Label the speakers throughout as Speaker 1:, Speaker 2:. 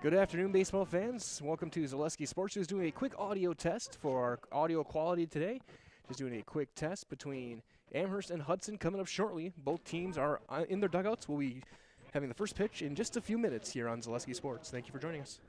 Speaker 1: Good afternoon, baseball fans. Welcome to Zaleski Sports. Just doing a quick audio test for our audio quality today. Just doing a quick test between Amherst and Hudson coming up shortly. Both teams are in their dugouts. We'll be having the first pitch in just a few minutes here on Zaleski Sports. Thank you for joining us.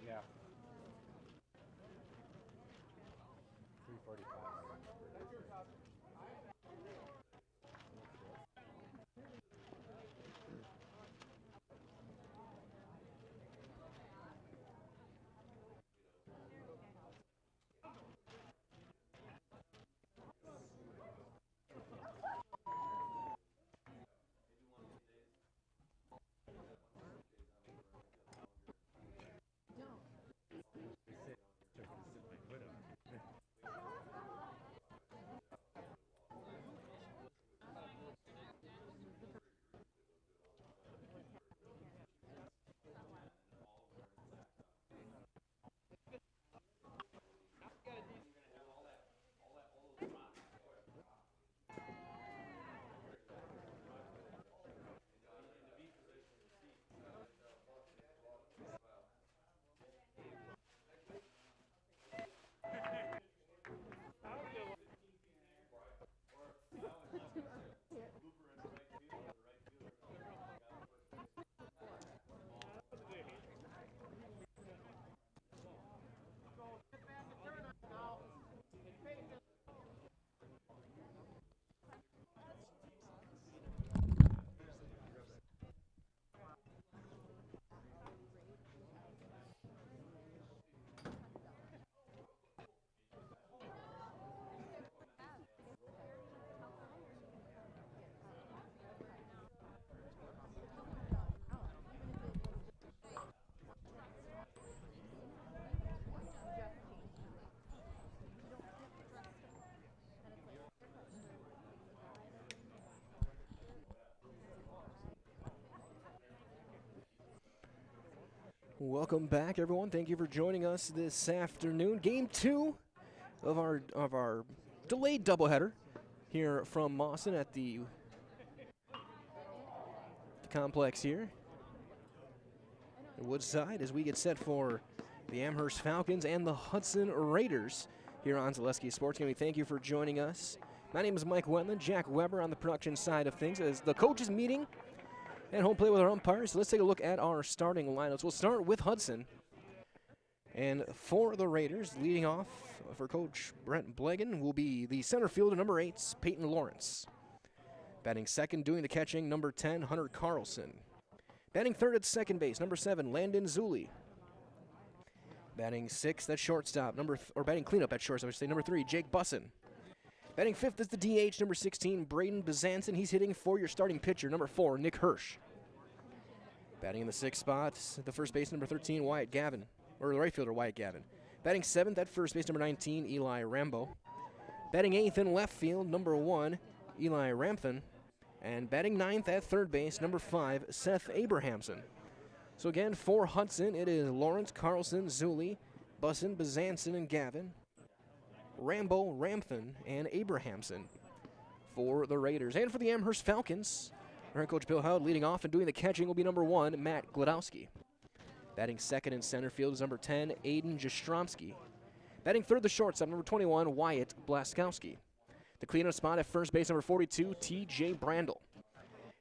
Speaker 2: Yeah. 3:45.
Speaker 1: Welcome back, everyone. Thank you for joining us this afternoon. Game 2 of our delayed doubleheader here from Mawson at the complex here at Woodside as we get set for the Amherst Falcons and the Hudson Raiders here on Zaleski Sports. We thank you for joining us. My name is Mike Wetland. Jack Weber on the production side of things as the coaches meeting and home plate with our umpires. So let's take a look at our starting lineups. We'll start with Hudson. And for the Raiders, leading off for Coach Brent Blegan will be the center fielder, number 8, Peyton Lawrence. Batting second, doing the catching, number 10, Hunter Carlson. Batting third at second base, number 7, Landon Zulli. Batting sixth at shortstop, batting cleanup at shortstop, I should say, number 3, Jake Bussin. Batting fifth is the DH, number 16, Braden Bezanson. He's hitting for your starting pitcher, number 4, Nick Hirsch. Batting in the sixth spot, the first base, number 13, Wyatt Gavin, or the right fielder, Wyatt Gavin. Batting seventh at first base, number 19, Eli Rambo. Batting eighth in left field, number 1, Eli Ramthan. And batting ninth at third base, number 5, Seth Abrahamson. So again, for Hudson, it is Lawrence, Carlson, Zulli, Bussin, Bezanson, and Gavin. Rambo, Ramthan, and Abrahamson for the Raiders. And for the Amherst Falcons, our head coach Bill Howard leading off and doing the catching will be number 1, Matt Glodowski. Batting second in center field is number 10, Aiden Jastromski. Batting third, the shortstop, number 21, Wyatt Blaskowski. The cleanup spot at first base, number 42, T.J. Brandel.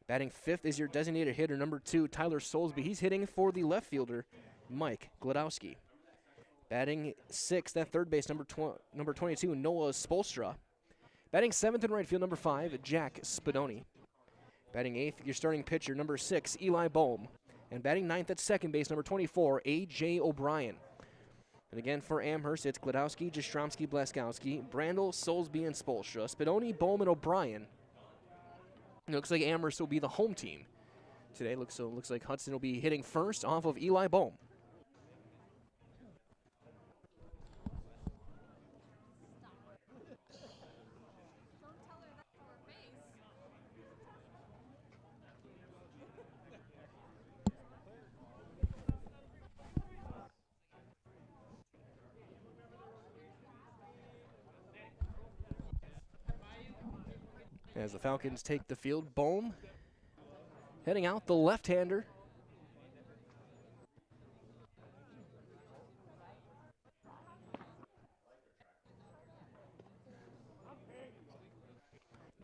Speaker 1: Batting fifth is your designated hitter, number 2, Tyler Soulsby. He's hitting for the left fielder, Mike Gladowski. Batting sixth at third base, number 22, Noah Spolstra. Batting seventh in right field, number 5, Jack Spadoni. Batting eighth, your starting pitcher, number 6, Eli Bohm. And batting ninth at second base, number 24, A.J. O'Brien. And again for Amherst, it's Gladowski, Jastrzomski, Blaskowski, Brandel, Soulsby, and Spolstra. Spadoni, Bohm, and O'Brien. It looks like Amherst will be the home team today. Looks like Hudson will be hitting first off of Eli Bohm. As the Falcons take the field, Bohm heading out, the left-hander.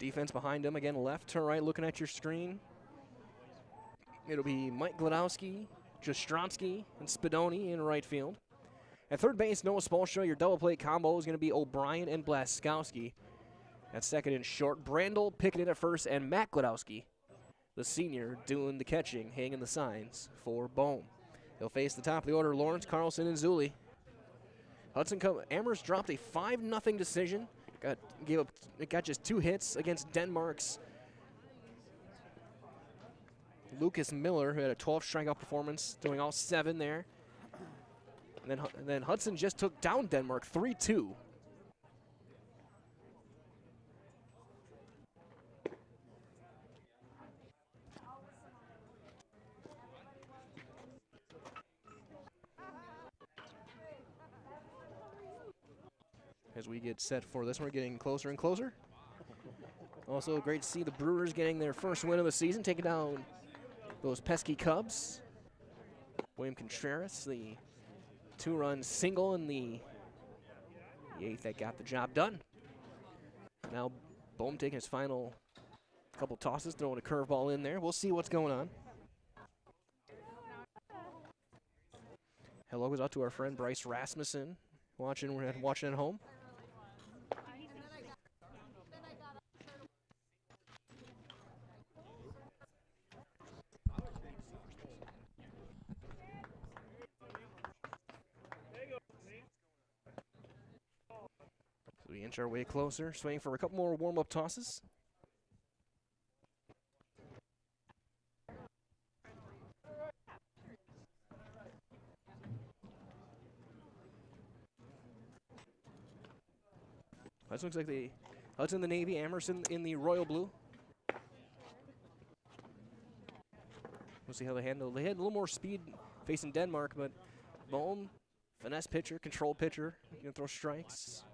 Speaker 1: Defense behind him, again left to right, looking at your screen. It'll be Mike Gladowski, Jastrzomski, and Spadoni in right field. At third base, Noah Spolstra, your double play combo is going to be O'Brien and Blaskowski. At second and short, Brandel picking it at first, and Matt Gladowski, the senior, doing the catching, hanging the signs for Bohm. He'll face the top of the order, Lawrence, Carlson, and Zuli. Amherst dropped a 5-0 decision. Got just 2 hits against Denmark's Lucas Miller, who had a 12 strikeout performance, doing all 7 there. And then Hudson just took down Denmark 3-2. As we get set for this, we're getting closer and closer. Also great to see the Brewers getting their first win of the season, taking down those pesky Cubs. William Contreras, the 2-run single in the 8th that got the job done. Now Bohm taking his final couple tosses, throwing a curveball in there. We'll see what's going on. Hello goes out to our friend Bryce Rasmussen, watching at home. So we inch our way closer, swinging for a couple more warm-up tosses. That looks like the Hudson the Navy, Amherst in the royal blue. We'll see how they handle. They had a little more speed facing Denmark, but Bohm, finesse pitcher, control pitcher, gonna throw strikes.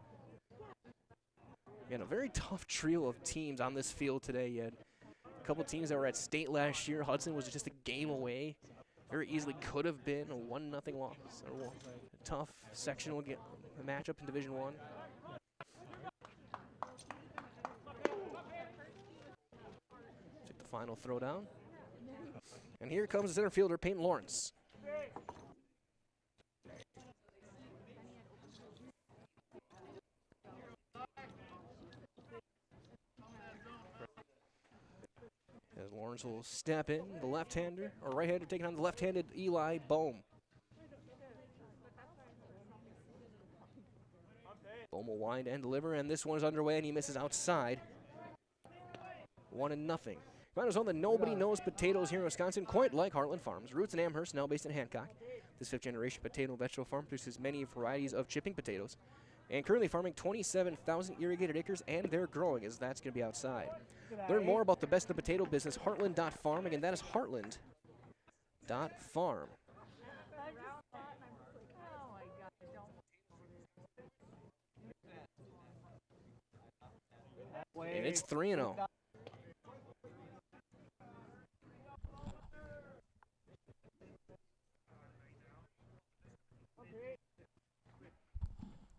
Speaker 1: Again, a very tough trio of teams on this field today. You had a couple teams that were at state last year. Hudson was just a game away. Very easily could have been a 1-0 loss. Or a tough sectional matchup in Division I. Take the final throw down. And here comes the center fielder, Peyton Lawrence. As Lawrence will step in, the left-hander, or right-hander taking on the left-handed Eli Bohm. Bohm will wind and deliver, and this one is underway, and he misses outside. 1-0. Riders on the Nobody Knows Potatoes here in Wisconsin, quite like Heartland Farms. Roots in Amherst, now based in Hancock. This 5th-generation potato and vegetable farm produces many varieties of chipping potatoes, and currently farming 27,000 irrigated acres, and they're growing, as that's going to be outside. Learn more about the best in the potato business, heartland.farm. Again, that is heartland.farm. And it's 3-0.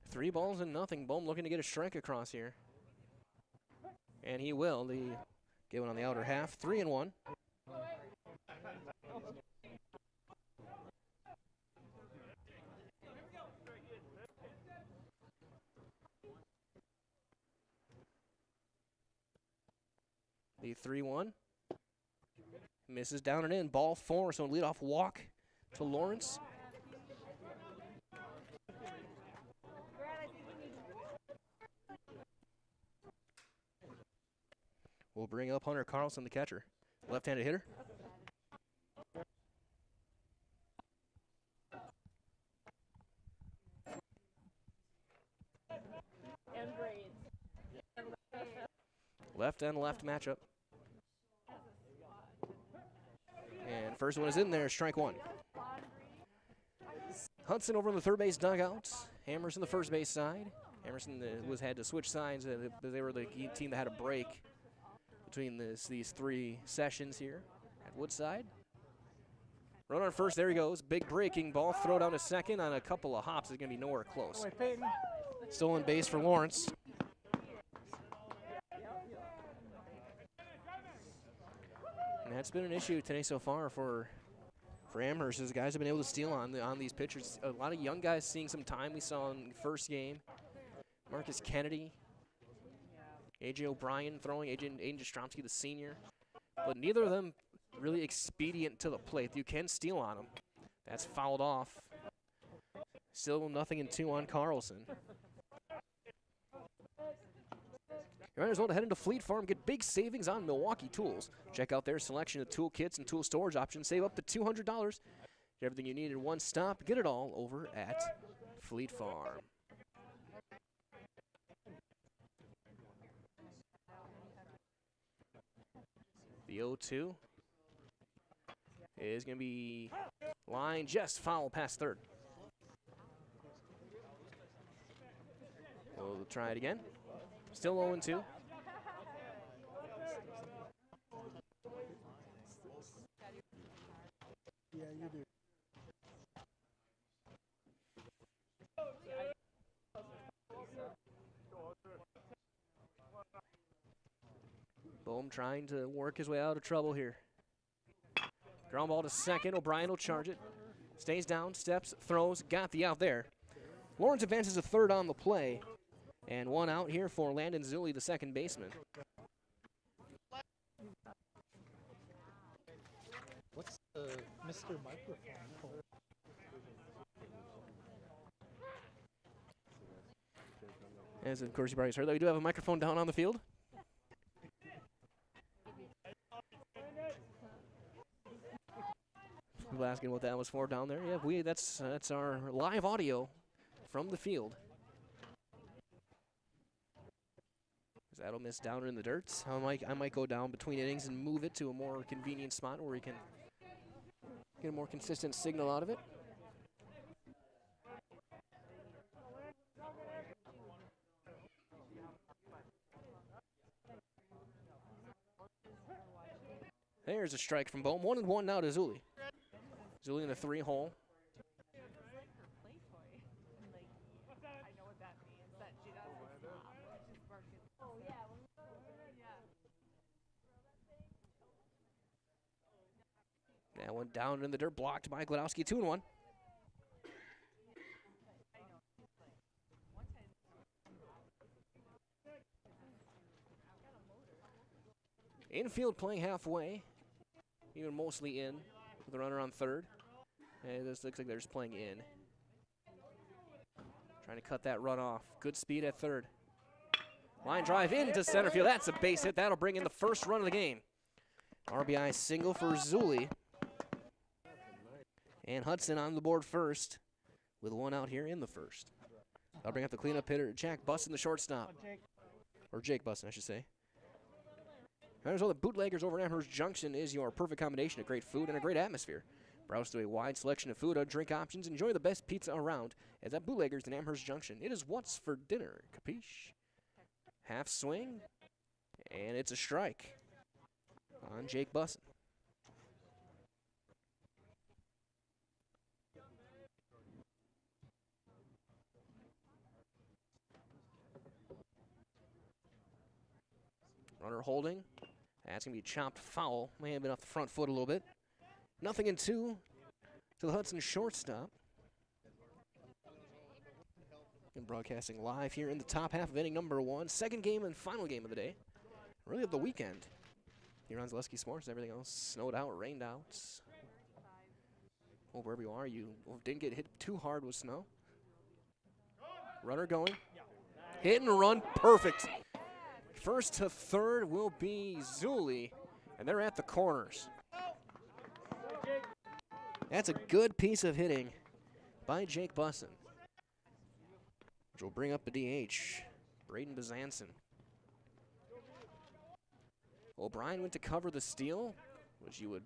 Speaker 1: Three balls and nothing. Bohm looking to get a strike across here. And he will. The given on the outer half, 3-1. The 3-1. Misses down and in. Ball 4, so leadoff walk to Lawrence. We'll bring up Hunter Carlson, the catcher. Left-handed hitter. Left and left matchup. And first one is in there, strike one. Hudson over in the third base dugout. Amherst on the first base side. Amherst had to switch sides. They were the team that had a break between these 3 sessions here at Woodside. Run on first, there he goes. Big breaking ball, throw down to second on a couple of hops. It's going to be nowhere close. Stolen base for Lawrence. And that's been an issue today so far for Amherst, as guys have been able to steal on these pitchers. A lot of young guys seeing some time. We saw in the first game. Marcus Kennedy, A.J. O'Brien throwing, Aiden Jastrzomski, the senior. But neither of them really expedient to the plate. You can steal on them. That's fouled off. Still 0-2 on Carlson. You might as well head into Fleet Farm, get big savings on Milwaukee tools. Check out their selection of tool kits and tool storage options. Save up to $200. Get everything you need in one stop. Get it all over at Fleet Farm. The 0-2 is going to be line just foul past third. We'll try it again. Still 0-2.
Speaker 2: Yeah, you do.
Speaker 1: Bohm trying to work his way out of trouble here. Ground ball to second. O'Brien will charge it. Stays down, steps, throws, got the out there. Lawrence advances to third on the play. And one out here for Landon Zulli, the second baseman.
Speaker 2: What's the Mr. Microphone for?
Speaker 1: As of course you probably heard that we do have a microphone down on the field. People asking what that was for down there. Yeah, that's our live audio from the field. That'll miss down in the dirt. I might go down between innings and move it to a more convenient spot where we can get a more consistent signal out of it. There's a strike from Bohm. 1-1 now to Zulli. Zulli in the 3-hole. That one down in the dirt, blocked by Gladowski. 2-1. Infield playing halfway, even mostly in, with the runner on third. And this looks like they're just playing in. Trying to cut that run off. Good speed at third. Line drive into center field. That's a base hit. That'll bring in the first run of the game. RBI single for Zulli. And Hudson on the board first with one out here in the first. I'll bring up the cleanup hitter, Jack Bussin, the shortstop. Or Jake Bussin, I should say. As well, the Bootleggers over at Amherst Junction is your perfect combination of great food and a great atmosphere. Browse through a wide selection of food and drink options. Enjoy the best pizza around. As at Bootleggers in Amherst Junction, it is what's for dinner, capiche? Half swing, and it's a strike on Jake Bussin. Runner holding. That's going to be chopped foul. May have been off the front foot a little bit. 0-2 to the Hudson shortstop. And broadcasting live here in the top half of inning number 1. Second game and final game of the day. Really of the weekend. Here on Zaleski Sports, everything else snowed out, rained out. Well, wherever you are, you didn't get hit too hard with snow. Runner going. Hit and run, perfect. First to third will be Zuli, and they're at the corners. That's a good piece of hitting by Jake Busson, which will bring up the DH, Braden Bezanson. O'Brien went to cover the steal, which you would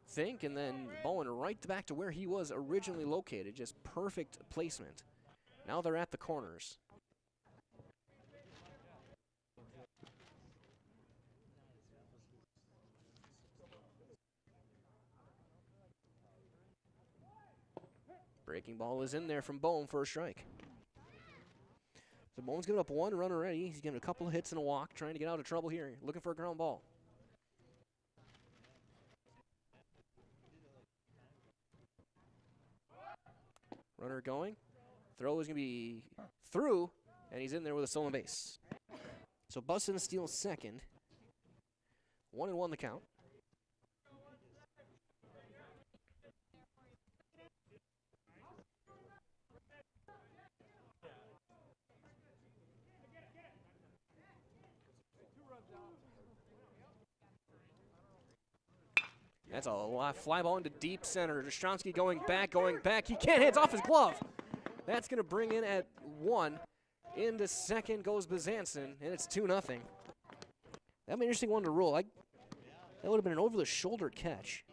Speaker 1: think, and then Bowen right back to where he was originally located. Just perfect placement. Now they're at the corners. Breaking ball is in there from Bowen for a strike. So Bowen's giving up one run already. He's giving a couple of hits and a walk, trying to get out of trouble here. Looking for a ground ball. Runner going. Throw is going to be through, and he's in there with a stolen base. So Busson steals second. 1-1 the count. That's a fly ball into deep center. Jastrzemski going back. He can't hit. It's off his glove. That's going to bring in at 1. Into second goes Bezanson, and it's 2-0. That'd be an interesting one to rule. That would have been an over-the-shoulder catch.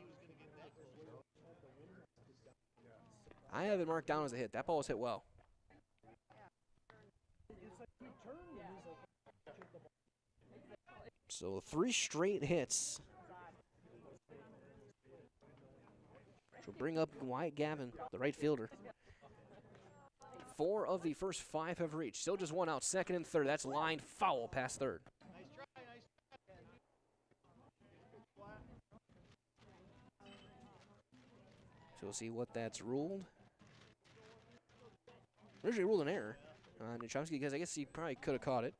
Speaker 1: I have it marked down as a hit. That ball was hit well. So 3 straight hits. Which will bring up Wyatt Gavin, the right fielder. 4 of the first 5 have reached. Still just 1 out. Second and third. That's lined foul past third. So we'll see what that's ruled. Originally ruled an error on Chomsky because I guess he probably could have caught it.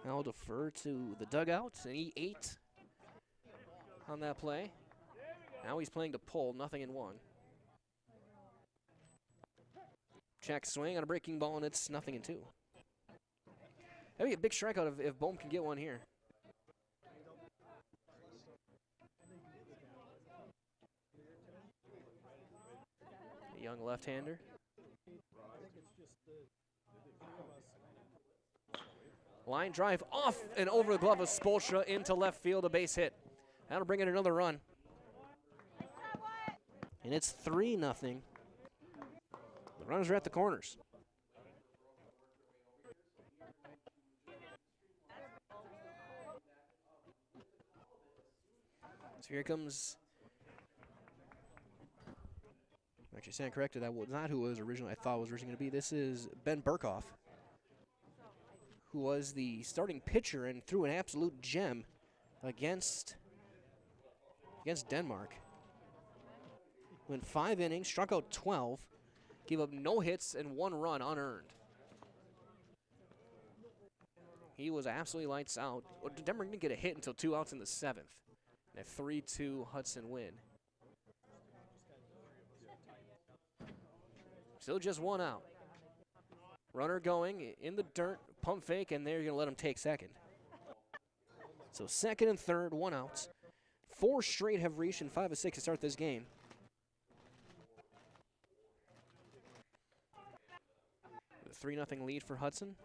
Speaker 1: I'll defer to the dugout, and he ate on that play. Now he's playing to pull, 0-1. Check swing on a breaking ball, and it's 0-2. That'd be a big strikeout if Bohm can get one here. A young left-hander. Line drive off and over the glove of Spolstra into left field, a base hit. That'll bring in another run. And it's 3-0. The runners are at the corners. So here comes. Actually, stand corrected. That was not who it was originally. I thought was originally going to be. This is Ben Burkhoff, who was the starting pitcher and threw an absolute gem against Denmark. Went 5 innings, struck out 12, gave up no hits and 1 run unearned. He was absolutely lights out. Denmark didn't get a hit until 2 outs in the 7th. And a 3-2 Hudson win. Still just 1 out. Runner going in the dirt, pump fake, and they're going to let him take second. So second and third, 1 out. 4 straight have reached and 5 of 6 to start this game. The 3-0 lead for Hudson.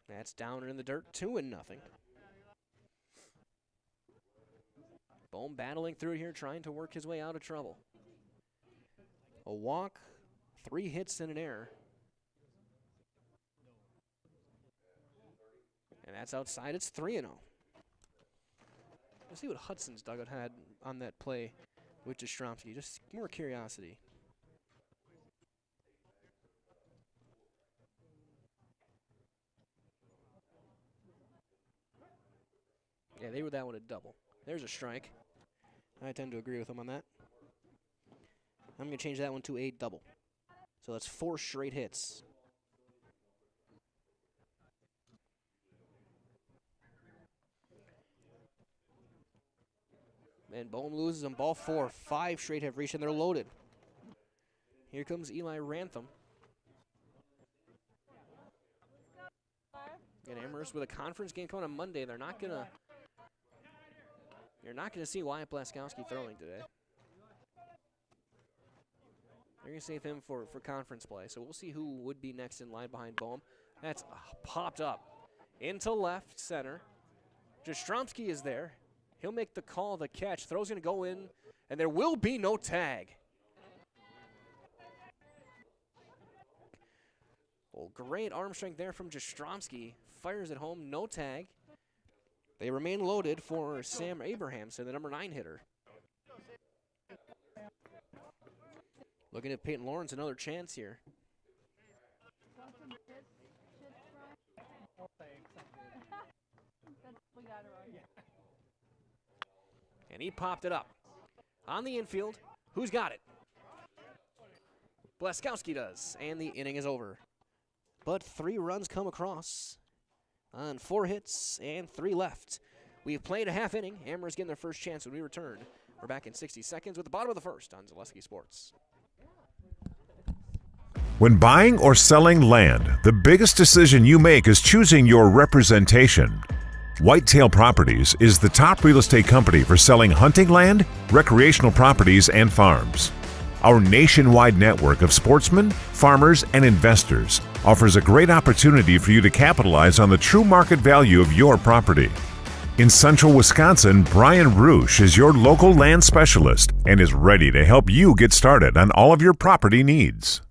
Speaker 1: That's down and in the dirt, 2-0. Bohm battling through here, trying to work his way out of trouble. A walk, 3 hits and an error. And that's outside. It's 3-0. Let's see what Hudson's dugout had on that play with Jastrzomski. Just more curiosity. Yeah, they were that one a double. There's a strike. I tend to agree with him on that. I'm going to change that one to a double. So that's 4 straight hits. And Bohm loses on ball 4. 5 straight have reached, and they're loaded. Here comes Eli Rantham. And Amherst with a conference game coming on Monday. You're not gonna see Wyatt Blaskowski throwing today. They're gonna save him for conference play. So we'll see who would be next in line behind Bohm. That's popped up into left center. Jastrzomski is there. He'll make the call, the catch. Throw's gonna go in, and there will be no tag. Well, great arm strength there from Jastrzomski. Fires it home, no tag. They remain loaded for Sam Abrahamson, the number 9 hitter. Looking at Peyton Lawrence, another chance here. And he popped it up. On the infield, who's got it? Blaskowski does, and the inning is over. But 3 runs come across on 4 hits and 3 left. We've played a half inning. Amherst getting their first chance when we return. We're back in 60 seconds with the bottom of the first on Zaleski Sports.
Speaker 3: When buying or selling land, the biggest decision you make is choosing your representation. Whitetail Properties is the top real estate company for selling hunting land, recreational properties, and farms. Our nationwide network of sportsmen, farmers, and investors offers a great opportunity for you to capitalize on the true market value of your property. In central Wisconsin, Brian Roosh is your local land specialist and is ready to help you get started on all of your property needs.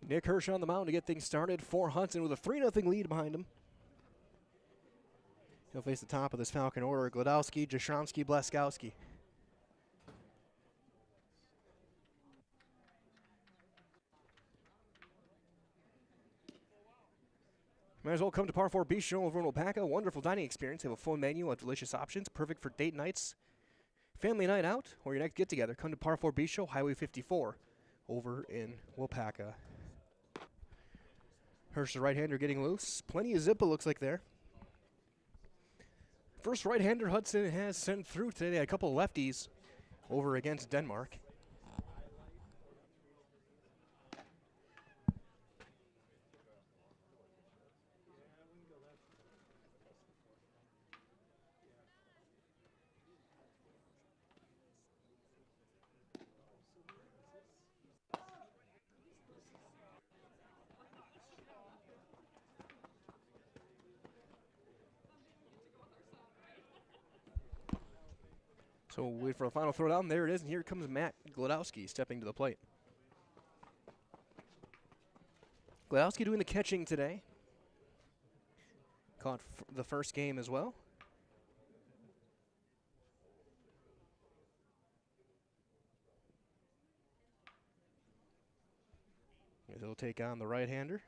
Speaker 1: Nick Hirsch on the mound to get things started for Hudson with a 3-0 lead behind him. He'll face the top of this Falcon order: Glodowski, Jastrzomski, Blaskowski. Might as well come to Par 4 Bistro over in Wapaka. Wonderful dining experience. They have a full menu of delicious options, perfect for date nights, family night out, or your next get-together. Come to Par 4 Bistro, Highway 54, over in Wapaka. Hirsch, the right-hander, getting loose. Plenty of zip, it looks like there. First right-hander Hudson has sent through today. They had a couple of lefties over against Denmark. So we'll wait for a final throw down. There it is, and here comes Matt Glodowski stepping to the plate. Glodowski doing the catching today. Caught the first game as well. He'll take on the right-hander.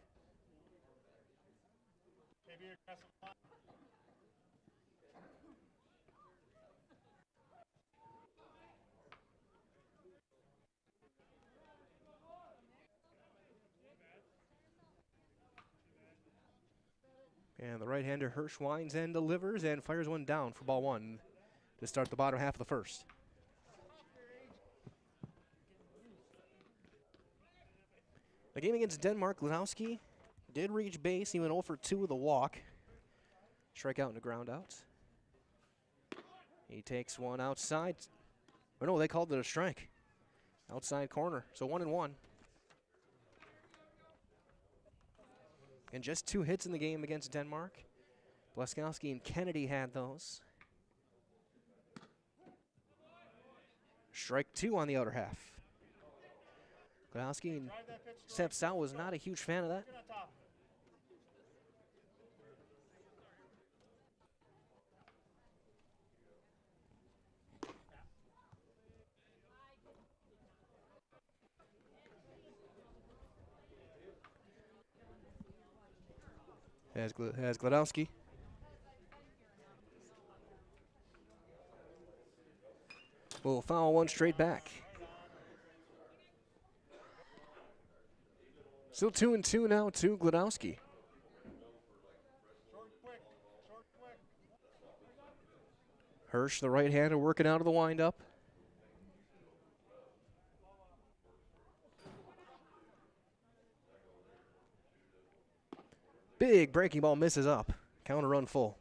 Speaker 1: And the right-hander Hirsch winds and delivers and fires one down for ball 1. to start the bottom half of the first. The game against Denmark, Gladowski did reach base. He went 0 for 2 with a walk. Strikeout and a ground out. He takes one outside. Oh no, they called it a strike. Outside corner, so 1-1. And just 2 hits in the game against Denmark. Blaskowski and Kennedy had those. Strike 2 on the outer half. Gladowski steps out, was not a huge fan of that. Has Gladowski. Will foul one straight back. Still 2-2 now to Gladowski. Hirsch, the right-hander, working out of the windup. Big breaking ball misses up. Counter run full.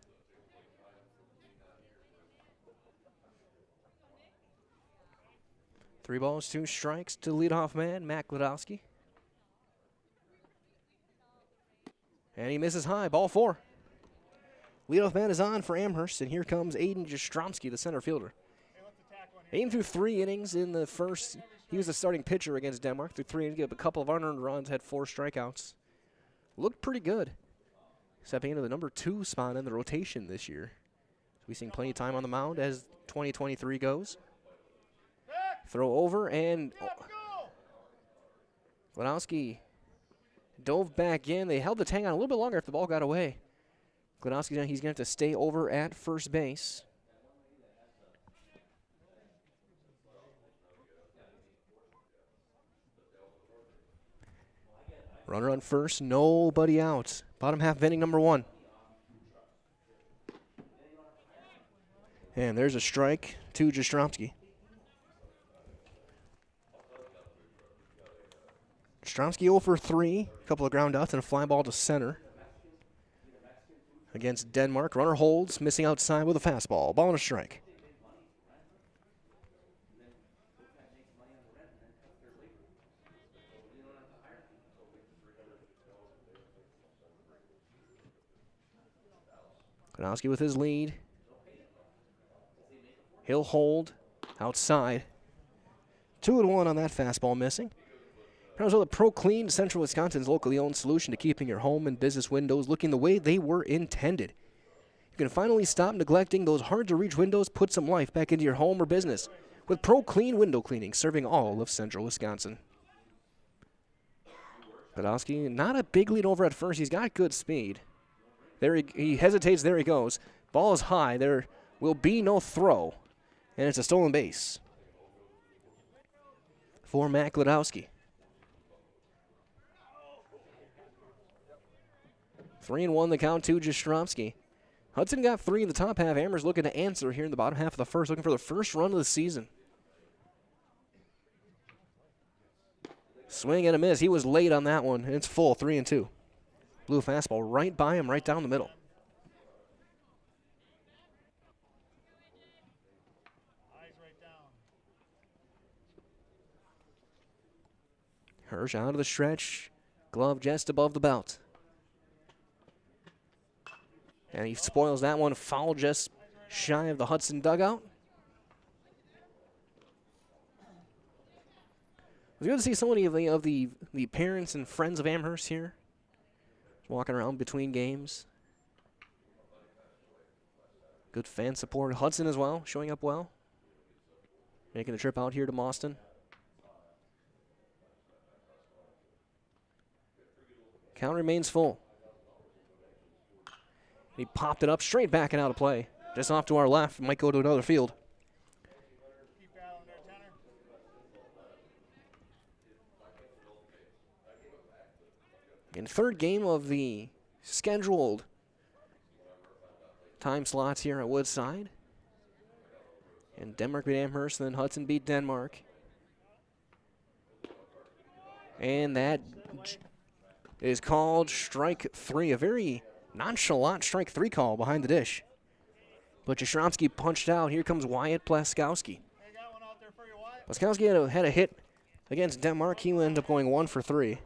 Speaker 1: Three balls, 2 strikes to leadoff man, Matt Gladowski. And he misses high, ball 4. Leadoff man is on for Amherst, and here comes Aiden Jastrzomski, the center fielder. Aiden threw 3 innings in the first. He was the starting pitcher against Denmark. Threw 3 innings, gave up a couple of unearned runs, had 4 strikeouts. Looked pretty good. Stepping into the number 2 spot in the rotation this year. We've seen plenty of time on the mound as 2023 goes. Throw over, and Gladowski dove back in. They held the tag on a little bit longer if the ball got away. Gladowski, he's going to have to stay over at first base. Runner on first, nobody out. Bottom half of inning number 1. And there's a strike to Jastrzomski. Jastrzomski 0 for 3, a couple of ground outs and a fly ball to center. Against Denmark, runner holds, missing outside with a fastball. Ball and a strike. Gladowski with his lead. He'll hold outside. 2-1 on that fastball missing. The Pro Clean, Central Wisconsin's locally owned solution to keeping your home and business windows looking the way they were intended. You can finally stop neglecting those hard-to-reach windows, put some life back into your home or business with Pro Clean Window Cleaning, serving all of Central Wisconsin. Gladowski, not a big lead over at first. He's got good speed. There he hesitates. There he goes. Ball is high. There will be no throw, and it's a stolen base for Matt Gladowski. 3-1 the count to Jastrzomski. Hudson got 3 in the top half. Amherst looking to answer here in the bottom half of the first, looking for the first run of the season. Swing and a miss. He was late on that one, and it's full, 3-2. Blew a fastball right by him, right down the middle.
Speaker 2: Eyes right down.
Speaker 1: Hirsch out of the stretch. Glove just above the belt. And he spoils that one, foul just shy of the Hudson dugout. It was good to see so many of the parents and friends of Amherst here, walking around between games. Good fan support. Hudson as well, showing up well. Making the trip out here to Mauston. Count remains full. He popped it up straight back and out of play. Just off to our left. Might go to another field. In third game of the scheduled time slots here at Woodside. And Denmark beat Amherst, and then Hudson beat Denmark. And that is called strike 3, a very nonchalant strike 3 call behind the dish. But Jastrzemski punched out. Here comes Wyatt Plaskowski. Plaskowski had a hit against Denmark. He ended up going 1 for 3.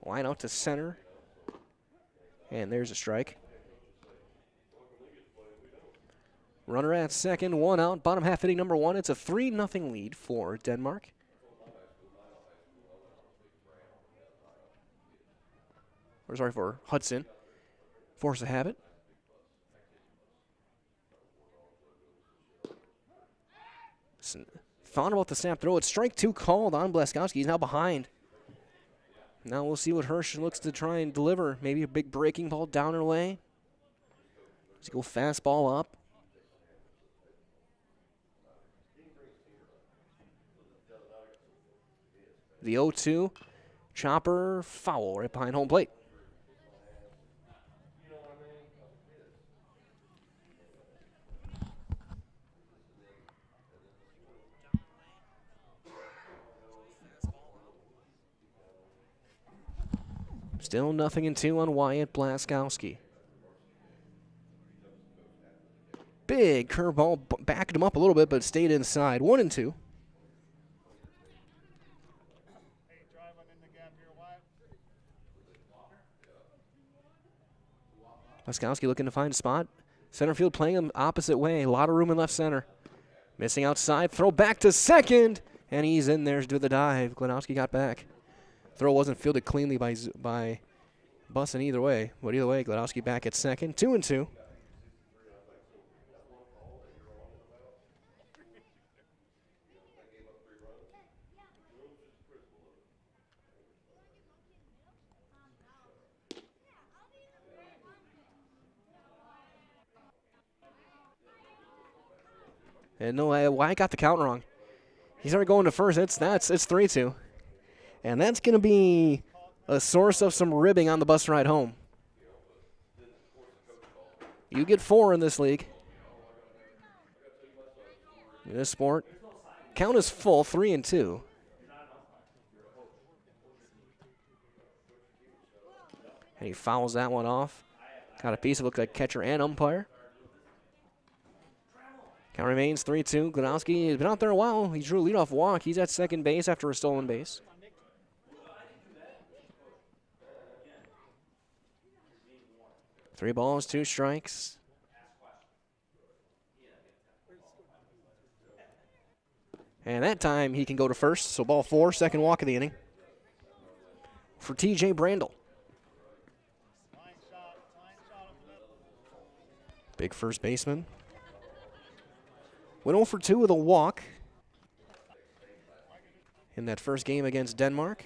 Speaker 1: Line out to center. And there's a strike. Runner at second, 1 out. Bottom half inning number 1. It's a 3-0 lead for Denmark. Or sorry, for Hudson. Force a habit. Thought about the snap throw. It's strike 2 called on Blaskowski. He's now behind. Now we'll see what Hirsch looks to try and deliver. Maybe a big breaking ball down or away. Does he go fastball up? The 0-2. Chopper foul right behind home plate. Still 0-2 on Wyatt Blaskowski. Big curveball backed him up a little bit, but stayed inside. 1-2. Blaskowski looking to find a spot. Center field playing him opposite way. A lot of room in left center. Missing outside. Throw back to second. And he's in there to do the dive. Glenowski got back. Throw wasn't fielded cleanly by Bussin either way. But either way, Glenowski back at second. 2-2. And no, Wyatt got the count wrong. He started going to first. It's 3-2. And that's going to be a source of some ribbing on the bus ride home. You get 4 in this league. In this sport. Count is full, 3-2. And he fouls that one off. Got a piece of look like catcher and umpire. Count remains 3-2. Glenowski has been out there a while. He drew a leadoff walk. He's at second base after a stolen base. Three balls, 2 strikes. And that time he can go to first. So ball 4, second walk of the inning for TJ Brandel. Big first baseman. Went 0 for 2 with a walk in that first game against Denmark.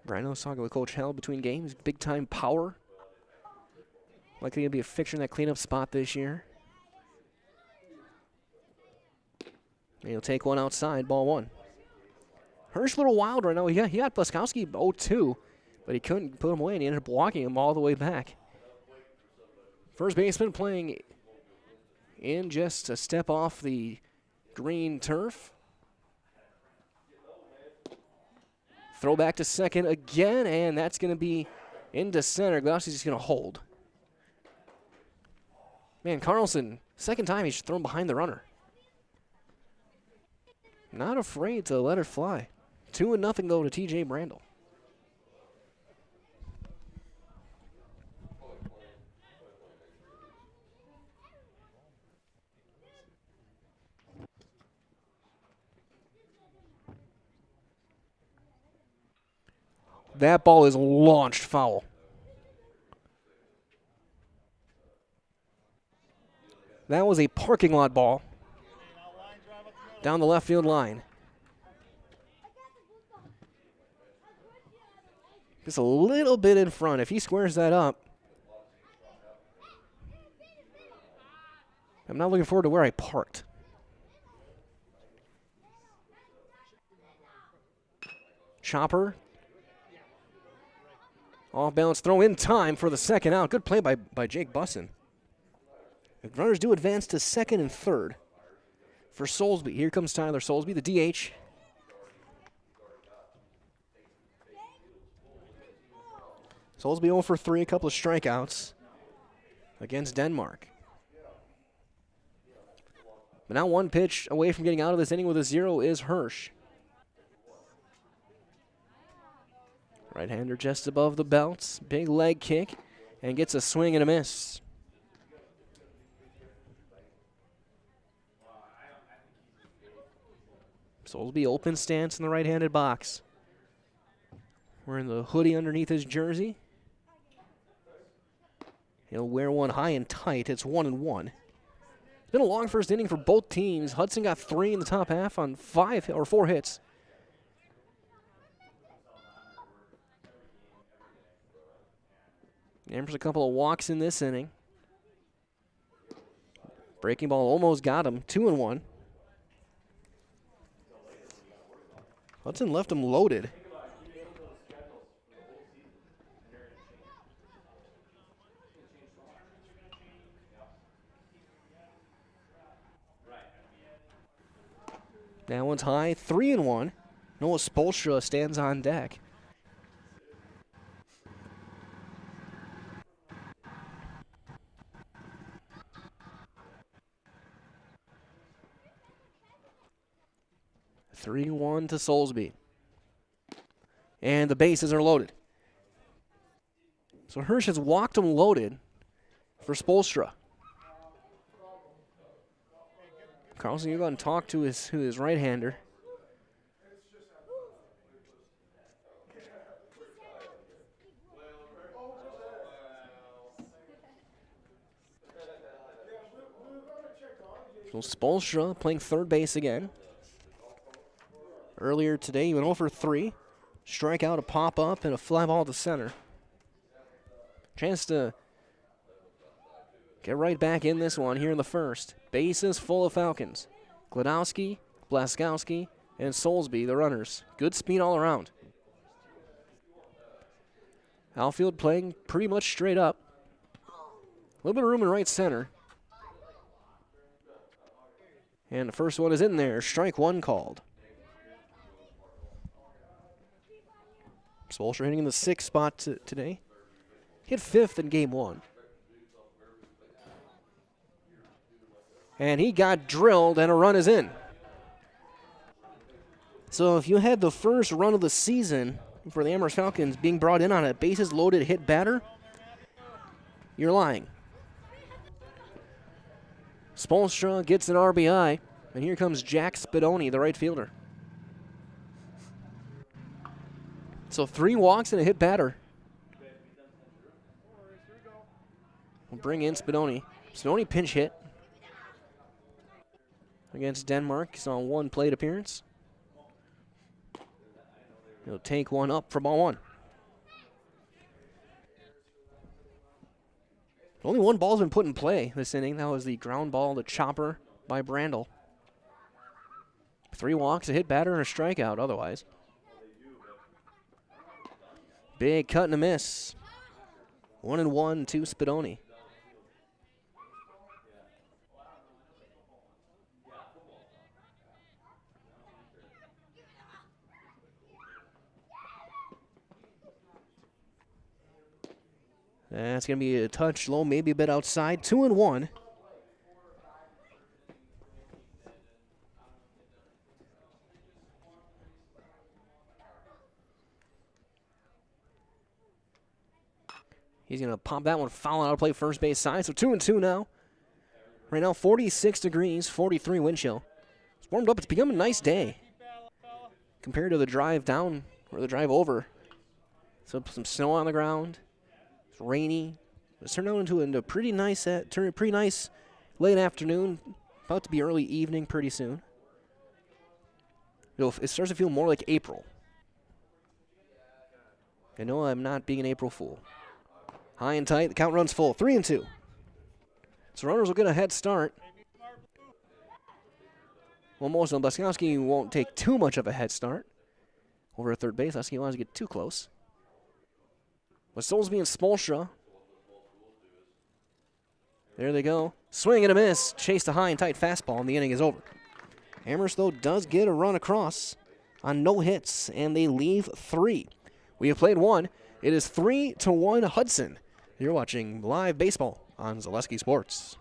Speaker 1: Brandon's talking with Coach Held between games. Big-time power. Likely going to be a fixture in that cleanup spot this year. And he'll take one outside, ball 1. Hirsch a little wild right now. He got Blaskowski 0-2, but he couldn't put him away, and he ended up walking him all the way back. First baseman playing in just a step off the green turf. Throw back to second again, and that's going to be into center. Glenowski's just going to hold. Man, Carlson, second time he's thrown behind the runner. Not afraid to let it fly. 2-0 though to TJ Brandel. That ball is launched foul. That was a parking lot ball down the left field line. Just a little bit in front. If he squares that up, I'm not looking forward to where I parked. chopper. Off balance throw in time for the second out. Good play by Jake Bussin. The runners do advance to second and third for Soulsby. Here comes Tyler Soulsby, the DH. Soulsby 0 for 3, a couple of strikeouts against Denmark. But now one pitch away from getting out of this inning with a 0 is Hirsch. Right-hander just above the belts. Big leg kick and gets a swing and a miss. Soulsby open stance in the right-handed box. Wearing the hoodie underneath his jersey. He'll wear one high and tight. It's 1-1. It's been a long first inning for both teams. Hudson got 3 in the top half on 4 hits. Amherst a couple of walks in this inning. Breaking ball almost got him. 2-1. Hudson left him loaded. That one's high. 3-1. Noah Spolstra stands on deck. (3-1) to Soulsby. And the bases are loaded. So Hirsch has walked him loaded for Spolstra. Carlson, you go and talk to his right-hander. So Spolstra playing third base again. Earlier today, he went 0 for 3. Strikeout, a pop-up, and a fly ball to center. Chance to get right back in this one here in the first. Bases full of Falcons. Gladowski, Blaskowski, and Soulsby, the runners. Good speed all around. Outfield playing pretty much straight up. A little bit of room in right center. And the first one is in there. Strike one called. Spolstra hitting in the 6th spot today. Hit 5th in game 1. And he got drilled, and a run is in. So if you had the first run of the season for the Amherst Falcons being brought in on a bases-loaded hit batter, you're lying. Spolstra gets an RBI, and here comes Jack Spadoni, the right fielder. So 3 walks and a hit batter. We'll bring in Spadoni. Spadoni pinch hit against Denmark. He's on 1 plate appearance. He'll take one up for ball 1. Only 1 ball's been put in play this inning. That was the ground ball, the chopper by Brandel. 3 walks, a hit batter, and a strikeout otherwise. Big cut and a miss. 1-1 to Spadoni. That's going to be a touch low, maybe a bit outside. 2-1. He's going to pop that one foul out of play first base side. So 2-2 now. Right now 46 degrees, 43 wind chill. It's warmed up. It's become a nice day compared to the drive down or the drive over. So some snow on the ground. It's rainy. It's turned out into a pretty nice late afternoon. About to be early evening pretty soon. It starts to feel more like April. I know I'm not being an April fool. High and tight. The count runs full. 3-2. So runners will get a head start. Well, most of them. Blaskowski won't take too much of a head start. over at third base. Lesky wants to get too close. With Soulsby and Spolstra. There they go. Swing and a miss. Chased a high and tight fastball, and the inning is over. Amherst, though, does get a run across on no hits, and they leave 3. We have played 1. It is 3-1 Hudson. You're watching live baseball on Zaleski Sports.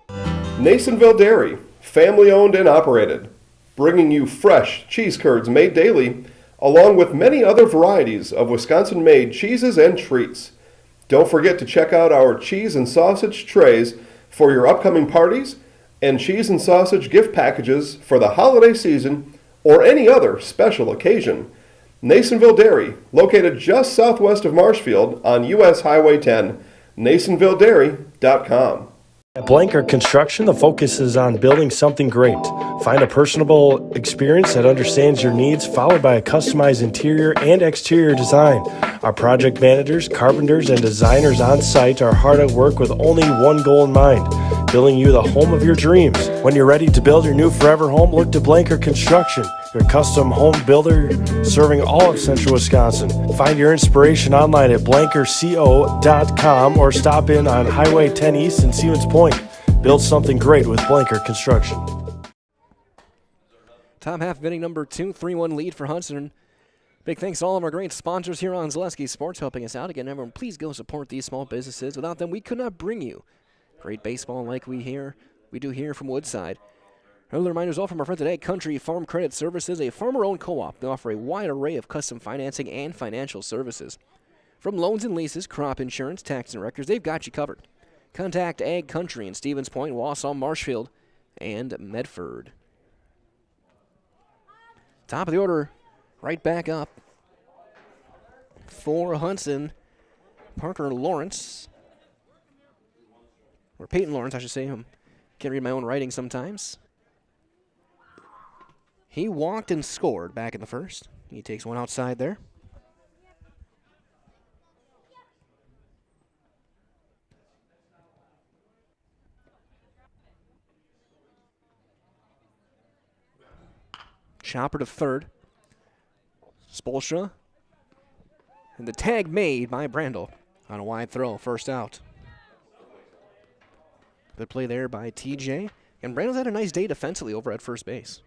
Speaker 4: Nasonville Dairy, family owned and operated, bringing you fresh cheese curds made daily, along with many other varieties of Wisconsin-made cheeses and treats. Don't forget to check out our cheese and sausage trays for your upcoming parties and cheese and sausage gift packages for the holiday season or any other special occasion. Nasonville Dairy, located just southwest of Marshfield on U.S. Highway 10, NasonvilleDairy.com.
Speaker 5: At Blanker Construction, the focus is on building something great. Find a personable experience that understands your needs, followed by a customized interior and exterior design. Our project managers, carpenters, and designers on site are hard at work with only one goal in mind: building you the home of your dreams. When you're ready to build your new forever home, look to Blanker Construction, your custom home builder serving all of central Wisconsin. Find your inspiration online at blankerco.com or stop in on Highway 10 East in Stevens Point. Build something great with Blanker Construction.
Speaker 1: Top half of inning number 2, 3-1 lead for Hudson. Big thanks to all of our great sponsors here on Zaleski Sports helping us out. Again, everyone, please go support these small businesses. Without them, we could not bring you great baseball like we do here from Woodside. Another reminder is all from our friends at Ag Country Farm Credit Services, a farmer-owned co-op. They offer a wide array of custom financing and financial services. From loans and leases, crop insurance, tax and records, they've got you covered. Contact Ag Country in Stevens Point, Wausau, Marshfield, and Medford. Top of the order, right back up for Hudson, Parker Lawrence. Or Peyton Lawrence, I should say. I can't read my own writing sometimes. He walked and scored back in the first. He takes one outside there. Chopper to third. Spolstra. And the tag made by Brandel on a wide throw, first out. Good play there by TJ. And Brandel's had a nice day defensively over at first base.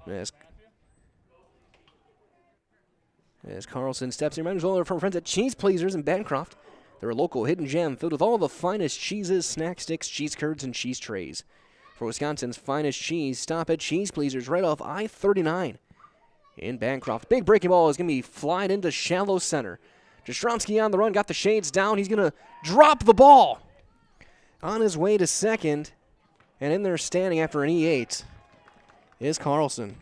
Speaker 1: As Carlson steps in, reminders all from friends at Cheese Pleasers in Bancroft. They're a local hidden gem filled with all the finest cheeses, snack sticks, cheese curds, and cheese trays. For Wisconsin's finest cheese, stop at Cheese Pleasers right off I-39 in Bancroft. Big breaking ball is going to be flying into shallow center. Jastrzomski on the run, got the shades down. He's going to drop the ball on his way to second. And in there standing after an E8 is Carlson.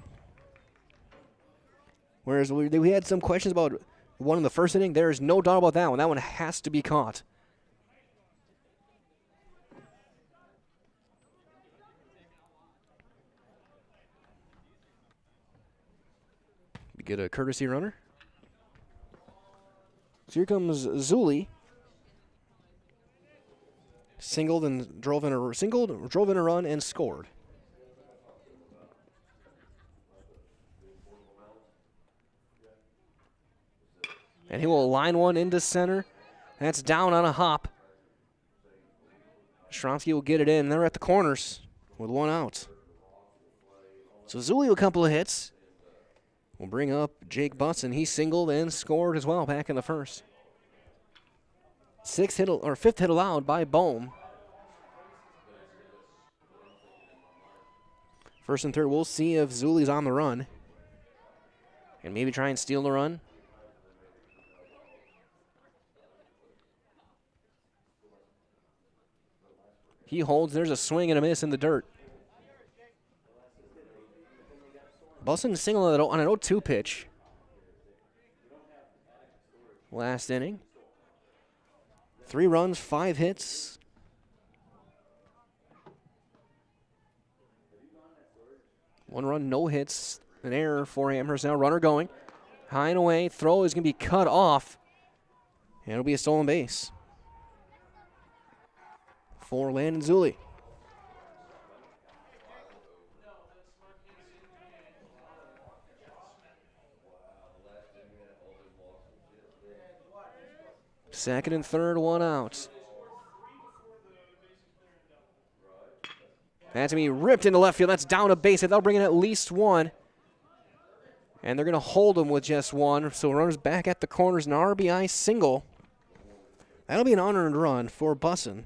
Speaker 1: Whereas we had some questions about one in the first inning, there is no doubt about that one. That one has to be caught. We get a courtesy runner. So here comes Zuli. Drove in a run and scored. And he will line one into center. That's down on a hop. Stromsky will get it in. They're at the corners with one out. So Zuli with a couple of hits. We'll bring up Jake Busson. He singled and scored as well back in the first. Fifth hit allowed by Bohm. First and third, we'll see if Zuli's on the run. And maybe try and steal the run. He holds. There's a swing and a miss in the dirt. Busson single on an 0-2 pitch. Last inning. 3 runs, 5 hits. One run, no hits. An error for Amherst now. Runner going. High and away. Throw is going to be cut off. And it'll be a stolen base for Landon Zuli. Second and third, one out. That's going to be ripped into left field. That's down a base hit. They'll bring in at least one. And they're going to hold him with just one. So runners back at the corners, an RBI single. That'll be an unearned run for Bussin.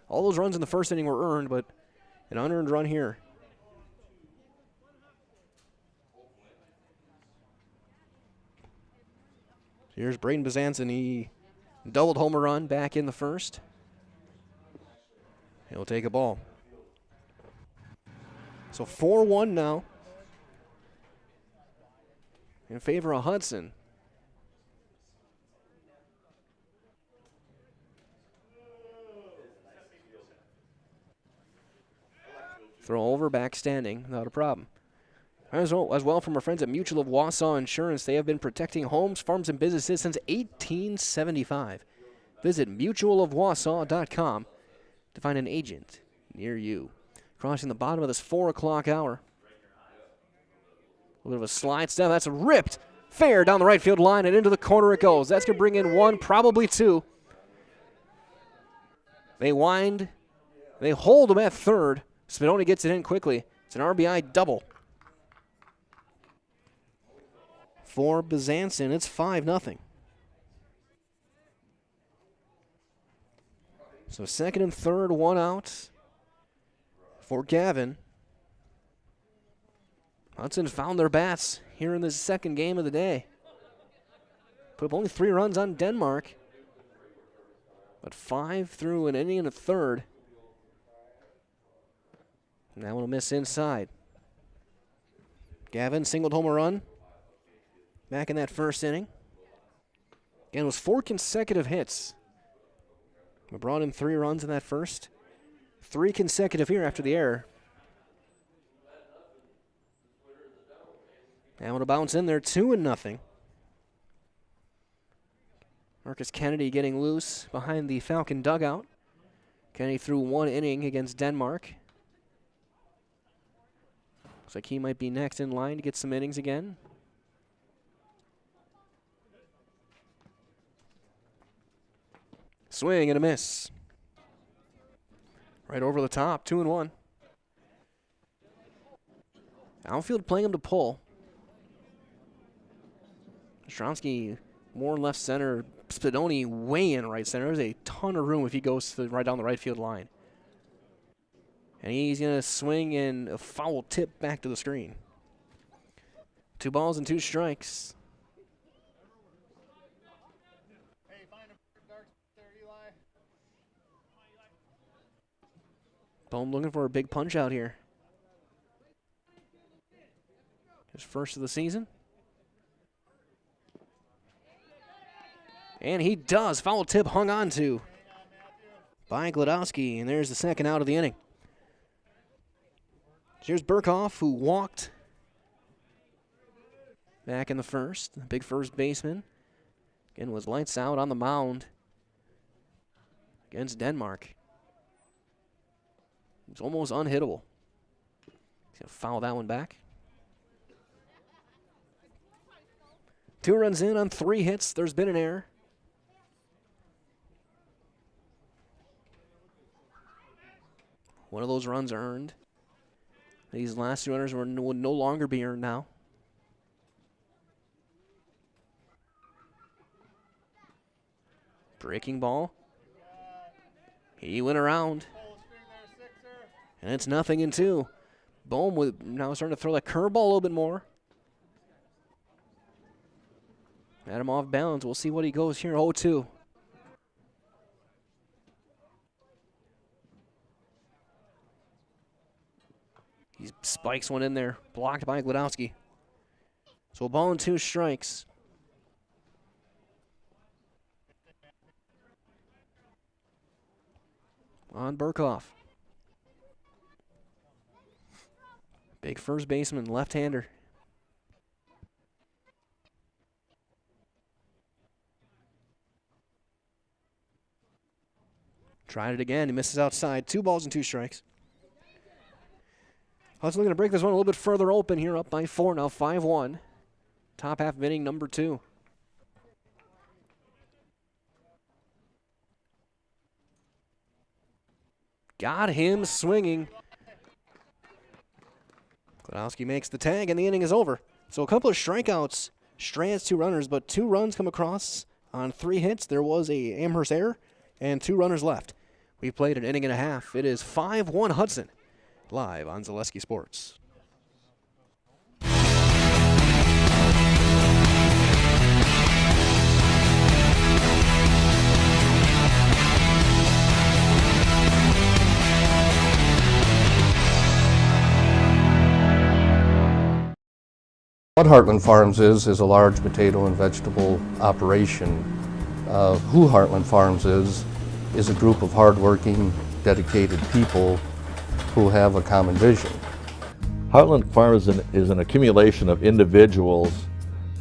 Speaker 1: All those runs in the first inning were earned, but an unearned run here. Here's Braden Bezanson. He doubled homer run back in the first. He'll take a ball. So 4-1 now in favor of Hudson. Throw over, back standing, not a problem. As well from our friends at Mutual of Wausau Insurance. They have been protecting homes, farms, and businesses since 1875. Visit mutualofwausau.com to find an agent near you. Crossing the bottom of this 4 o'clock hour. A little bit of a slide step. That's ripped fair down the right field line, and into the corner it goes. That's going to bring in one, probably two. They wind. They hold him at third. Spadoni gets it in quickly. It's an RBI double. For Bezanson, it's 5-0. So second and third, one out for Gavin. Hudson found their bats here in the second game of the day. Put up only 3 runs on Denmark, but 5 through an inning and a third. And that one will miss inside. Gavin singled home a run back in that first inning. Again, it was 4 consecutive hits. We brought in 3 runs in that first. 3 consecutive here after the error. Now it'll bounce in there, 2-0. Marcus Kennedy getting loose behind the Falcon dugout. Kennedy threw 1 inning against Denmark. Looks like he might be next in line to get some innings again. Swing and a miss. Right over the top, 2-1. Outfield playing him to pull. Stromsky more left center. Spadoni way in right center. There's a ton of room if he goes right down the right field line. And he's going to swing and a foul tip back to the screen. 2 balls and 2 strikes. Bohm looking for a big punch out here. His first of the season. And he does. Foul tip hung on to by Glodowski. And there's the second out of the inning. Here's Burkhoff, who walked back in the first. The big first baseman. Again, was lights out on the mound against Denmark. It's almost unhittable. He's going to foul that one back. 2 runs in on 3 hits. There's been an error. One of those runs earned. These last 2 runners would no longer be earned now. Breaking ball. He went around. And it's 0-2. Bohm with now starting to throw that curveball a little bit more. Had him off balance. We'll see what he goes here. 0-2. He spikes one in there, blocked by Glodowski. So a ball and 2 strikes. On Burkhoff. Big first baseman, left-hander. Tried it again. He misses outside. 2 balls and 2 strikes. Hudson looking to break this one a little bit further open here, up by 4 now, 5-1. Top half of inning number 2. Got him swinging. Glodowski makes the tag, and the inning is over. So a couple of strikeouts. Strands 2 runners, but 2 runs come across on 3 hits. There was a Amherst error, and 2 runners left. We played an inning and a half. It is 5-1 Hudson, live on Zaleski Sports.
Speaker 6: What Heartland Farms is a large potato and vegetable operation. Who Heartland Farms is a group of hardworking, dedicated people who have a common vision.
Speaker 7: Heartland Farms is an accumulation of individuals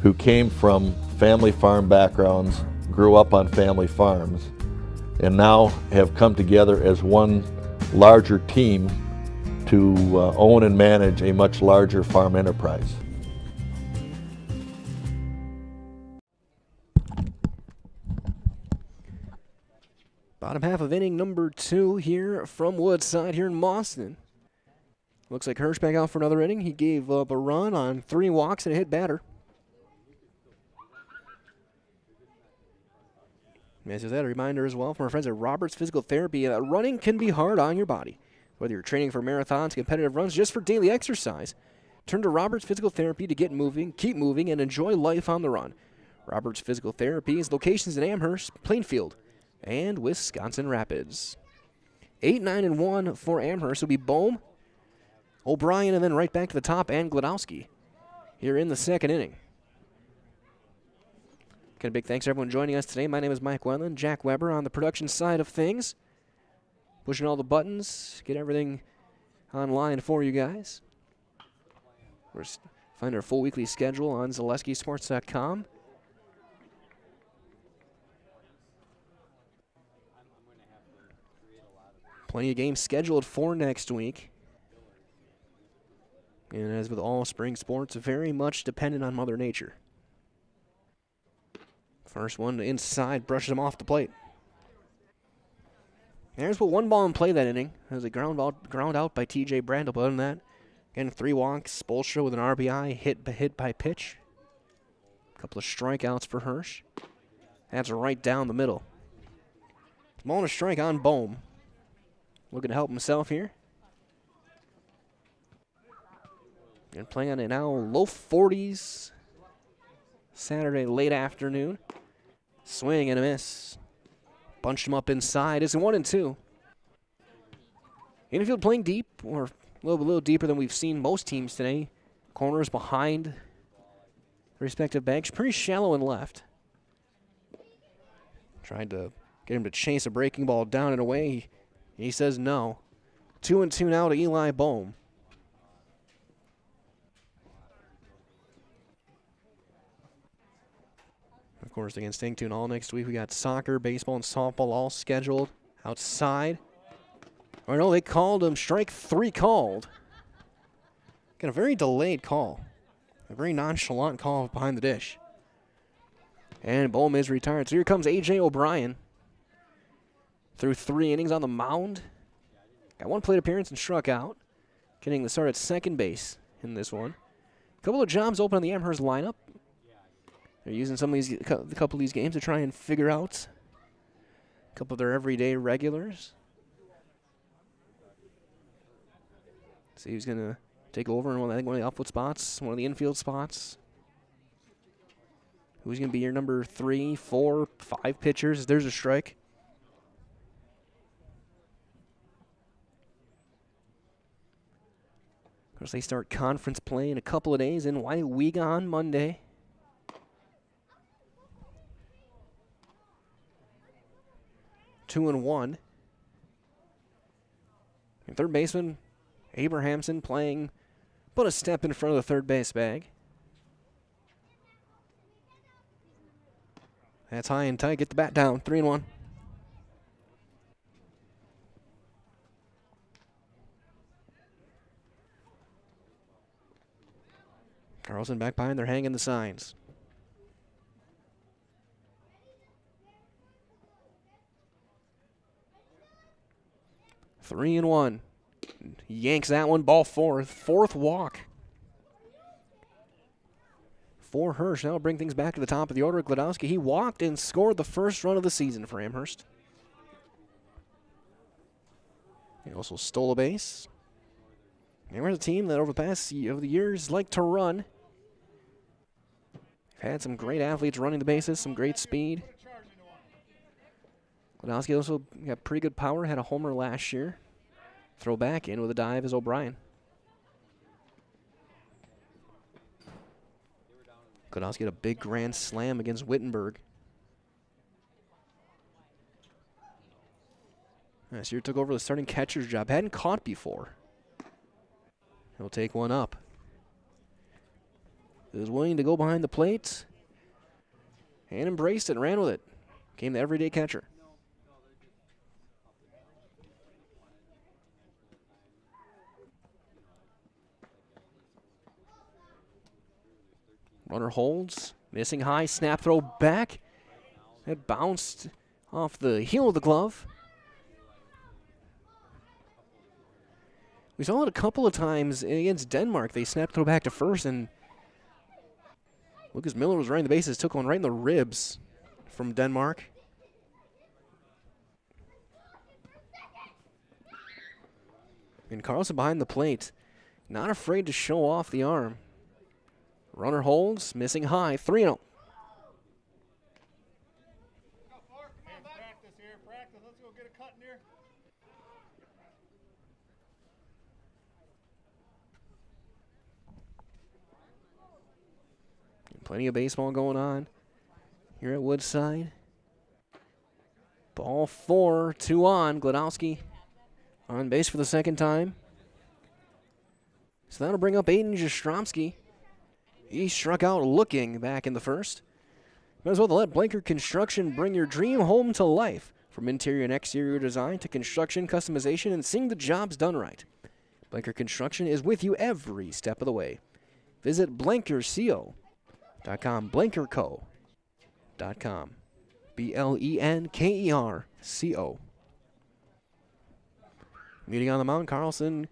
Speaker 7: who came from family farm backgrounds, grew up on family farms, and now have come together as one larger team to own and manage a much larger farm enterprise.
Speaker 1: Bottom half of inning number 2 here from Woodside here in Boston. Looks like Hirsch back out for another inning. He gave up a run on 3 walks and a hit batter. As that, a reminder as well from our friends at Roberts Physical Therapy, running can be hard on your body. Whether you're training for marathons, competitive runs, just for daily exercise, turn to Roberts Physical Therapy to get moving, keep moving, and enjoy life on the run. Roberts Physical Therapy's locations in Amherst, Plainfield, and Wisconsin Rapids. 8-9-1 for Amherst will be Bohm, O'Brien, and then right back to the top, and Glodowski here in the second inning. Again, a big thanks to everyone joining us today. My name is Mike Wendland, Jack Weber on the production side of things. Pushing all the buttons, get everything online for you guys. We're find our full weekly schedule on ZaleskiSports.com. Plenty of games scheduled for next week. And as with all spring sports, very much dependent on Mother Nature. First one to inside, brushes him off the plate. There's put 1 ball in play that inning. There's a ground out by T.J. Brandel. But other than that, again, 3 walks. Spolstra with an RBI, hit by pitch. A couple of strikeouts for Hirsch. That's right down the middle. Ball and a strike on Bohm. Looking to help himself here. And playing on it now, low 40s. Saturday late afternoon. Swing and a miss. Bunched him up inside. It's a 1-2. Infield playing deep, or a little deeper than we've seen most teams today. Corners behind the respective bench. Pretty shallow in left. Tried to get him to chase a breaking ball down and away. He says no. 2-2 now to Eli Bohm. Of course, against Stangtoon all next week, we got soccer, baseball, and softball all scheduled outside. Or no, they called him strike 3 called. Got a very delayed call. A very nonchalant call behind the dish. And Bohm is retired. So here comes A.J. O'Brien. Through 3 innings on the mound. Got 1 plate appearance and struck out. Getting the start at second base in this one. A couple of jobs open on the Amherst lineup. They're using a couple of these games to try and figure out a couple of their everyday regulars. See who's going to take over in one of the outfield spots, one of the infield spots. Who's going to be your number 3, 4, 5 pitchers? There's a strike. Of course, they start conference play in a couple of days in WIAA on Monday. Two and 1. And third baseman Abrahamson playing about a step in front of the third base bag. That's high and tight. Get the bat down. 3-1. Carlson back behind, they're hanging the signs. Three and one. Yanks that one, ball fourth. Fourth walk for Hirsch. That'll bring things back to the top of the order. Glodowski, he walked and scored the first run of the season for Amherst. He also stole a base. Amherst, a team that over the past of the years like to run. They've had some great athletes running the bases, some great speed. Glodowski also got pretty good power, had a homer last year. Throw back in with a dive is O'Brien. Glodowski had a big grand slam against Wittenberg. Last year took over the starting catcher's job. Hadn't caught before. He'll take one up. He was willing to go behind the plate and embraced it and ran with it. Became the everyday catcher. Runner holds, missing high, snap throw back. It bounced off the heel of the glove. We saw it a couple of times against Denmark. They snapped throw back to first, and Lucas Miller was running the bases, took one right in the ribs from Denmark. And Carlson behind the plate, not afraid to show off the arm. Runner holds, missing high, 3-0. Plenty of baseball going on here at Woodside. Ball 4, 2 on. Glodowski on base for the second time. So that'll bring up Aiden Jastrzomski. He struck out looking back in the first. Might as well let Blanker Construction bring your dream home to life. From interior and exterior design to construction, customization, and seeing the jobs done right. Blanker Construction is with you every step of the way. Visit blankerco.com, blankerco.com, BLENKERCO. Meeting on the mound, Carlson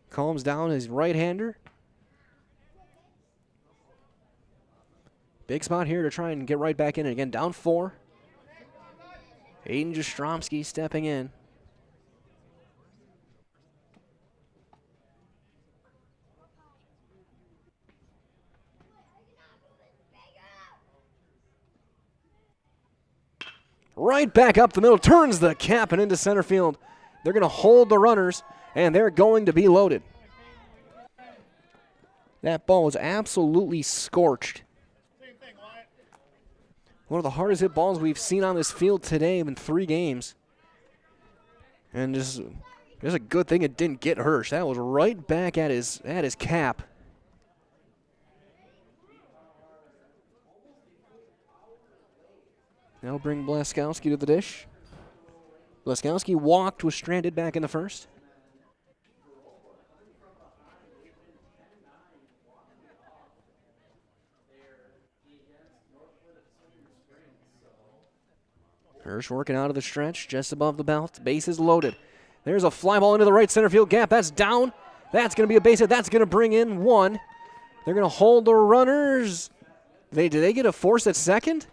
Speaker 1: calms down his right-hander. Big spot here to try and get right back in. And again, down 4. Aiden Jastrzomski stepping in. Right back up the middle, turns the cap and into center field. They're going to hold the runners, and they're going to be loaded. That ball was absolutely scorched. One of the hardest hit balls we've seen on this field today in 3 games. And just a good thing it didn't get Hirsch. That was right back at his cap. Now bring Blaskowski to the dish. Blaskowski walked, was stranded back in the first. Hirsch working out of the stretch, just above the belt. Base is loaded. There's a fly ball into the right center field gap. That's down. That's going to be a base hit. That's going to bring in 1. They're going to hold the runners. Did they get a force at second?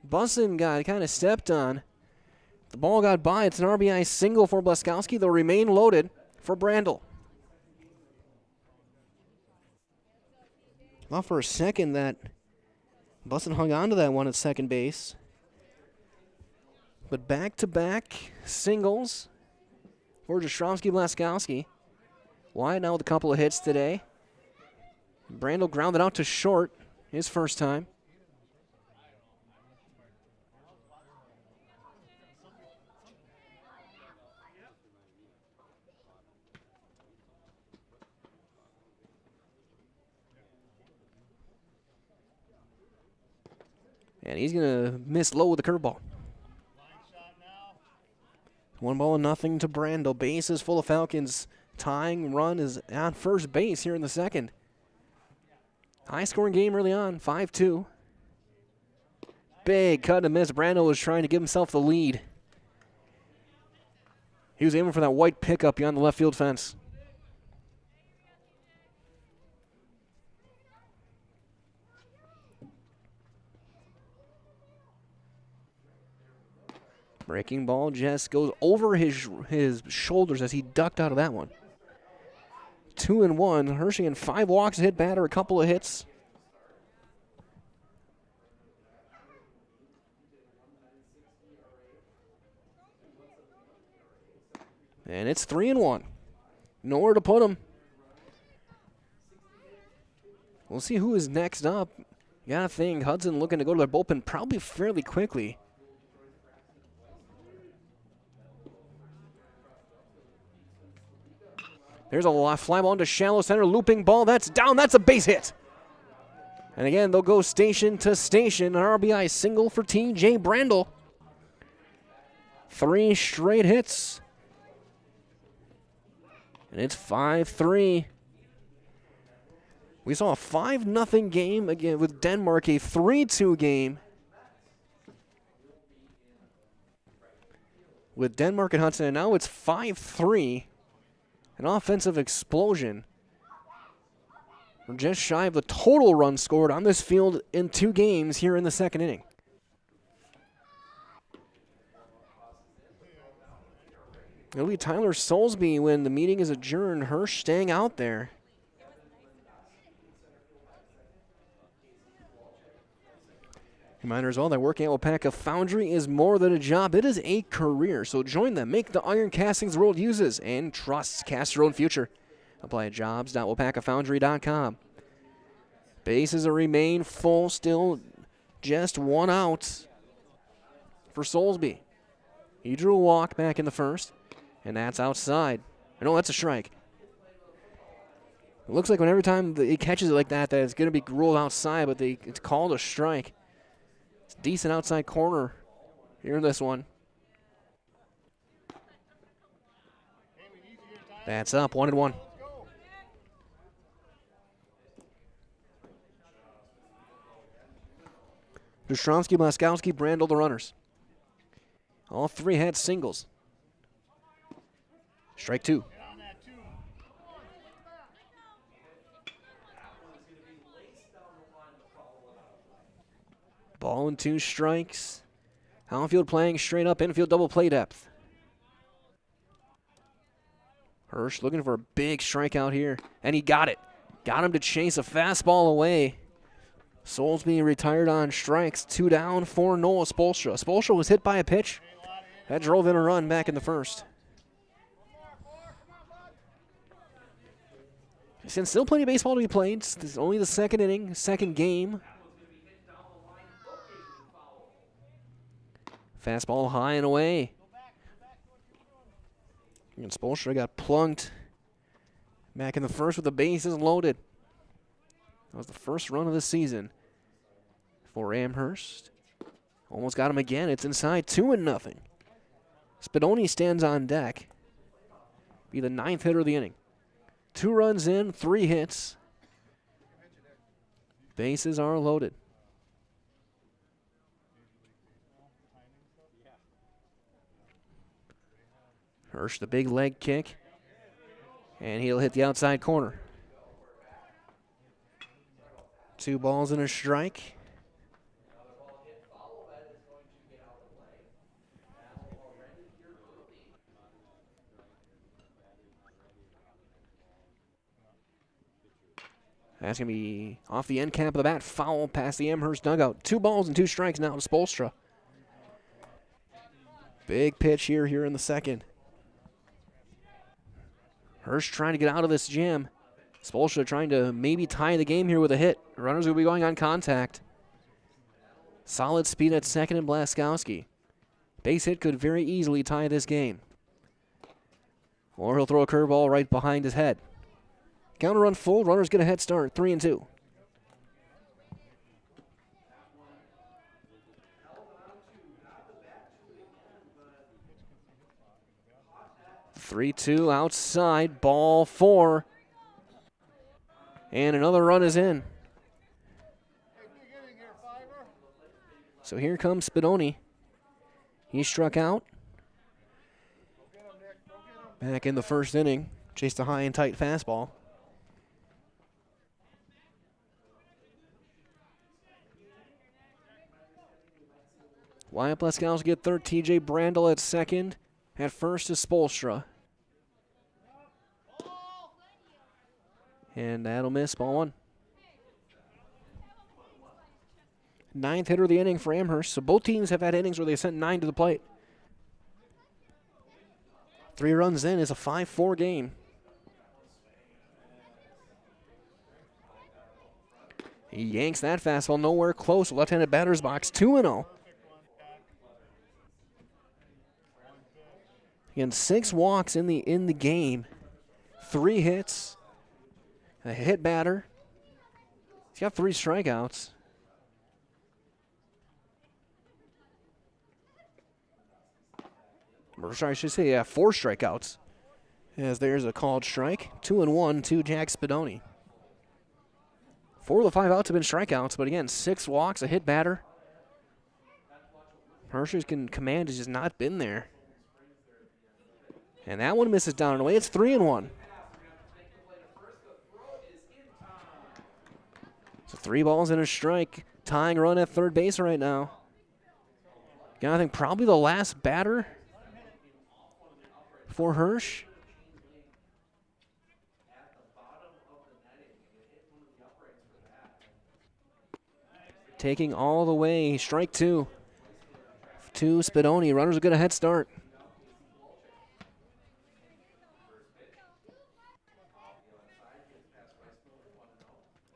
Speaker 1: Bussin got kind of stepped on. The ball got by. It's an RBI single for Blaskowski. They'll remain loaded for Brandel. Well, for a second, that Bussin hung on to that one at second base. But back-to-back singles for Jastrzomski Blaskowski. Wide now with a couple of hits today. Brandel grounded out to short his first time. And he's going to miss low with the curveball. 1-0 to Brandel. Base is full of Falcons. tying run is on first base here in the second. High-scoring game early on, 5-2. Big cut and miss. Brando was trying to give himself the lead. He was aiming for that white pickup beyond the left field fence. Breaking ball just goes over his shoulders as he ducked out of that one. 2-1. Hershey and 5 walks, hit batter, a couple of hits. And it's 3-1. Nowhere to put him. We'll see who is next up. You gotta think Hudson looking to go to their bullpen probably fairly quickly. There's a fly ball into shallow center, looping ball. That's down. That's a base hit. And again, they'll go station to station. An RBI single for T.J. Brandel. 3 straight hits. And it's 5-3. We saw a 5-0 game again with Denmark, a 3-2 game with Denmark and Hudson, and now it's 5-3. An offensive explosion. We're just shy of the total runs scored on this field in 2 games here in the second inning. It'll be Tyler Soulsby when the meeting is adjourned. Hirsch staying out there. Reminder as well that working at Wapaka Foundry is more than a job, it is a career. So join them. Make the iron castings the world uses and trusts. Cast your own future. Apply at jobs.wapakafoundry.com. Bases remain full, still just 1 out for Soulsby. He drew a walk back in the first, and that's outside. No, that's a strike. It looks like when every time he catches it like that, that it's going to be ruled outside, but it's called a strike. It's a decent outside corner here in this one. That's up, 1-1. Dustromsky, Blaskowski, Brandel, the runners. All 3 had singles. Strike 2. Ball and 2 strikes. Outfield playing straight up, infield double play depth. Hirsch looking for a big strikeout here, and he got it. Got him to chase a fastball away. Soulsby retired on strikes. 2 down for Noah Spolstra. Spolstra was hit by a pitch. That drove in a run back in the first. Since still plenty of baseball to be played. This is only the second inning, second game. Fastball high and away. And Spolstra got plunked back in the first with the bases loaded. That was the first run of the season for Amherst. Almost got him again. It's inside, 2-0. Spadoni stands on deck. Be the 9th hitter of the inning. 2 runs in, 3 hits. Bases are loaded. Hirsch, the big leg kick. And he'll hit the outside corner. 2 balls and a strike. That's going to be off the end cap of the bat. Foul past the Amherst dugout. 2 balls and 2 strikes now to Spolstra. Big pitch here in the second. Hirsch trying to get out of this jam. Spolstra trying to maybe tie the game here with a hit. Runners will be going on contact. Solid speed at second and Blaskowski. Base hit could very easily tie this game. Or he'll throw a curveball right behind his head. Counter run full. Runners get a head start. 3-2. 3-2 outside, ball 4. And another run is in. So here comes Spadoni. He struck out. Back in the first inning, chased a high and tight fastball. Wyatt Bleskowski at third, TJ Brandel at second. At first is Spolstra. And that'll miss, ball 1. 9th hitter of the inning for Amherst. So both teams have had innings where they sent 9 to the plate. 3 runs in is a 5-4 game. He yanks that fastball nowhere close. Left-handed batter's box, 2-0. Again, 6 walks in the game, 3 hits, a hit batter. He's got 3 strikeouts. Or sorry, I should say 4 strikeouts. As there's a called strike, 2-1 to Jack Spadoni. 4 of the 5 outs have been strikeouts, but again, 6 walks, a hit batter. Hersher's command has just not been there. And that one misses down and away. It's 3-1. So 3 balls and a strike. Tying run at third base right now. Again, I think probably the last batter for Hirsch. Taking all the way. Strike 2 to Spadoni. Runners will get a head start.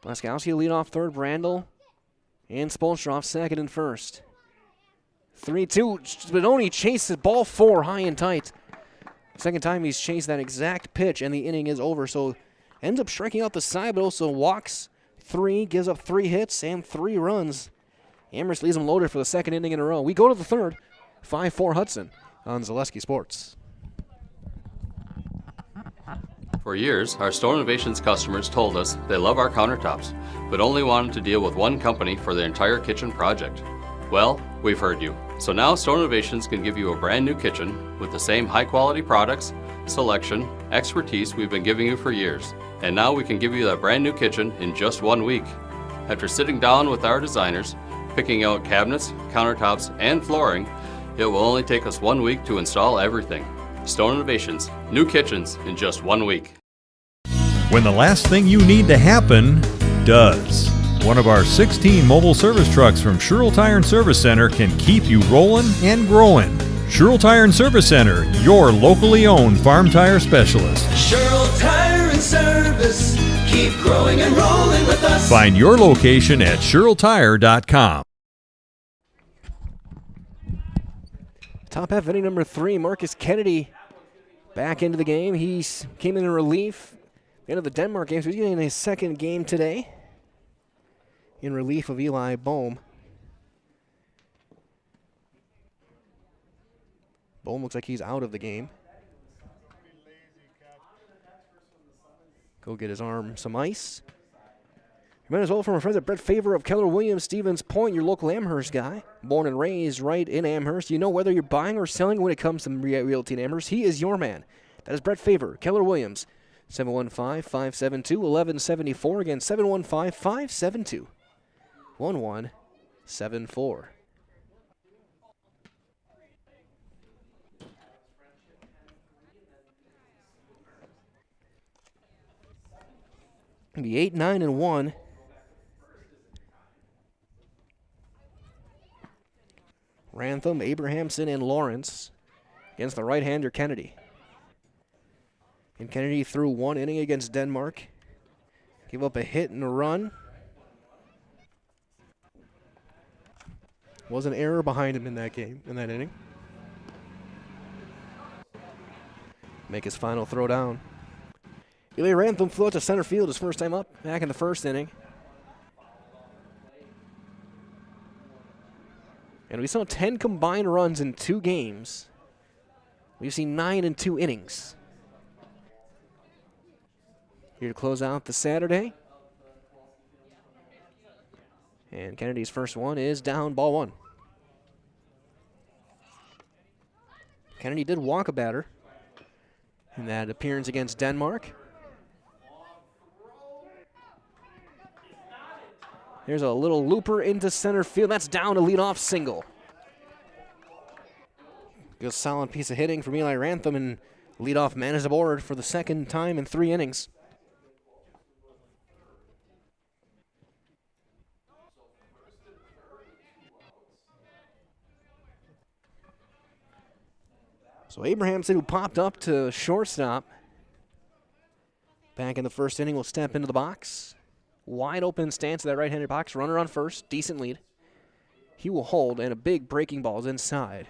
Speaker 1: Bleskowski lead off third, Brandel and Spolstra off second and first. 3-2, Spadoni chases ball 4 high and tight. Second time he's chased that exact pitch and the inning is over. So ends up striking out the side, but also walks 3, gives up 3 hits and 3 runs. Amherst leaves him loaded for the second inning in a row. We go to the third, 5-4 Hudson on Zaleski Sports.
Speaker 8: For years, our Store Innovations customers told us they love our countertops, but only wanted to deal with one company for their entire kitchen project. Well, we've heard you. So now Store Innovations can give you a brand new kitchen with the same high quality products, selection, expertise we've been giving you for years. And now we can give you that brand new kitchen in just 1 week. After sitting down with our designers, picking out cabinets, countertops, and flooring, it will only take us 1 week to install everything. Stone Innovations, new kitchens in just 1 week.
Speaker 9: When the last thing you need to happen does. One of our 16 mobile service trucks from Sherrill Tire and Service Center can keep you rolling and growing. Sherrill Tire and Service Center, your locally owned farm tire specialist.
Speaker 10: Sherrill Tire and Service, keep growing and rolling with us.
Speaker 9: Find your location at SherrillTire.com.
Speaker 1: Top half inning number 3, Marcus Kennedy back into the game. He came in relief at the end of the Denmark game, so he's getting his second game today in relief of Eli Bohm. Bohm looks like he's out of the game. Go get his arm some ice. You might as well from our friends at Brett Favor of Keller Williams, Stevens Point, your local Amherst guy. Born and raised right in Amherst. You know whether you're buying or selling when it comes to realty in Amherst, he is your man. That is Brett Favor, Keller Williams. 715-572-1174. Again, 715-572-1174. It'll be 8-9-1. Rantham, Abrahamson, and Lawrence against the right-hander Kennedy. And Kennedy threw 1 inning against Denmark. Gave up a hit and a run. Was an error behind him in that game, in that inning. Make his final throw down. Eli Rantham flew out to center field his first time up back in the first inning. And we saw 10 combined runs in 2 games. We've seen 9 in 2 innings. here to close out the Saturday. And Kennedy's first one is down, ball one. Kennedy did walk a batter in that appearance against Denmark. There's a little looper into center field. That's down to leadoff single. Good solid piece of hitting from Eli Rantham, and leadoff man is aboard for the second time in 3 innings. So Abrahamson, who popped up to shortstop back in the first inning, will step into the box. Wide open stance of that right-handed box. Runner on first. Decent lead. He will hold, and a big breaking ball is inside.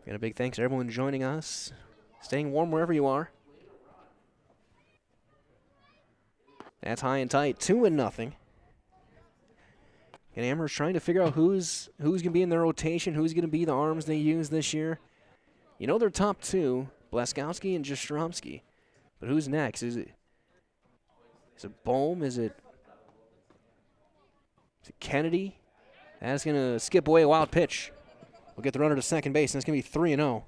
Speaker 1: And a big thanks to everyone joining us. Staying warm wherever you are. That's high and tight, 2-0. And Amherst trying to figure out who's going to be in their rotation, who's going to be the arms they use this year. You know their top 2, Blaskowski and Jastrzomski. But who's next? Is it Bohm? Is it Kennedy? That's going to skip away a wild pitch. We'll get the runner to second base, and it's going to be 3-0.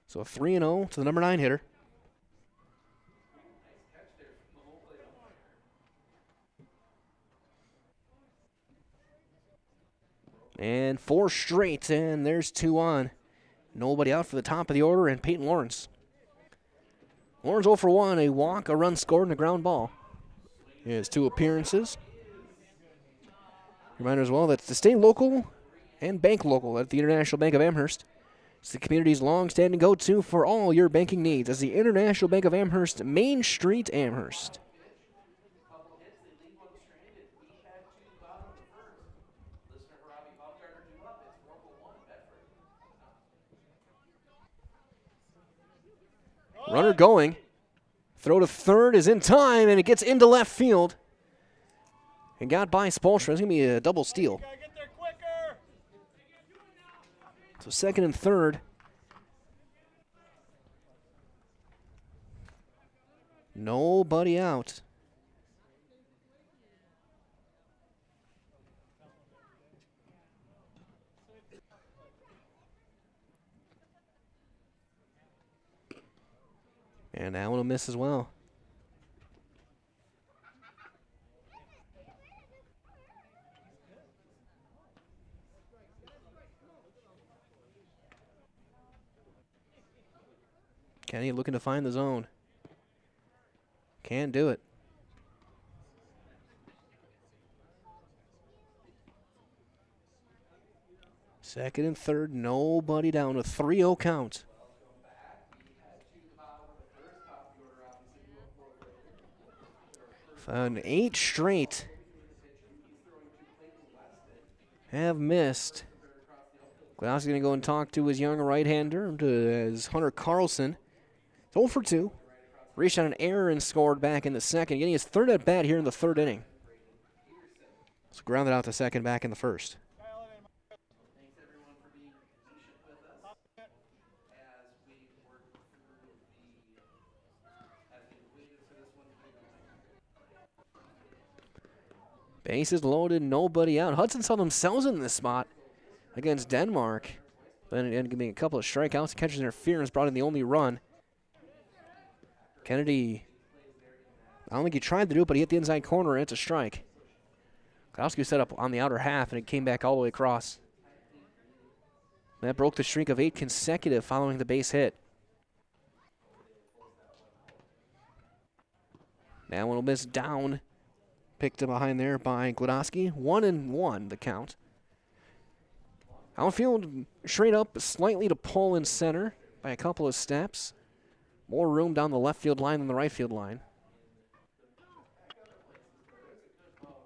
Speaker 1: So 3-0 to the number 9 hitter. And 4 straight, and there's 2 on. Nobody out for the top of the order, and Peyton Lawrence. Lawrence 0 for 1, a walk, a run scored, and a ground ball. He has 2 appearances. Reminder as well that to stay local and bank local at the International Bank of Amherst. It's the community's long-standing go-to for all your banking needs as the International Bank of Amherst, Main Street, Amherst. Runner going. Throw to third is in time, and it gets into left field. And got by Spolstra. It's going to be a double steal. So second and third. Nobody out. And that one will miss as well. Kenny looking to find the zone. Can't do it. Second and third, nobody down. A 3-0 count. An 8 straight have missed. Glass is going to go and talk to his young right-hander, as Hunter Carlson. 0 for 2. Reached on an error and scored back in the second, getting his third at bat here in the third inning. So grounded out to second back in the first. Bases loaded, nobody out. Hudson saw themselves in this spot against Denmark. But it ended up being a couple of strikeouts. Catcher's interference brought in the only run. Kennedy, I don't think he tried to do it, but he hit the inside corner, and it's a strike. Kowski set up on the outer half, and it came back all the way across. That broke the streak of 8 consecutive following the base hit. That one will miss down. Picked up behind there by Glodowski. 1-1 the count. Outfield straight up slightly to pull in center by a couple of steps. More room down the left field line than the right field line.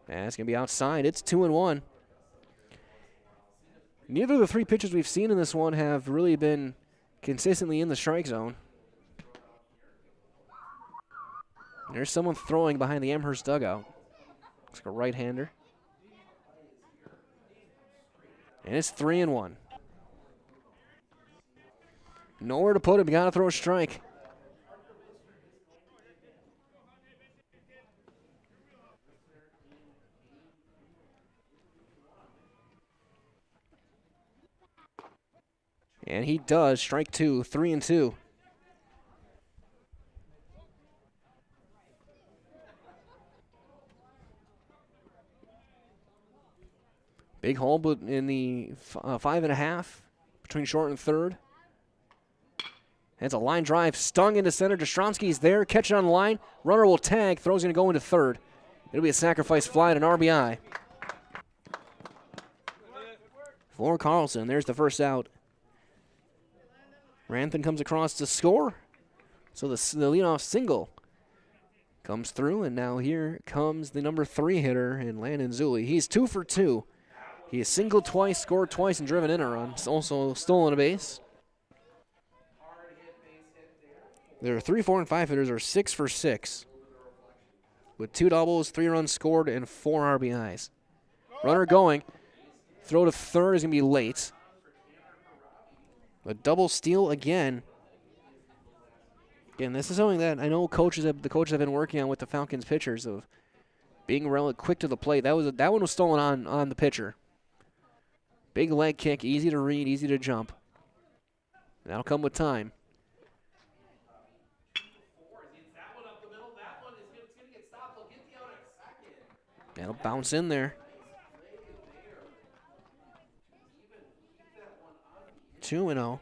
Speaker 1: And it's going to be outside. It's 2-1. Neither of the 3 pitchers we've seen in this one have really been consistently in the strike zone. There's someone throwing behind the Amherst dugout. Looks like a right-hander. And it's 3-1. Nowhere to put him. You got to throw a strike. And he does. Strike two. 3-2. Big hole but in the 5.5 between short and third. That's a line drive stung into center. Jastrzomski's there. Catch it on the line. Runner will tag. Throw's going to go into third. It'll be a sacrifice fly and an RBI. For Carlson, there's the first out. Ranthan comes across to score. So the leadoff single comes through, and now here comes the number 3 hitter in Landon Zulli. He's 2 for 2. He has singled twice, scored twice, and driven in a run. Also stolen a base. Their 3, 4, and 5 hitters are 6 for 6. With 2 doubles, 3 runs scored, and 4 RBIs. Runner going. Throw to third is going to be late. A double steal again. Again, this is something that I know the coaches have been working on with the Falcons pitchers of being relatively quick to the plate. That one was stolen on the pitcher. Big leg kick, easy to read, easy to jump. That'll come with time. That'll bounce in there. 2-0.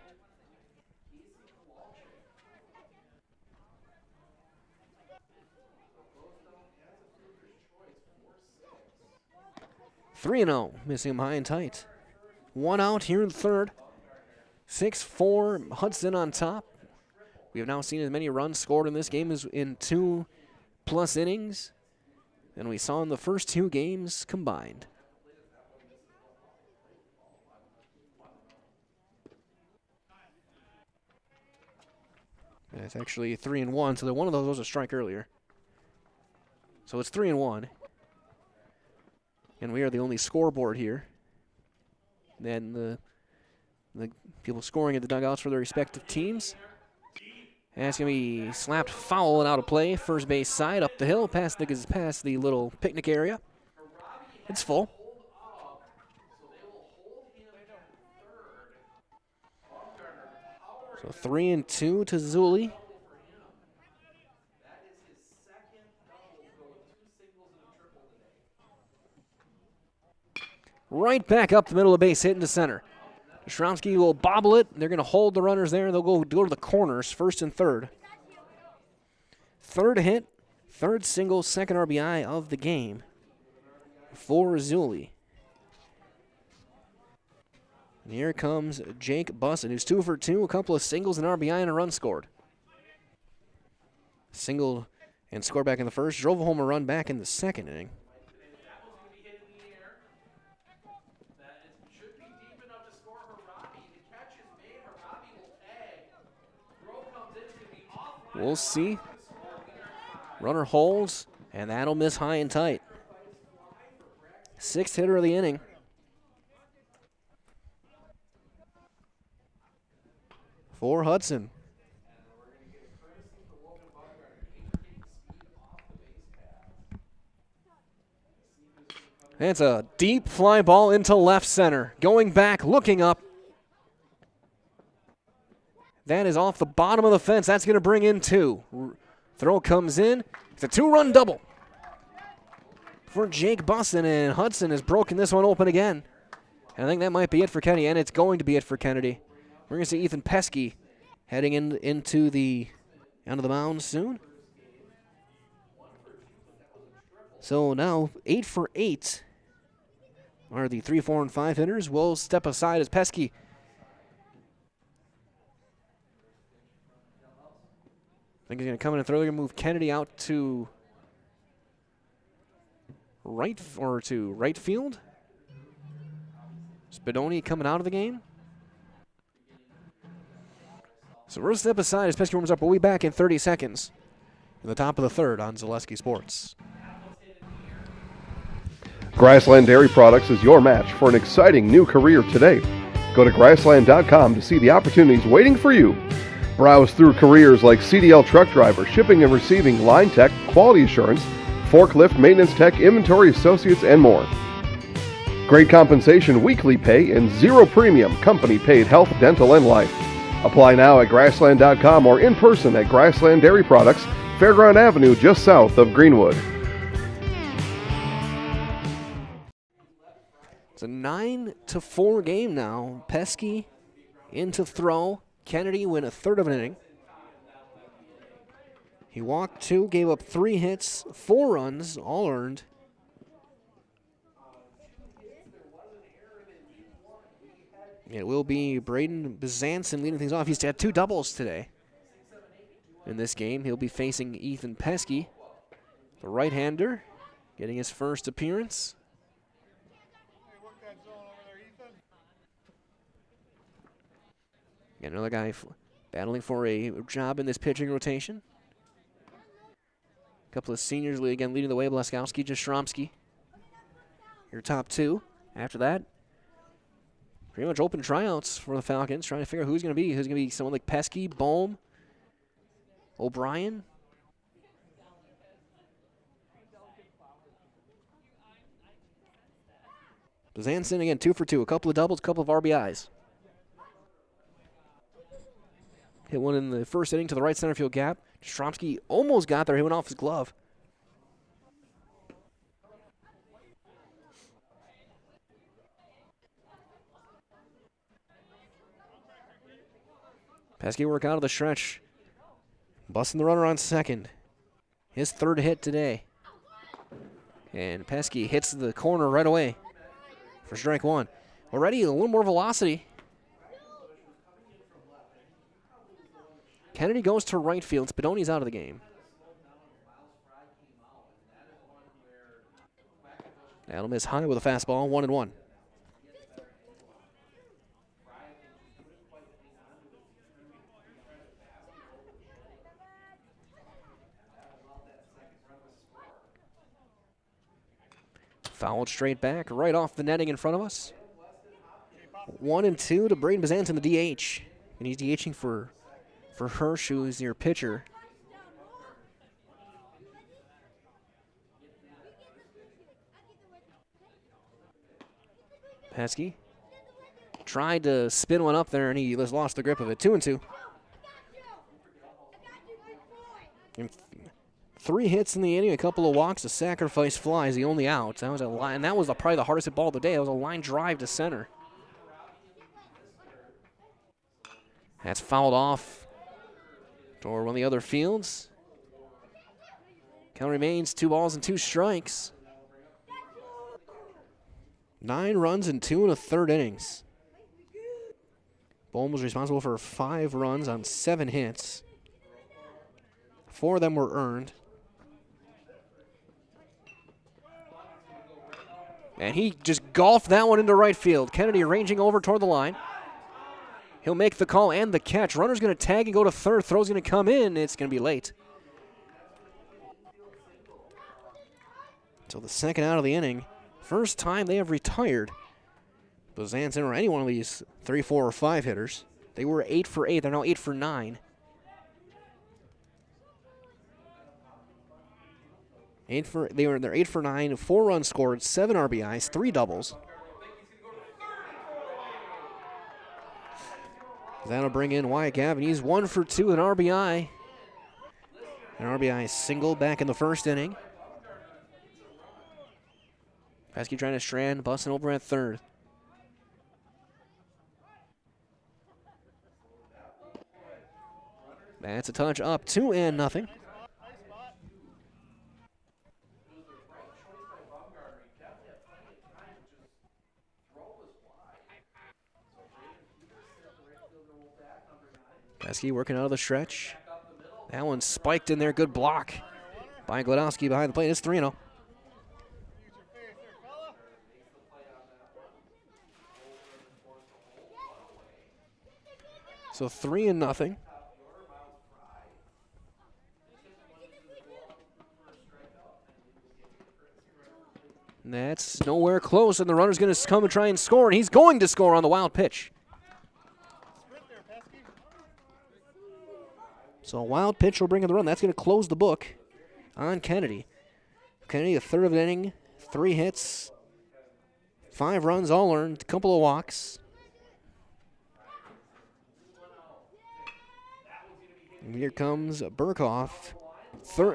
Speaker 1: Missing him high and tight. 1 out here in the third. 6-4, Hudson on top. We have now seen as many runs scored in this game as in 2+ innings than we saw in the first 2 games combined. It's actually 3-1, so one of those was a strike earlier. So it's 3-1. And we are the only scoreboard here. Then the people scoring at the dugouts for their respective teams. And it's going to be slapped foul and out of play. First base side, up the hill, past the little picnic area. It's full. So 3-2 to Zulli. Right back up the middle of the base, hit into center. Jastrzomski will bobble it. They're going to hold the runners there. They'll go to the corners, first and third. Third hit, third single, second RBI of the game for Zulli. And here comes Jake Bussin, who's 2 for 2, a couple of singles, an RBI, and a run scored. Single and scored back in the first, drove home a run back in the second inning. We'll see. Runner holds, and that'll miss high and tight. 6th hitter of the inning. For Hudson. That's a deep fly ball into left center. Going back, looking up. That is off the bottom of the fence. That's going to bring in 2. Throw comes in. It's a 2-run double for Jake Bussin, and Hudson has broken this one open again. And I think that might be it for Kennedy, and it's going to be it for Kennedy. We're going to see Ethan Pesky heading into the end of the mound soon. So now 8 for 8 are the 3, 4, and 5 hitters. We'll step aside as Pesky I think he's going to come in and throw. They're going to move Kennedy out to right field. Spadoni coming out of the game. So we're going to step aside as Pesky warms up. We'll be back in 30 seconds in the top of the third on Zaleski Sports.
Speaker 4: Grassland Dairy Products is your match for an exciting new career today. Go to grassland.com to see the opportunities waiting for you. Browse through careers like CDL truck driver, shipping and receiving, line tech, quality assurance, forklift, maintenance tech, inventory associates, and more. Great compensation, weekly pay, and zero premium company-paid health, dental, and life. Apply now at grassland.com or in person at Grassland Dairy Products, Fairground Avenue, just south of Greenwood.
Speaker 1: It's a 9-4 game now. Pesky into throw. Kennedy win a third of an inning. He walked 2, gave up 3 hits, 4 runs, all earned. It will be Braden Bezanson leading things off. He's had 2 doubles today in this game. He'll be facing Ethan Pesky, the right-hander, getting his first appearance. Got another guy battling for a job in this pitching rotation. A couple of seniors again leading the way, Blaskowski, Jastrzomski. Your top 2. After that, pretty much open tryouts for the Falcons, trying to figure out who's going to be. Who's going to be someone like Pesky, Bohm, O'Brien. Bezanson again, 2 for 2. A couple of doubles, a couple of RBIs. Hit one in the first inning to the right center field gap. Stromsky almost got there. He went off his glove. Pesky work out of the stretch. Busting the runner on second. His third hit today. And Pesky hits the corner right away for strike 1. Already a little more velocity. Kennedy goes to right field. Spadoni's out of the game. That'll miss high with a fastball, 1-1. Fouled straight back, right off the netting in front of us. 1-2 to Braden Bezanson, the DH. And he's DHing for Hirsch, who is your pitcher. Pesky tried to spin one up there, and he just lost the grip of it. 2-2. And 3 hits in the inning, a couple of walks, a sacrifice fly is the only out. That was a line, and that was probably the hardest hit ball of the day. That was a line drive to center. That's fouled off toward one of the other fields. Count remains 2 balls and 2 strikes. 9 runs in 2 1/3 innings. Bohm was responsible for 5 runs on 7 hits. 4 of them were earned. And he just golfed that one into right field. Kennedy ranging over toward the line. He'll make the call and the catch. Runner's going to tag and go to third. Throw's going to come in. It's going to be late. So the second out of the inning. First time they have retired Bezanson or any one of these 3, 4, or 5 hitters. They were 8 for 8. They're now 8 for 9. They're 8 for 9, 4 runs scored, 7 RBIs, 3 doubles. That'll bring in Wyatt Gavin. He's 1 for 2, an RBI. An RBI single back in the first inning. Pesky trying to strand, busting over at third. That's a touch up, 2-0. Pesky working out of the stretch. That one spiked in there. Good block by Glodowski behind the plate. It's 3-0. So 3-0. That's nowhere close, and the runner's going to come and try and score, and he's going to score on the wild pitch. So a wild pitch will bring in the run. That's going to close the book on Kennedy. Kennedy, a third of an inning, 3 hits, 5 runs, all earned, a couple of walks. And here comes Burkhoff.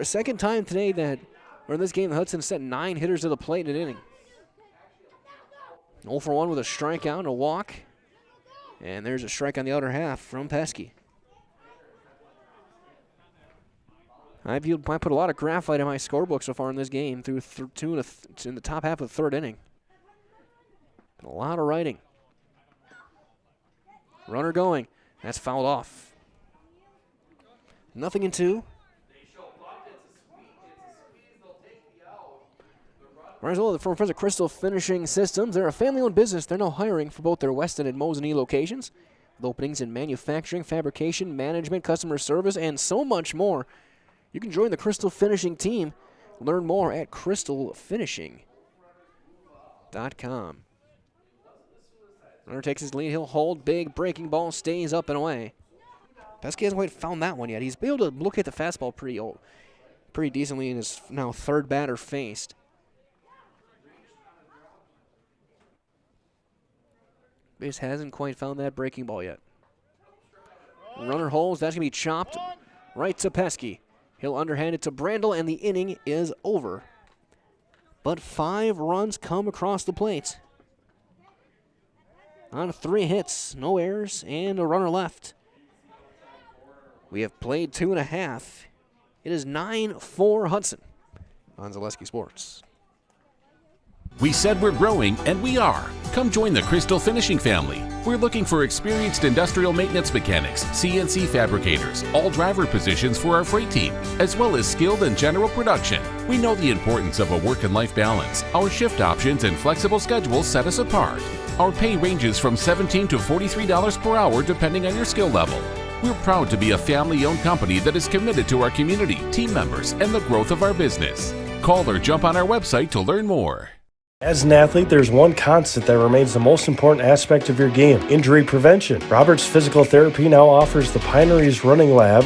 Speaker 1: Second time today that, or in this game, the Hudson sent 9 hitters to the plate in an inning. 0 for 1 with a strikeout and a walk. And there's a strike on the outer half from Pesky. I put a lot of graphite in my scorebook so far in this game through 2 in the top half of the 3rd inning. A lot of writing. Runner going. That's fouled off. 0-2. Rizzola from friends of Crystal Finishing Systems. They're a family-owned business. They're now hiring for both their Weston and Mosinee locations, with openings in manufacturing, fabrication, management, customer service, and so much more. You can join the Crystal Finishing team. Learn more at crystalfinishing.com. Runner takes his lead. He'll hold. Big breaking ball stays up and away. Pesky hasn't quite found that one yet. He's been able to look at the fastball pretty decently in his now 3rd batter faced. But just hasn't quite found that breaking ball yet. Runner holds. That's going to be chopped right to Pesky. He'll underhand it to Brandel, and the inning is over. But 5 runs come across the plate. On 3 hits, no errors, and a runner left. We have played 2.5. It is 9-4 Hudson on Zaleski Sports.
Speaker 11: We said we're growing, and we are. Come join the Crystal Finishing family. We're looking for experienced industrial maintenance mechanics, CNC fabricators, all driver positions for our freight team, as well as skilled and general production. We know the importance of a work and life balance. Our shift options and flexible schedules set us apart. Our pay ranges from $17 to $43 per hour depending on your skill level. We're proud to be a family-owned company that is committed to our community, team members, and the growth of our business. Call or jump on our website to learn more.
Speaker 5: As an athlete, there's one constant that remains the most important aspect of your game: injury prevention. Roberts Physical Therapy now offers the Pineries Running Lab,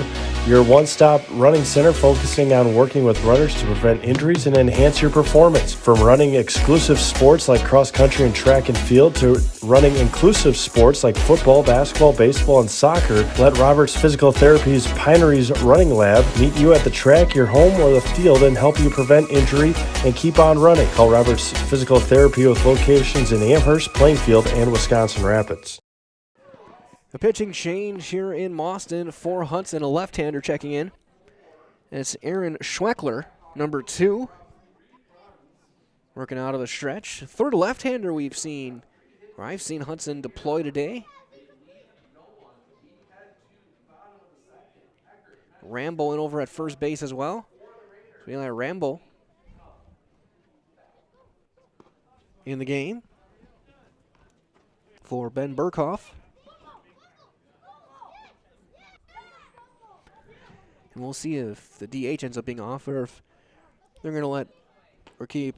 Speaker 5: your one-stop running center focusing on working with runners to prevent injuries and enhance your performance. From running exclusive sports like cross-country and track and field to running inclusive sports like football, basketball, baseball, and soccer, let Roberts Physical Therapy's Pineries Running Lab meet you at the track, your home, or the field and help you prevent injury and keep on running. Call Roberts Physical Therapy with locations in Amherst, Plainfield, and Wisconsin Rapids.
Speaker 1: The pitching change here in Mauston for Hudson, a left-hander checking in. It's Aaron Schweckler, number 2, working out of the stretch. 3rd left-hander I've seen Hudson deploy today. Rambo in over at first base as well. Eli Rambo in the game for Ben Burkhoff. And we'll see if the DH ends up being off or if they're going to let or keep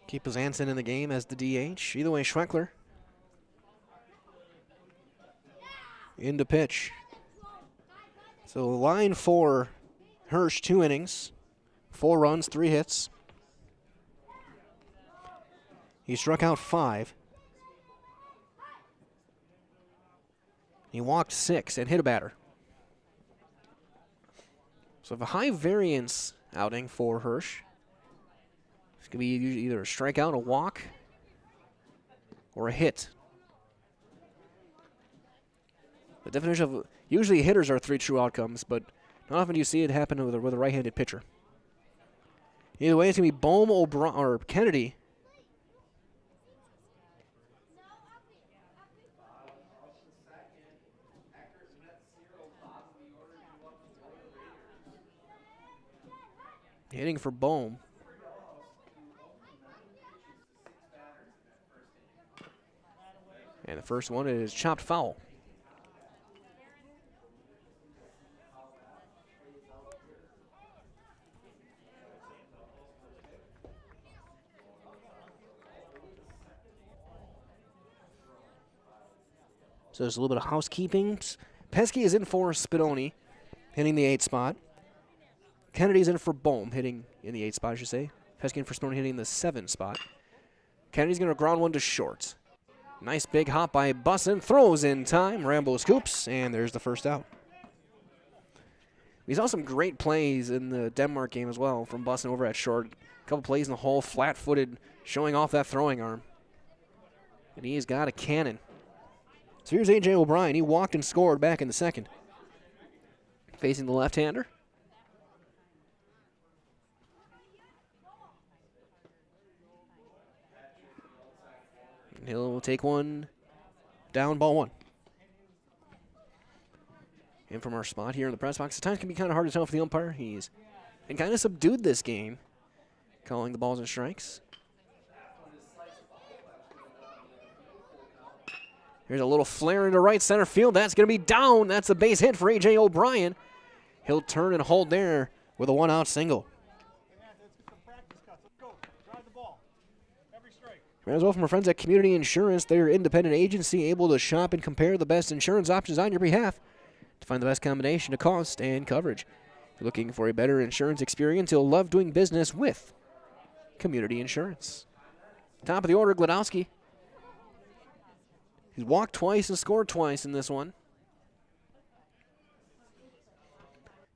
Speaker 1: Zanson in the game as the DH. Either way, Schweckler in to pitch. So line for Hirsch, 2 innings, 4 runs, 3 hits. He struck out 5. He walked 6 and hit a batter. So a high variance outing for Hirsch. It's going to be either a strikeout, a walk, or a hit. The definition of usually hitters are 3 true outcomes, but not often do you see it happen with a right-handed pitcher. Either way, it's going to be Bohm, or Kennedy. Hitting for Bohm. And the first one is chopped foul. So there's a little bit of housekeeping. Pesky is in for Spadoni, hitting the 8 spot. Kennedy's in for Bohm, hitting in the 8 spot, I should say. Pesky in for Spadoni, hitting the 7 spot. Kennedy's going to ground one to short. Nice big hop by Bussin. Throws in time. Rambo scoops, and there's the first out. We saw some great plays in the Denmark game as well from Bussin over at short. A couple plays in the hole, flat-footed, showing off that throwing arm. And he's got a cannon. So here's A.J. O'Brien. He walked and scored back in the second. Facing the left-hander. He'll take one down, ball 1. And from our spot here in the press box, at times can be kind of hard to tell for the umpire. He's been kind of subdued this game, calling the balls and strikes. Here's a little flare into right center field. That's going to be down. That's a base hit for A.J. O'Brien. He'll turn and hold there with a 1-out single. As well from our friends at Community Insurance, their independent agency able to shop and compare the best insurance options on your behalf to find the best combination of cost and coverage. If you're looking for a better insurance experience, you'll love doing business with Community Insurance. Top of the order, Gladowski. He's walked twice and scored twice in this one.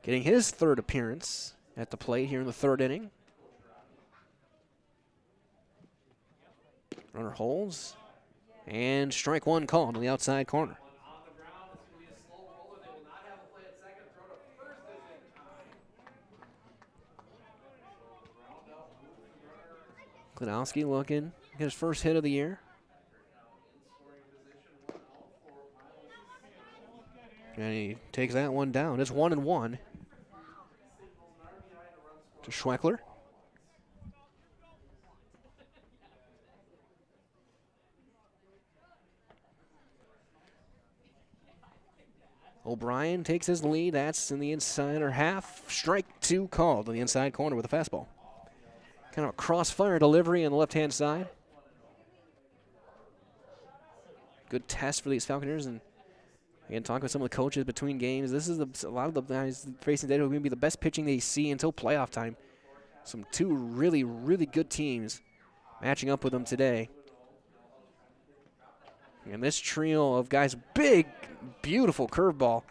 Speaker 1: Getting his 3rd appearance at the plate here in the 3rd inning. Runner holds, and strike 1 called on the outside corner. Gladowski looking at his first hit of the year. And he takes that one down. It's 1-1 to Schweckler. O'Brien takes his lead. That's in the inside or half. Strike 2 called on the inside corner with a fastball. Kind of a crossfire delivery on the left-hand side. Good test for these Falconers. And again, talking with some of the coaches between games, this is a lot of the guys facing today are going to be the best pitching they see until playoff time. Some 2 really, really good teams matching up with them today. And this trio of guys, big, beautiful curveball.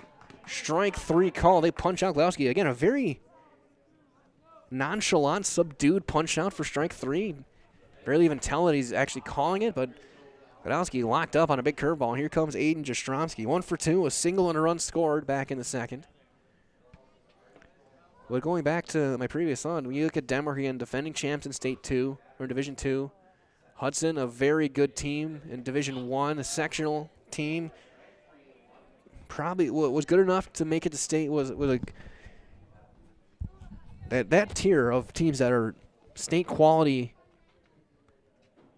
Speaker 1: Strike 3 call. They punch out Gladowski. Again, a very nonchalant, subdued punch out for strike 3. Barely even tell that he's actually calling it, but Gladowski locked up on a big curveball. And here comes Aiden Jastrzomski. 1 for 2, a single and a run scored back in the second. But going back to my previous thought, when you look at Denmark again, defending champs in State 2, or Division 2. Hudson, a very good team in Division 1, a sectional team. Probably was good enough to make it to state. Was that tier of teams that are state quality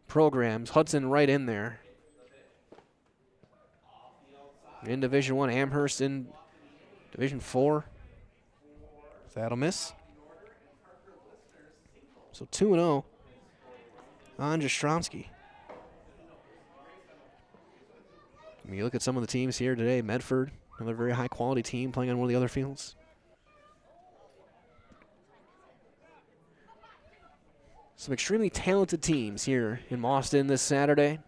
Speaker 1: programs. Hudson right in there. In Division 1, Amherst in Division 4. That'll miss. So 2-0 on Jastrzomski. When you look at some of the teams here today, Medford, another very high-quality team playing on one of the other fields. Some extremely talented teams here in Mauston this Saturday.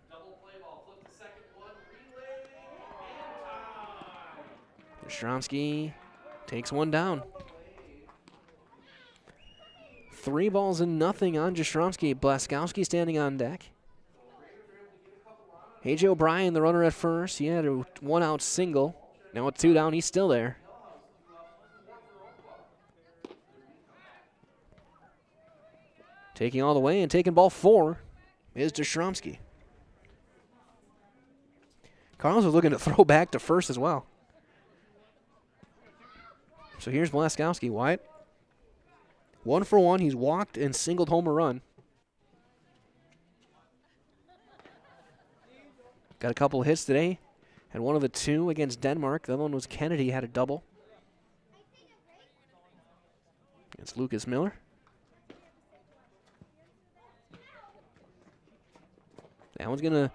Speaker 1: Jastrzomski takes one down. 3-0 on Jastrzomski. Blaskowski standing on deck. A.J. O'Brien, the runner at first. He had a 1-out single. Now with 2 down, he's still there. Taking all the way and taking ball 4 is Jastrzomski. Carlos was looking to throw back to first as well. So here's Blaskowski. Wyatt. 1 for 1. He's walked and singled home a run. Got a couple of hits today. Had one of the 2 against Denmark. The other one was Kennedy, had a double. It's Lucas Miller. That one's going to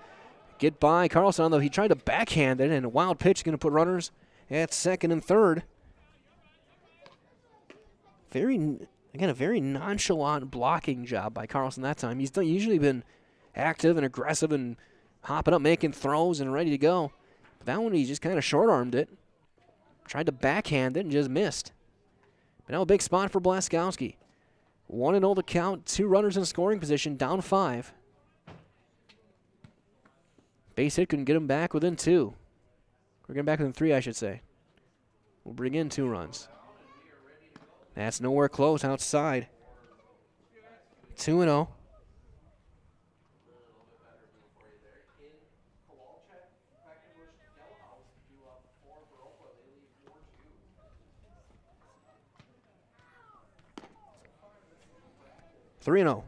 Speaker 1: get by Carlson, although he tried to backhand it, and a wild pitch is going to put runners at second and third. A very nonchalant blocking job by Carlson that time. He's usually been active and aggressive and hopping up, making throws and ready to go. But that one, he just kind of short-armed it. Tried to backhand it and just missed. But now a big spot for Blaskowski. 1-0 to count, 2 runners in scoring position, down 5. Base hit couldn't get him back within 2. We're getting back within 3, I should say. We'll bring in 2 runs. That's nowhere close outside. 2-0. Three and 0.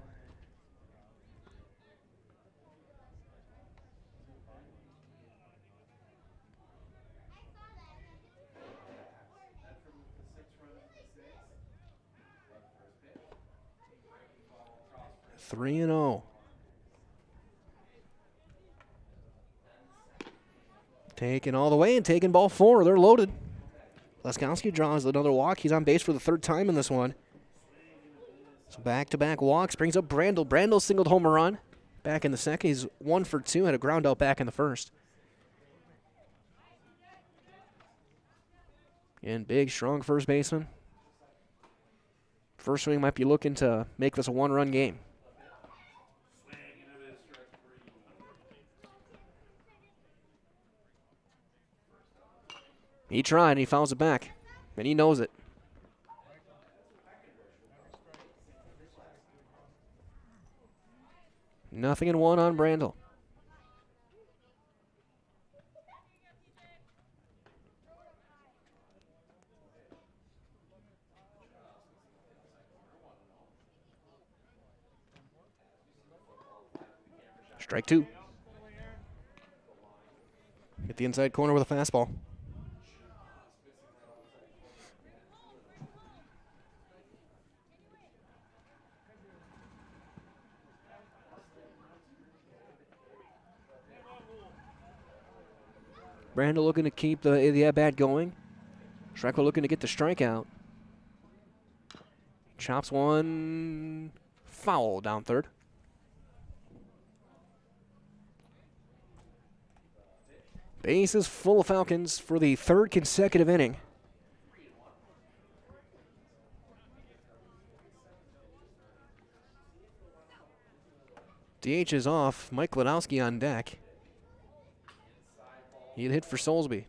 Speaker 1: Three and 0. Taking all the way and taking ball 4. They're loaded. Blaskowski draws another walk. He's on base for the 3rd time in this one. So back-to-back walks brings up Brandel. Brandel singled home run back in the second. He's 1 for 2, had a ground out back in the first. And big, strong first baseman. First swing might be looking to make this a 1-run game. He tried, and he fouls it back, and he knows it. Nothing in 1 on Brandel. Strike 2. Hit the inside corner with a fastball. Brandel looking to keep the at-bat going. Schreckler looking to get the strikeout. Chops one foul down third. Base is full of Falcons for the 3rd consecutive inning. DH is off. Mike Ledowski on deck. He had hit for Soulsby.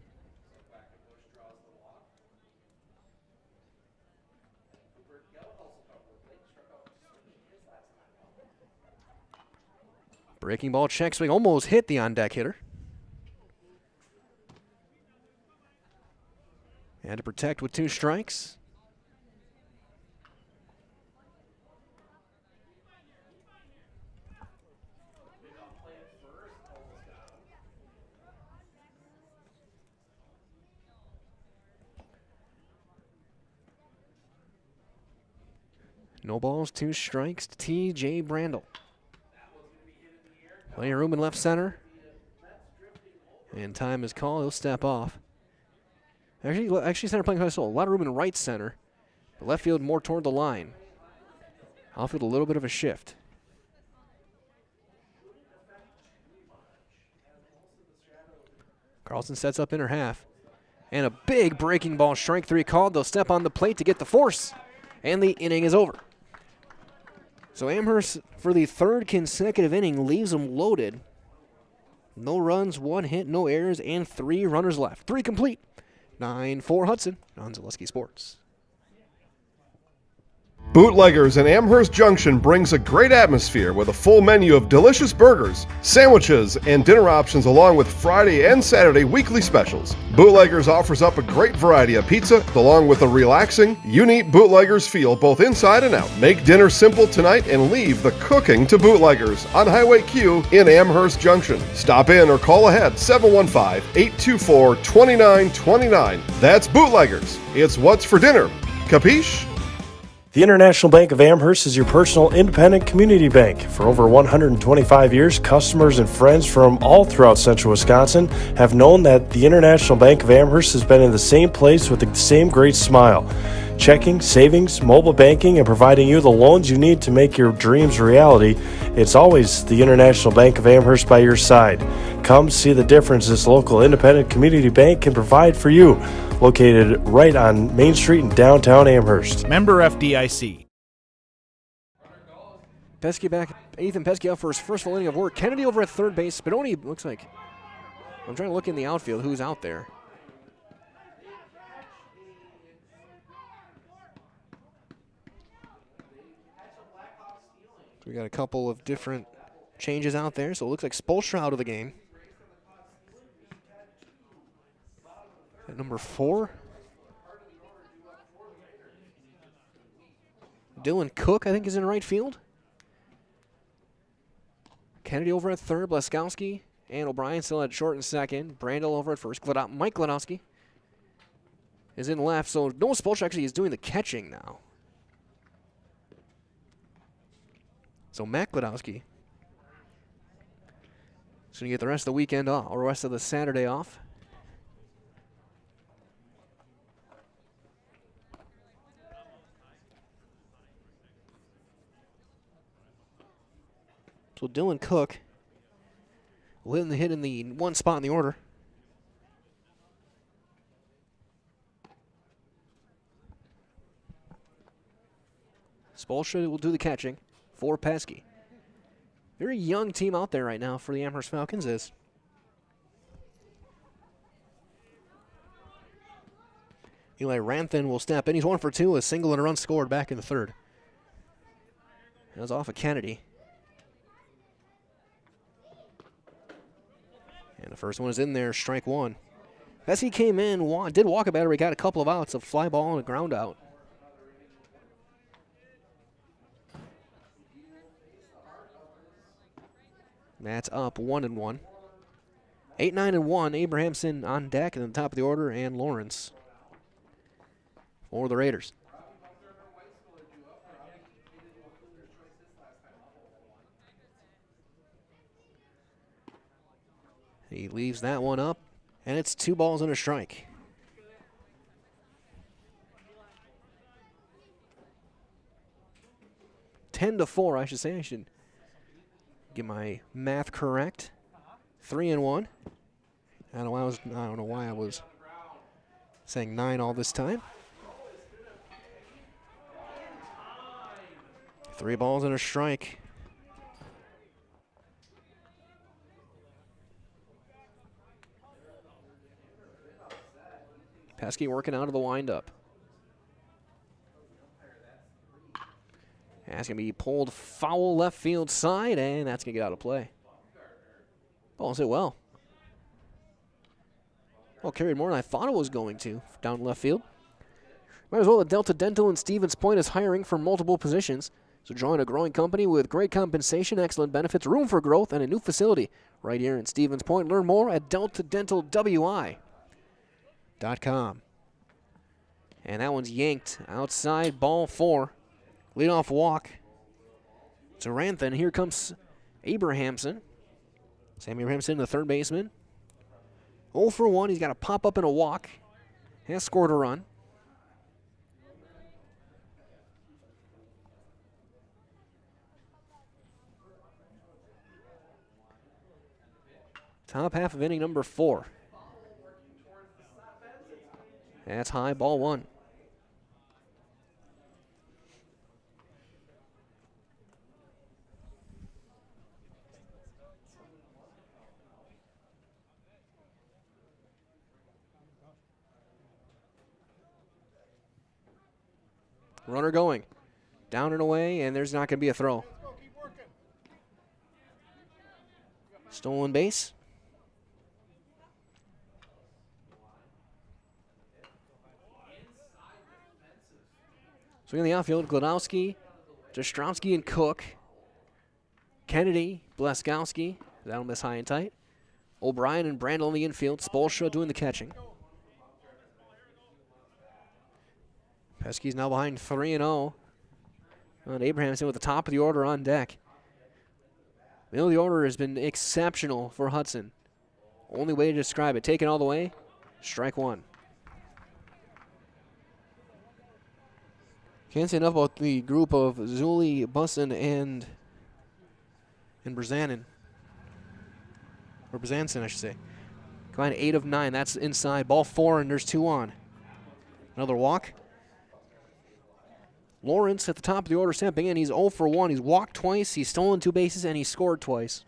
Speaker 1: Breaking ball check swing almost hit the on-deck hitter. Had to protect with 2 strikes. No balls, 2 strikes to T.J. Brandel. Plenty of room in left center. And time is called. He'll step off. Actually center playing high. A lot of room in right center. But left field more toward the line. Outfield a little bit of a shift. Carlson sets up inner half. And a big breaking ball, strike 3 called. They'll step on the plate to get the force. And the inning is over. So Amherst, for the 3rd consecutive inning, leaves them loaded. No runs, 1 hit, no errors, and 3 runners left. 3 complete. 9-4 Hudson on Zaleski Sports.
Speaker 4: Bootleggers in Amherst Junction brings a great atmosphere with a full menu of delicious burgers, sandwiches, and dinner options along with Friday and Saturday weekly specials. Bootleggers offers up a great variety of pizza along with a relaxing, unique Bootleggers feel both inside and out. Make dinner simple tonight and leave the cooking to Bootleggers on Highway Q in Amherst Junction. Stop in or call ahead 715-824-2929. That's Bootleggers. It's what's for dinner. Capiche?
Speaker 5: The International Bank of Amherst is your personal independent community bank. For over 125 years, customers and friends from all throughout central Wisconsin have known that the International Bank of Amherst has been in the same place with the same great smile. Checking, savings, mobile banking, and providing you the loans you need to make your dreams a reality. It's always the International Bank of Amherst by your side. Come see the difference this local independent community bank can provide for you. Located right on Main Street in downtown Amherst.
Speaker 12: Member FDIC.
Speaker 1: Pesky back. Ethan Pesky out for his first full inning of work. Kennedy over at third base. Spadoni looks like. I'm trying to look in the outfield who's out there. We got a couple of different changes out there, so it looks like Spolstra out of the game. At number 4. Dylan Cook, I think, is in right field. Kennedy over at third. Blaskowski and O'Brien still at short and second. Brandel over at first. Mike Gladowski is in left, so Noah Spolstra actually is doing the catching now. So Matt Gladowski is going to get the rest of the weekend off, or the rest of the Saturday off. So Dylan Cook will hit in the one spot in the order. Spolstra will do the catching for Pesky. Very young team out there right now for the Amherst Falcons is. Eli Ranthan will step in. He's 1 for 2, a single and a run scored back in the third. That was off of Kennedy. And the first one is in there, strike one. Pesky came in, did walk a batter, he got a couple of outs, a fly ball and a ground out. That's up 1-1. 8-9-1. Abrahamson on deck and at the top of the order, and Lawrence for the Raiders. He leaves that one up, and it's 2 balls and a strike. Ten to 4, I should say. I should get my math correct. 3-1. I don't know why I was saying 9 all this time. 3 balls and a strike. Pesky working out of the windup. That's going to be pulled foul left field side, and that's going to get out of play. Ball's hit well. Well, carried more than I thought it was going to down left field. Might as well, the Delta Dental in Stevens Point is hiring for multiple positions. So join a growing company with great compensation, excellent benefits, room for growth, and a new facility right here in Stevens Point. Learn more at deltadentalwi.com. And that one's yanked outside, ball 4. Leadoff walk to Ranthan. Here comes Abrahamson. Sam Abrahamson, the third baseman. 0 for 1. He's got a pop up and a walk. Has scored a run. Top half of inning number 4. That's high, ball 1. Runner going. Down and away, and there's not going to be a throw. Stolen base. So in the outfield, Gladowski, Jastrzomski, and Cook. Kennedy, Blaskowski, that'll miss high and tight. O'Brien and Brandel in the infield. Spolstra doing the catching. Pesky's now behind 3-0. And Abrahamson with the top of the order on deck. Middle of the order has been exceptional for Hudson. Only way to describe it. Taken all the way, strike one. Can't say enough about the group of Zuli, Bussin, and Brzanin. Or Brzanson, I should say. Combined 8 of 9. That's inside. Ball 4, and there's 2 on. Another walk. Lawrence at the top of the order stepping in. He's 0 for 1. He's walked twice, he's stolen 2 bases, and he scored twice.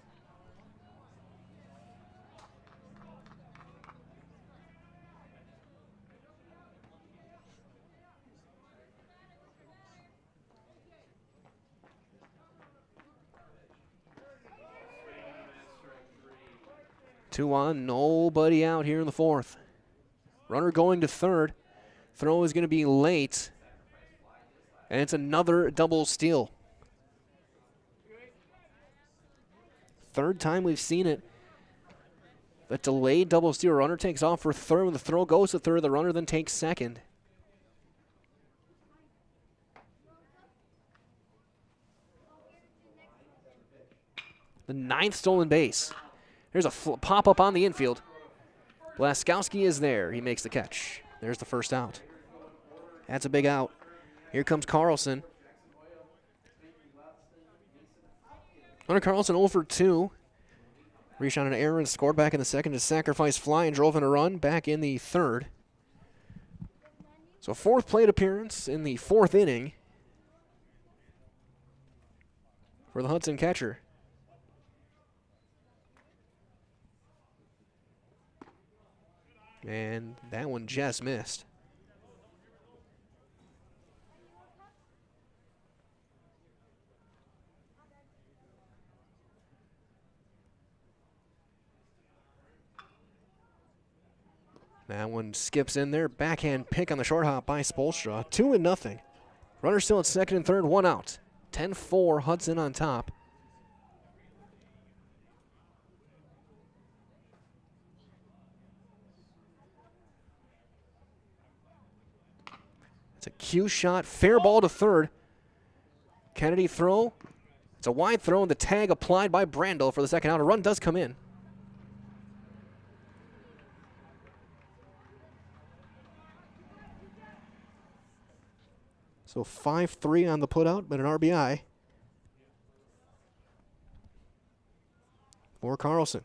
Speaker 1: Two on, nobody out here in the 4th. Runner going to 3rd. Throw is going to be late. And it's another double steal. 3rd time we've seen it. The delayed double steal. Runner takes off for 3rd. When the throw goes to 3rd, the runner then takes 2nd. The 9th stolen base. There's a pop-up on the infield. Blaskowski is there. He makes the catch. There's the first out. That's a big out. Here comes Carlson. Hunter Carlson 0 for 2. Reached on an error and scored back in the 2nd to sacrifice fly and drove in a run back in the 3rd. So 4th plate appearance in the 4th inning for the Hudson catcher. And that one just missed. That one skips in there. Backhand pick on the short hop by Spolstra. 2-0. Runner still at 2nd and 3rd, 1 out. 10-4, Hudson on top. It's a cue shot, fair ball to 3rd. Kennedy throw. It's a wide throw, and the tag applied by Brandel for the 2nd out. A run does come in. So 5-3 on the putout, but an RBI for Carlson.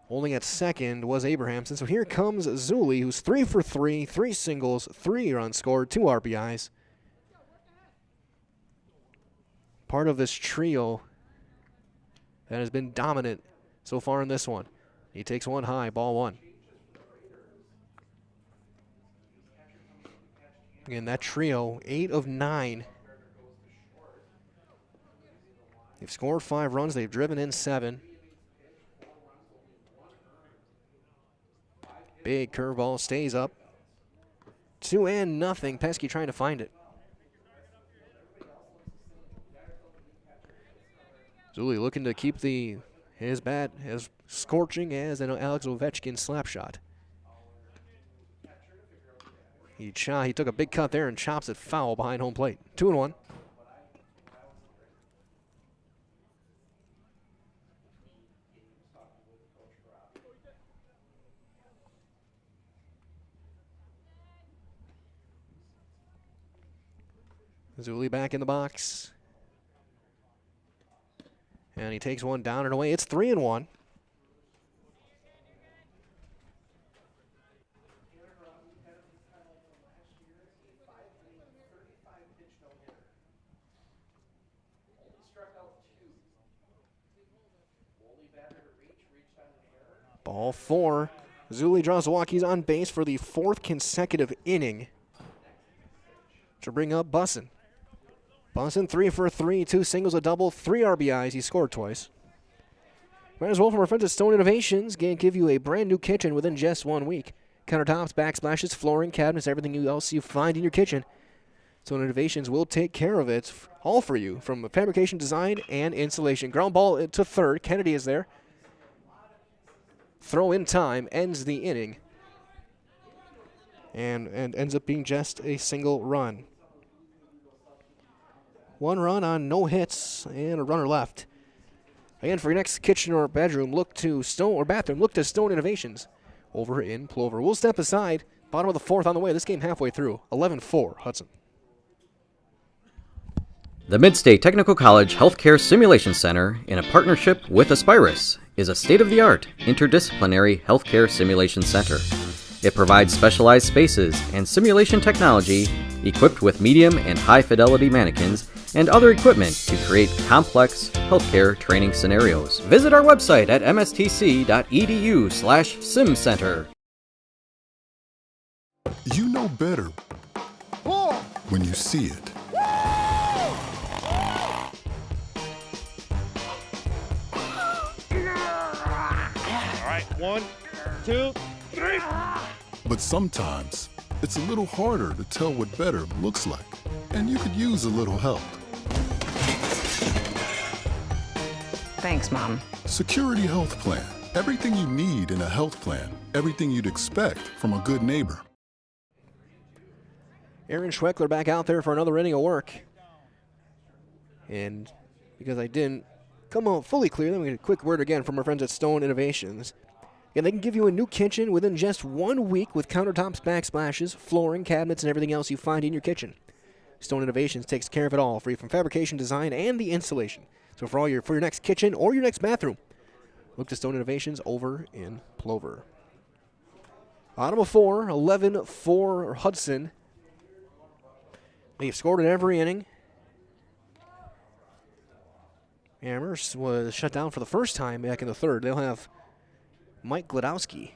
Speaker 1: Holding at 2nd was Abrahamson. So here comes Zuli, who's 3 for 3, 3 singles, 3 runs scored, 2 RBIs. Part of this trio that has been dominant so far in this one. He takes one high, ball 1. Again, that trio, 8 of 9. They've scored 5 runs. They've driven in 7. Big curveball stays up. 2-0. Pesky trying to find it. Zuli looking to keep his bat as scorching as an Alex Ovechkin slap shot. He took a big cut there and chops it foul behind home plate. 2-1. Zuli back in the box. And he takes one down and away. It's 3-1. Ball 4. Zuli draws a walk. He's on base for the 4th consecutive inning to bring up Bussin. Bussin 3 for 3, 2 singles, a double, 3 RBIs. He scored twice. Might as well from our friends at Stone Innovations give you a brand new kitchen within just 1 week. Countertops, backsplashes, flooring, cabinets, everything else you find in your kitchen. Stone Innovations will take care of it all for you, from fabrication, design, and installation. Ground ball to 3rd. Kennedy is there. Throw in time, ends the inning, and ends up being just a single run. 1 run on no hits and a runner left. Again, for your next kitchen or bedroom, look to Stone Innovations over in Plover. We'll step aside. Bottom of the 4th on the way. This game halfway through. 11-4 Hudson.
Speaker 12: The Midstate Technical College Healthcare Simulation Center, in a partnership with Aspirus, is a state-of-the-art interdisciplinary healthcare simulation center. It provides specialized spaces and simulation technology equipped with medium and high-fidelity mannequins and other equipment to create complex healthcare training scenarios. Visit our website at mstc.edu/simcenter.
Speaker 13: You know better when you see it.
Speaker 14: All right, 1, 2, 3.
Speaker 13: But sometimes it's a little harder to tell what better looks like, and you could use a little help.
Speaker 15: Thanks, Mom.
Speaker 13: Security Health Plan. Everything you need in a health plan. Everything you'd expect from a good neighbor.
Speaker 1: Aaron Schweckler back out there for another inning of work. And because I didn't come out fully clear, let me get a quick word again from our friends at Stone Innovations. And they can give you a new kitchen within just 1 week with countertops, backsplashes, flooring, cabinets, and everything else you find in your kitchen. Stone Innovations takes care of it all for you, from fabrication, design, and the installation. So for your next kitchen or your next bathroom, look to Stone Innovations over in Plover. Bottom of 4, 11-4 Hudson. They've scored in every inning. Amherst was shut down for the first time back in the 3rd. They'll have Mike Gladowski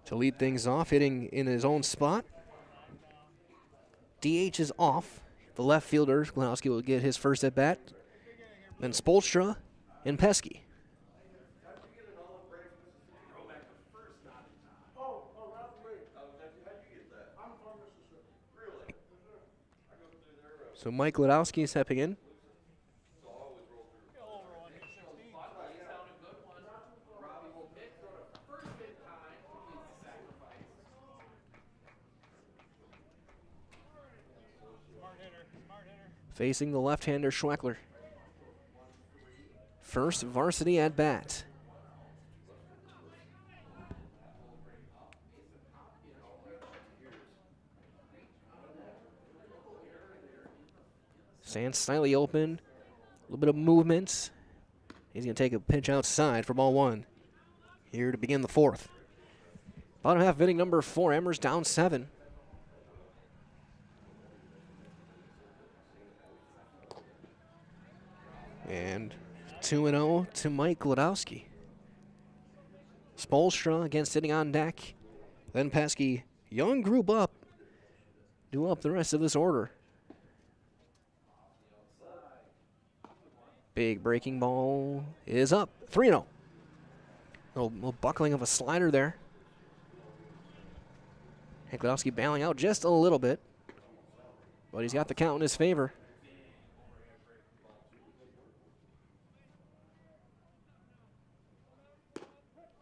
Speaker 1: to lead things off, hitting in his own spot. DH is off. The left fielder, Gladowski, will get his first at bat. Then Spolstra and Pesky. So Mike Gladowski stepping in. Facing the left-hander Schweckler. First varsity at bat. Stands slightly open. A little bit of movement. He's going to take a pitch outside for ball 1. Here to begin the 4th. Bottom half of inning number 4. Amherst down 7. And 2-0 to Mike Gladowski. Spolstra again sitting on deck. Then Pesky. Young group up. Do up the rest of this order. Big breaking ball is up. 3-0. Little buckling of a slider there. And Gladowski bailing out just a little bit. But he's got the count in his favor.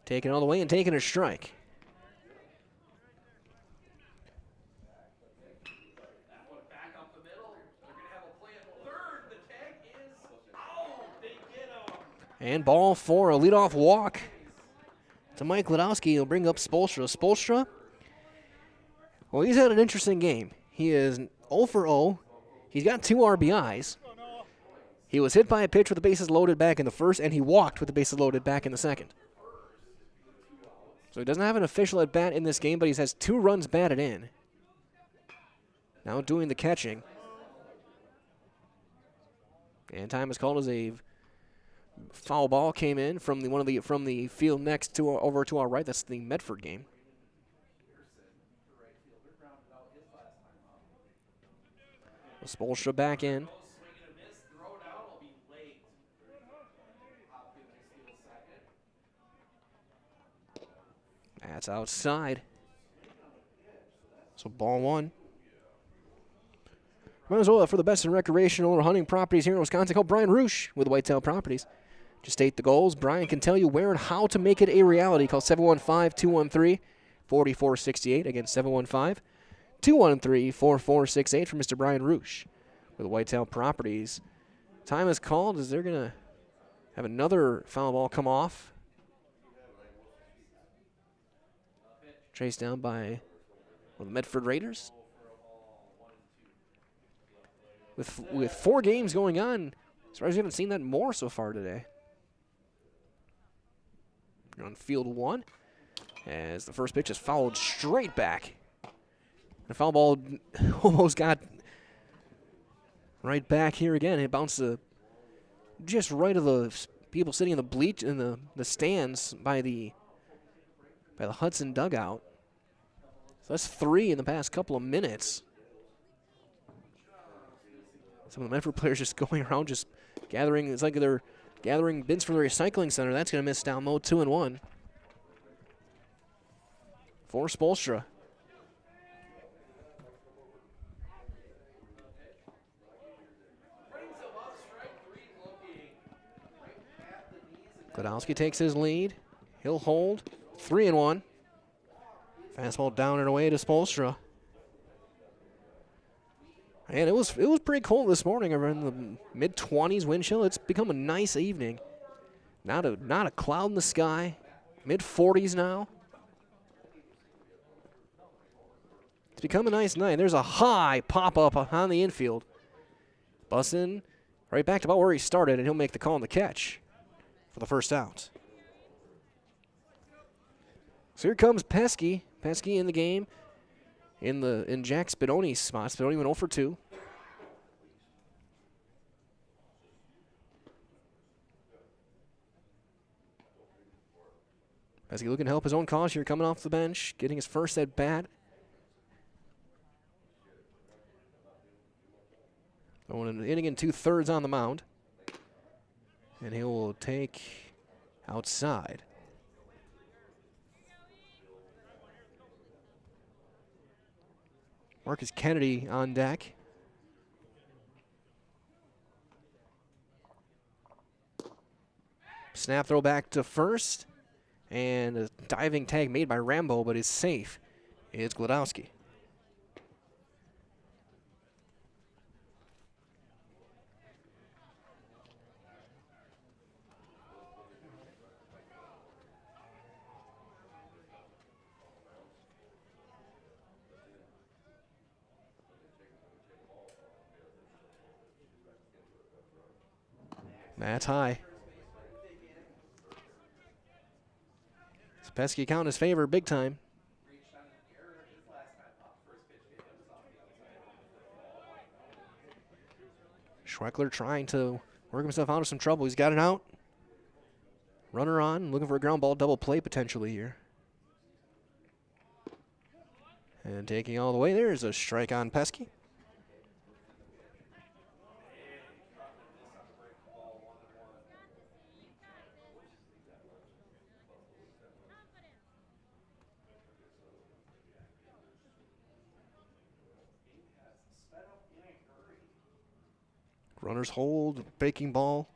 Speaker 1: Taking it all the way and taking a strike. And ball 4, a leadoff walk to Mike Gladowski. He'll bring up Spolstra. Spolstra, well, he's had an interesting game. He is 0 for 0. He's got 2 RBIs. He was hit by a pitch with the bases loaded back in the 1st, and he walked with the bases loaded back in the 2nd. So he doesn't have an official at bat in this game, but he has 2 runs batted in. Now doing the catching. And time is called as a foul ball came in from the field next to over to our right. That's the Medford game. Spolstra back in. That's outside. So ball 1. Might as well, for the best in recreational or hunting properties here in Wisconsin, call Brian Roosh with Whitetail Properties. Just state the goals. Brian can tell you where and how to make it a reality. Call 715-213-4468. Again, 715-213-4468 for Mr. Brian Roosh with Whitetail Properties. Time is called as they're going to have another foul ball come off. Chased down by the Medford Raiders. With 4 games going on, surprised we haven't seen that more so far today. You're on field 1 as the first pitch is fouled straight back. The foul ball almost got right back here again. It bounced just right of the people sitting in the stands by the Hudson dugout. So that's 3 in the past couple of minutes. Some of the Medford players just going around just gathering. It's like they're gathering bins for the recycling center. That's going to miss down low, 2-1. For Spolstra. Godowski takes his lead. He'll hold. 3-1. Fastball down and away to Spolstra. And it was pretty cold this morning. Around the mid-20s wind chill. It's become a nice evening. Not a cloud in the sky. Mid-40s now. It's become a nice night. There's a high pop-up on the infield. Bussin' right back to about where he started, and he'll make the call on the catch for the first out. So here comes Pesky. Pesky in the game. In Jack Spadoni's spot. Spadoni went 0 for 2. Pesky looking to help his own cause here, coming off the bench, getting his first at bat. Going an inning and 2/3 on the mound. And he will take outside. Marcus Kennedy on deck. Snap throw back to first. And a diving tag made by Rambo, but is safe. It's Glodowski. That's high. Pesky count in his favor big time. Schweckler trying to work himself out of some trouble. He's got it out. Runner on, looking for a ground ball double play potentially here. And taking all the way, there's a strike on Pesky. Runners hold, breaking ball.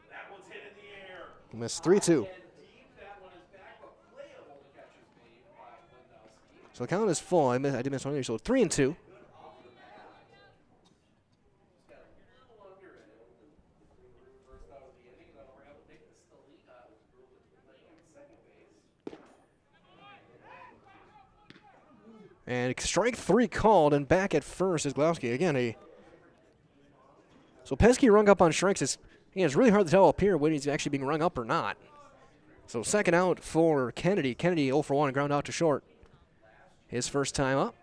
Speaker 14: That one's hit in the air.
Speaker 1: Missed 3-2. So the count is full. I did miss one here, so 3-2. And strike 3 called, and back at first is Glowski. Again, so Pesky rung up on strikes. It's really hard to tell up here when he's actually being rung up or not. So second out for Kennedy. Kennedy 0 for 1, ground out to short. His first time up.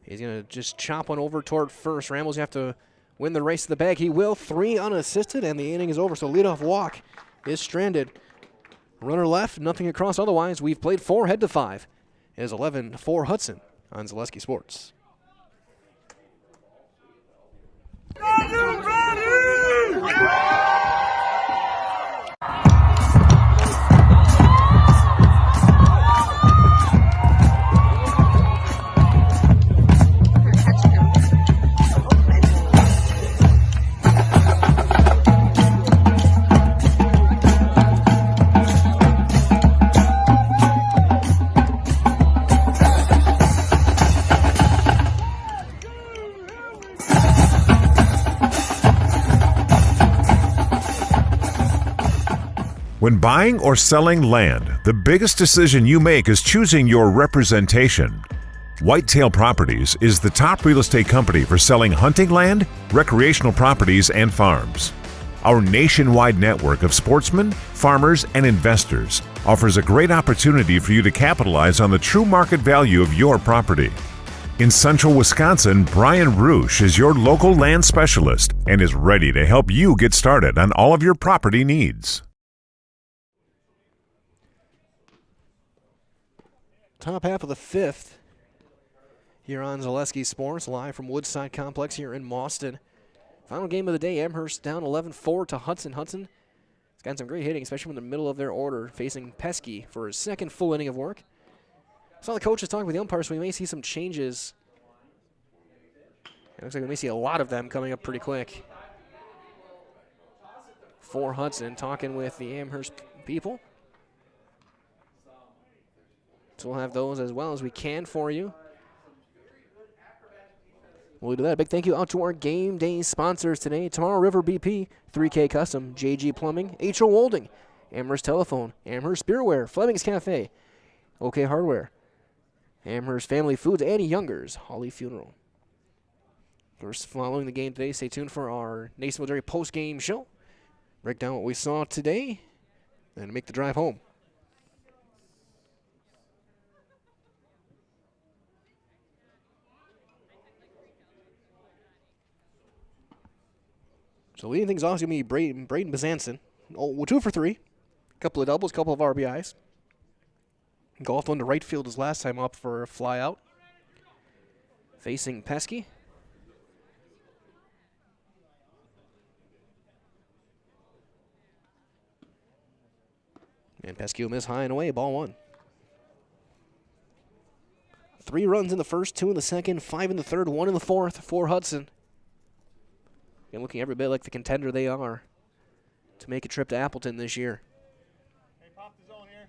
Speaker 1: He's going to just chop one over toward first. Rambles have to win the race to the bag. He will. 3 unassisted, and the inning is over. So leadoff walk is stranded. Runner left, nothing across otherwise. We've played 4, head to 5. It is 11 for Hudson on Zaleski Sports.
Speaker 10: Are you ready?
Speaker 3: When buying or selling land, the biggest decision you make is choosing your representation. Whitetail Properties is the top real estate company for selling hunting land, recreational properties, and farms. Our nationwide network of sportsmen, farmers, and investors offers a great opportunity for you to capitalize on the true market value of your property. In central Wisconsin, Brian Roosh is your local land specialist and is ready to help you get started on all of your property needs.
Speaker 1: Top half of the fifth here on Zaleski Sports, live from Woodside Complex here in Mauston. Final game of the day, Amherst down 11-4 to Hudson. Hudson has gotten some great hitting, especially in the middle of their order, facing Pesky for his second full inning of work. Saw the coaches talking with the umpires, so we may see some changes. It looks like we may see a lot of them coming up pretty quick. For Hudson, talking with the Amherst people. So we'll have those as well as we can for you. We'll do that. A big thank you out to our game day sponsors today. Tomorrow River BP, 3K Custom, JG Plumbing, H.O. Wolding, Amherst Telephone, Amherst Beerware, Fleming's Cafe, OK Hardware, Amherst Family Foods, Annie Youngers, Holly Funeral. First, following the game today, stay tuned for our Nationville Dairy post-game show. Break down what we saw today and make the drive home. So leading things off is going to be Braden Bezanson. 2 for 3. A couple of doubles, couple of RBIs. Golfed one to right field his last time up for a fly out. Facing Pesky. And Pesky will miss high and away, ball 1. 3 runs in the first, 2 in the second, 5 in the third, 1 in the fourth for Hudson. And looking every bit like the contender they are to make a trip to Appleton this year.
Speaker 14: Hey, pop the zone here.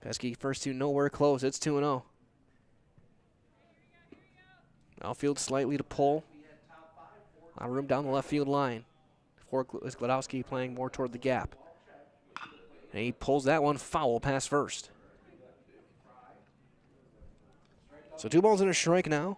Speaker 1: Pesky first 2 nowhere close. It's 2-0. Outfield slightly to pull. A lot of room down the left field line. For Glodowski playing more toward the gap. And he pulls that one foul past first. So 2 balls and a strike now.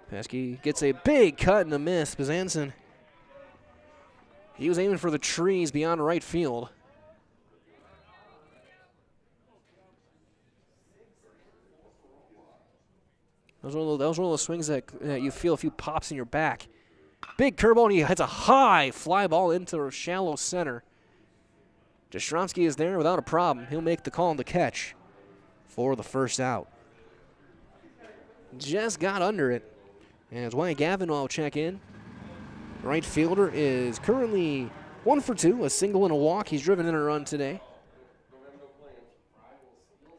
Speaker 1: Pesky gets a big cut and a miss. Bezanson, he was aiming for the trees beyond right field. That was one of those swings that you feel a few pops in your back. Big curveball, and he hits a high fly ball into shallow center. Jastrzomski is there without a problem. He'll make the call on the catch for the first out. Just got under it. As Wyatt Gavin will check in. The right fielder is currently 1 for 2, a single and a walk. He's driven in a run today.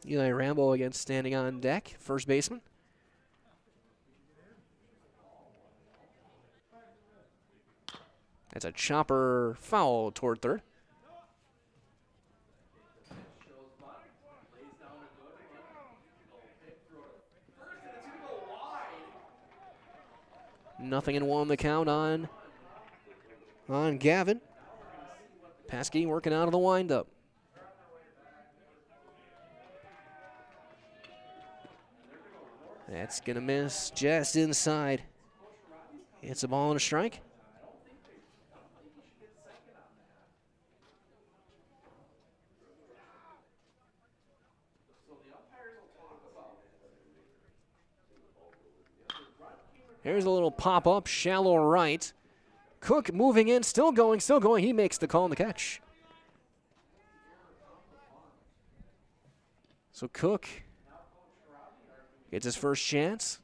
Speaker 1: Eli Rambo again standing on deck, first baseman. That's a chopper foul toward third. Nothing in 1 the count on Gavin. Pesky working out of the windup. That's going to miss just inside. It's a ball and a strike. Here's a little pop-up, shallow right. Cook moving in, still going. He makes the call and the catch. So Cook gets his first chance.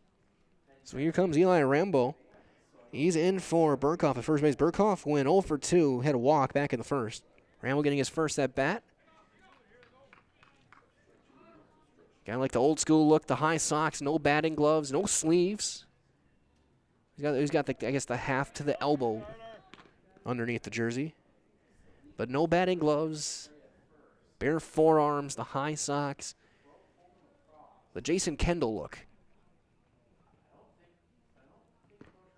Speaker 1: So here comes Eli Rambo. He's in for Burkhoff at first base. Burkhoff went 0 for 2, had a walk back in the first. Rambo getting his first at bat. Kind of like the old school look, the high socks, no batting gloves, no sleeves. He's got the half to the elbow underneath the jersey. But no batting gloves, Bare forearms, the high socks. The Jason Kendall look.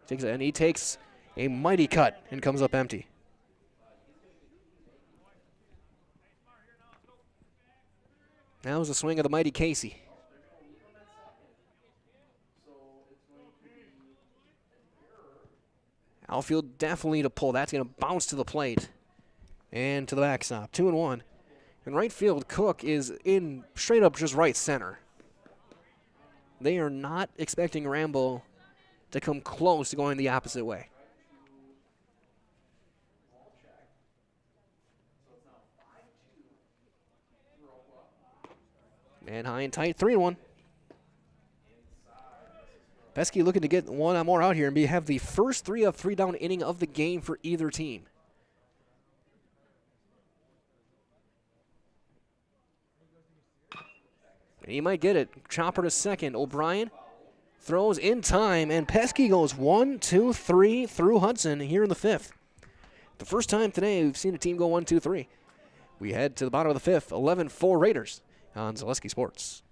Speaker 1: He takes a mighty cut and comes up empty. That was a swing of the mighty Casey. Outfield definitely to pull. That's going to bounce to the plate and to the backstop. 2-1. In right field, Cook is in straight up just right center. They are not expecting Rambo to come close to going the opposite way. Man high and tight, 3-1. Pesky looking to get one more out here and have the first 3 of 3 down inning of the game for either team. And he might get it. Chopper to second. O'Brien throws in time, and Pesky goes 1, 2, 3 through Hudson here in the 5th. The first time today we've seen a team go 1, 2, 3. We head to the bottom of the 5th, 11-4 Raiders on Zaleski Sports.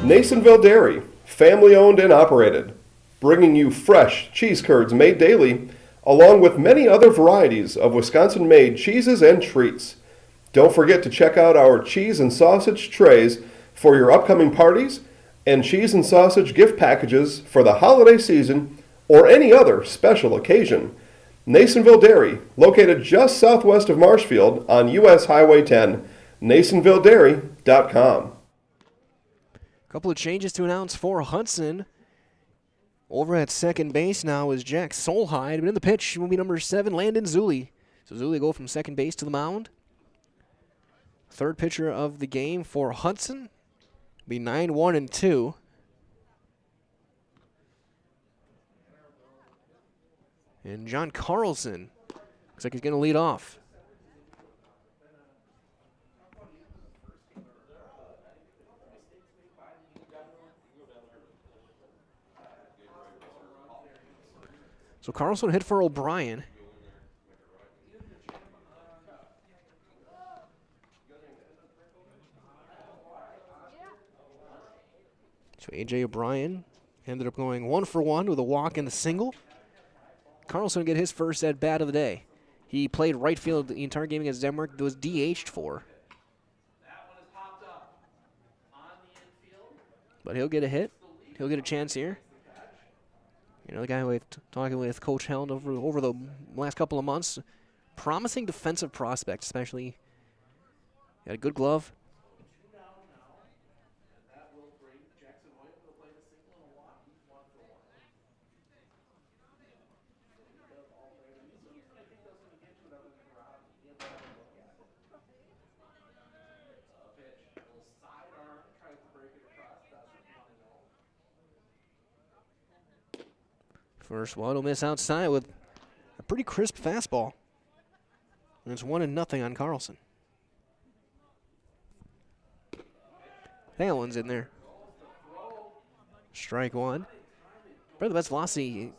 Speaker 4: Nasonville Dairy, family owned and operated, bringing you fresh cheese curds made daily, along with many other varieties of Wisconsin-made cheeses and treats. Don't forget to check out our cheese and sausage trays for your upcoming parties and cheese and sausage gift packages for the holiday season or any other special occasion. Nasonville Dairy, located just southwest of Marshfield on U.S. Highway 10, NasonvilleDairy.com.
Speaker 1: Couple of changes to announce for Hudson. Over at second base now is Jack Solheim, but in the pitch will be number 7, Landon Zuli. So Zuli go from second base to the mound. Third pitcher of the game for Hudson be 9-1-2. And John Carlson looks like he's going to lead off. So Carlson hit for O'Brien. So A.J. O'Brien ended up going 1 for 1 with a walk and a single. Carlson get his first at bat of the day. He played right field the entire game against Denmark. Was DH'd for. But he'll get a hit. He'll get a chance here. You know, the guy with talking with Coach Held over the last couple of months, promising defensive prospect, especially. Got a good glove. First one will miss outside with a pretty crisp fastball. And it's 1-0 on Carlson. That one's in there. Strike one. Probably the best velocity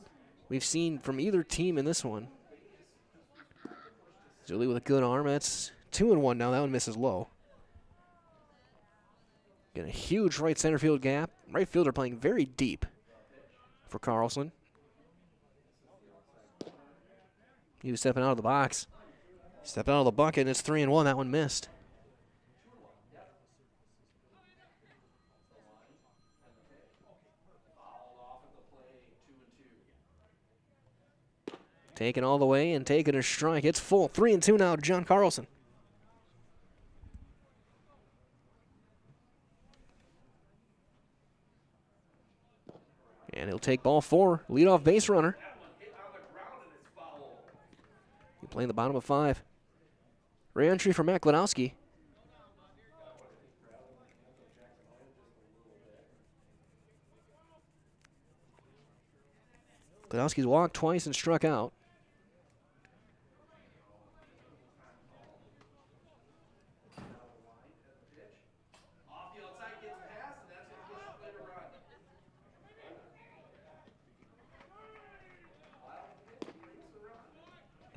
Speaker 1: we've seen from either team in this one. Zuli with a good arm. That's 2-1 now. That one misses low. Get a huge right center field gap. Right fielder playing very deep for Carlson. He was stepping out of the box. Stepping out of the bucket, and it's 3-1. That one missed. Taking all the way and taking a strike. It's full. 3-2 now to John Carlson. And he'll take ball 4. Leadoff base runner. playing the bottom of 5. Re-entry for Matt Glodowski. Glodowski's walked twice and struck out.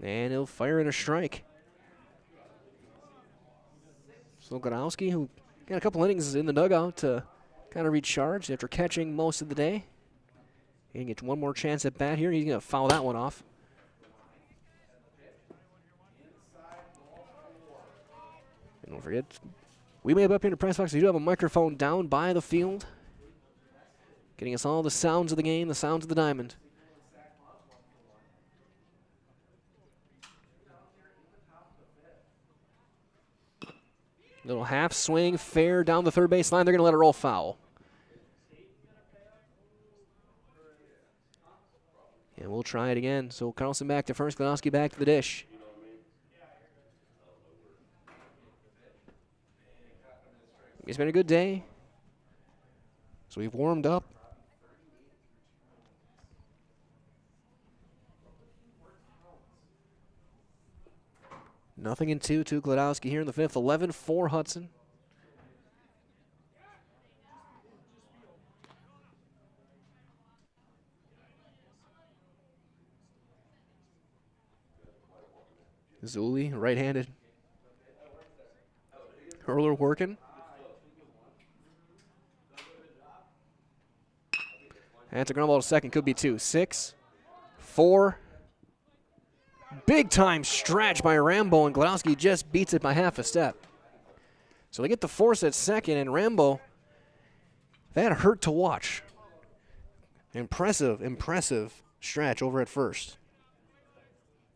Speaker 1: And he'll fire in a strike. So Glodowski, who got a couple innings in the dugout to kind of recharge after catching most of the day. He gets one more chance at bat here. He's going to foul that one off. And don't forget, we may have up here in the press box. We do have a microphone down by the field, getting us all the sounds of the game, the sounds of the diamond. Little half swing, fair down the third base line. They're going to let it roll foul. And we'll try it again. So Carlson back to first, Glodowski back to the dish. It's been a good day. So we've warmed up. Nothing in 2 to Glodowski here in the 5th. 11-4 Hudson. Zuli, right-handed. Hurler working. That's a ground ball to second. Could be 2. 6, 4. Big time stretch by Rambo, and Glodowski just beats it by half a step. So they get the force at second, and Rambo, that hurt to watch. Impressive stretch over at first.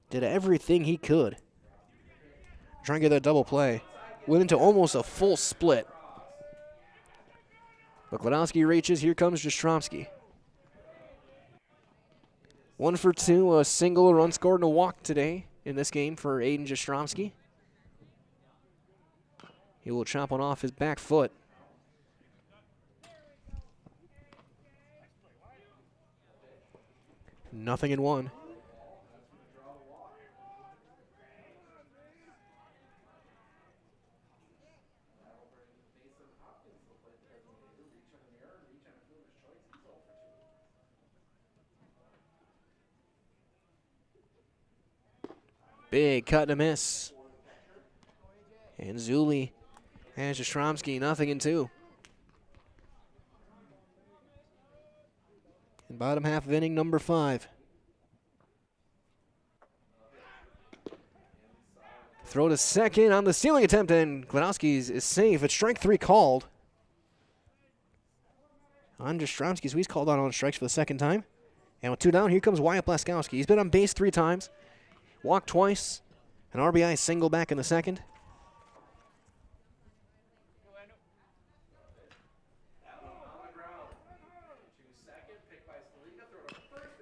Speaker 1: Did everything he could. Trying to get that double play. Went into almost a full split. But Glodowski reaches. Here comes Jastrzomski. 1 for 2, a single, a run scored, and a walk today in this game for Aiden Jastrzomski. He will chop one off his back foot. Nothing in 1. Big cut and a miss. And Zuli has Jastrzomski, nothing in 2. In bottom half of inning number 5. Throw to second on the stealing attempt, and Glodowski is safe. It's strike 3 called. On Jastrzomski, so he's called out on strikes for the second time. And with 2 down, here comes Wyatt Blaskowski. He's been on base 3 times. Walked twice, an RBI single back in the second.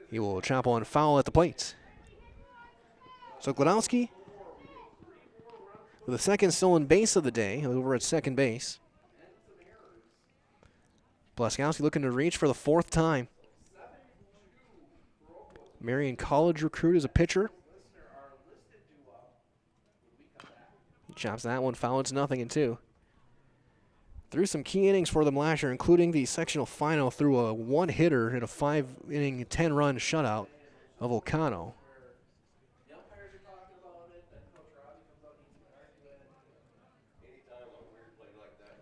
Speaker 1: He will chop on foul at the plate. So Glodowski, with the second stolen base of the day, over at second base. Blaskowski looking to reach for the 4th time. Marion College recruit as a pitcher. Chops that one, foul. It's nothing in 2. Threw some key innings for them last year, including the sectional final through a 1-hitter in a 5-inning, 10-run shutout of Ocano.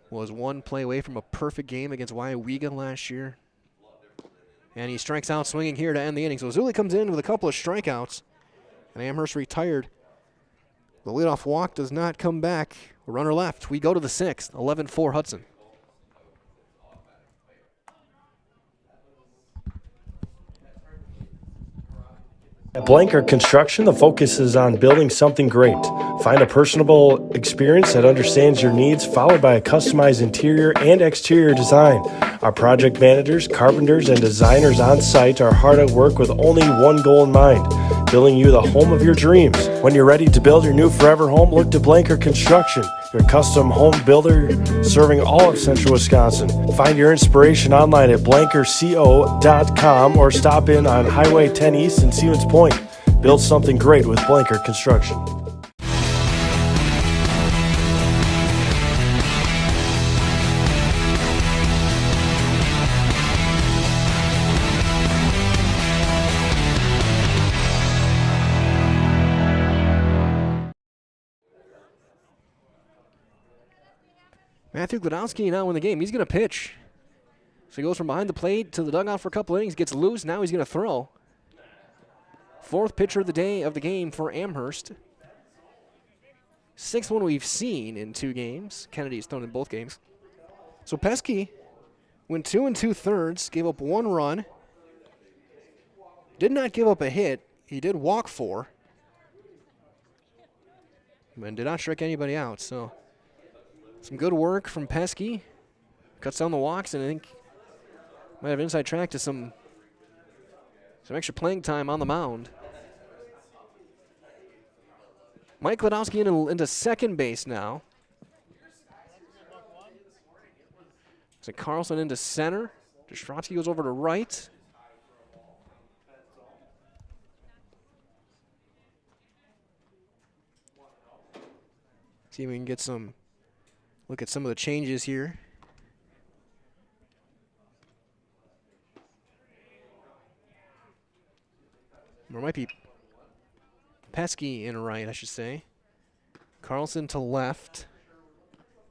Speaker 1: Was 1 play away from a perfect game against WIAA last year. And he strikes out swinging here to end the inning. So Zuli comes in with a couple of strikeouts, and Amherst retired. The leadoff walk does not come back. Runner left. We go to the 6th. 11-4 Hudson.
Speaker 5: At Blanker Construction, the focus is on building something great. Find a personable experience that understands your needs, followed by a customized interior and exterior design. Our project managers, carpenters, and designers on site are hard at work with only one goal in mind: building you the home of your dreams. When you're ready to build your new forever home, look to Blanker Construction, your custom home builder serving all of central Wisconsin. Find your inspiration online at blankerco.com or stop in on Highway 10 East in Stevens Point. Build something great with Blanker Construction.
Speaker 1: Matthew Gladowski now in the game. He's going to pitch. So he goes from behind the plate to the dugout for a couple innings, gets loose. Now he's going to throw. Fourth pitcher of the game for Amherst. Sixth one we've seen in 2 games. Kennedy's thrown in both games. So Pesky went 2 2/3, gave up 1 run. Did not give up a hit. He did walk 4. And did not strike anybody out. So some good work from Pesky. Cuts down the walks, and I think might have inside track to some extra playing time on the mound. Mike Gladowski into second base now. So Carlson into center. Jastrzewski goes over to right. See if we can get some look at some of the changes here. There might be Pesky in right, I should say. Carlson to left.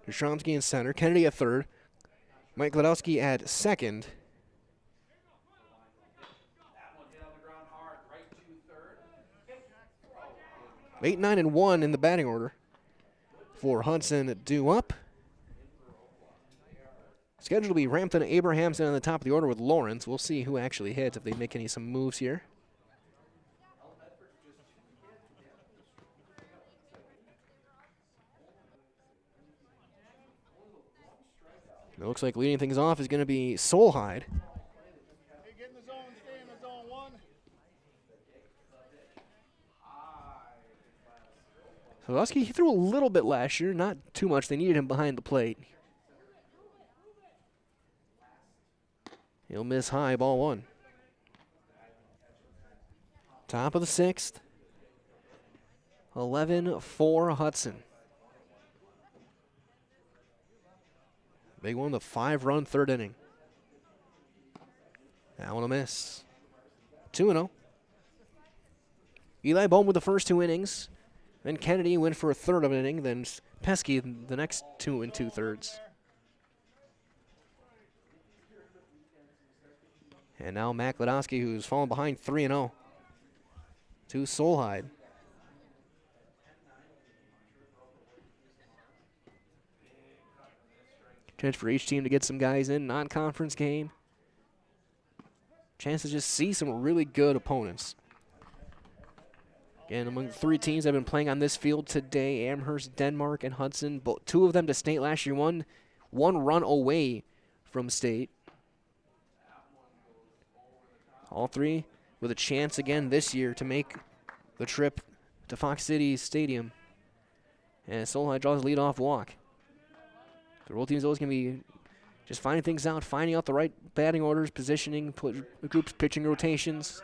Speaker 1: Jastrzewski in center. Kennedy at third. Mike Gladowski at second. Eight, 9, and 1 in the batting order for Hudson due up. Scheduled to be Rampton Abrahamson on the top of the order with Lawrence. We'll see who actually hits if they make some moves here. It looks like leading things off is going to be Solheim.
Speaker 14: Hey, get in the zone, stay in the zone 1.
Speaker 1: Gladowski, he threw a little bit last year, not too much. They needed him behind the plate. He'll miss high, ball 1. Top of the 6th. 11-4 Hudson. Big one, the 5-run third inning. That one a miss. 2-0. Eli Bohm with the first 2 innings. Then Kennedy went for a third of an inning. Then Pesky the next 2 2/3. And now Matt Gladowski, who's fallen behind 3-0 to Solheim. Chance for each team to get some guys in. Non-conference game. Chance to just see some really good opponents. Again, among the 3 teams that have been playing on this field today, Amherst, Denmark, and Hudson. 2 of them to state last year. One run away from state. All 3 with a chance again this year to make the trip to Fox City Stadium. And Solheim draws a leadoff walk. The role team's always going to be just finding things out, finding out the right batting orders, positioning, groups, pitching rotations.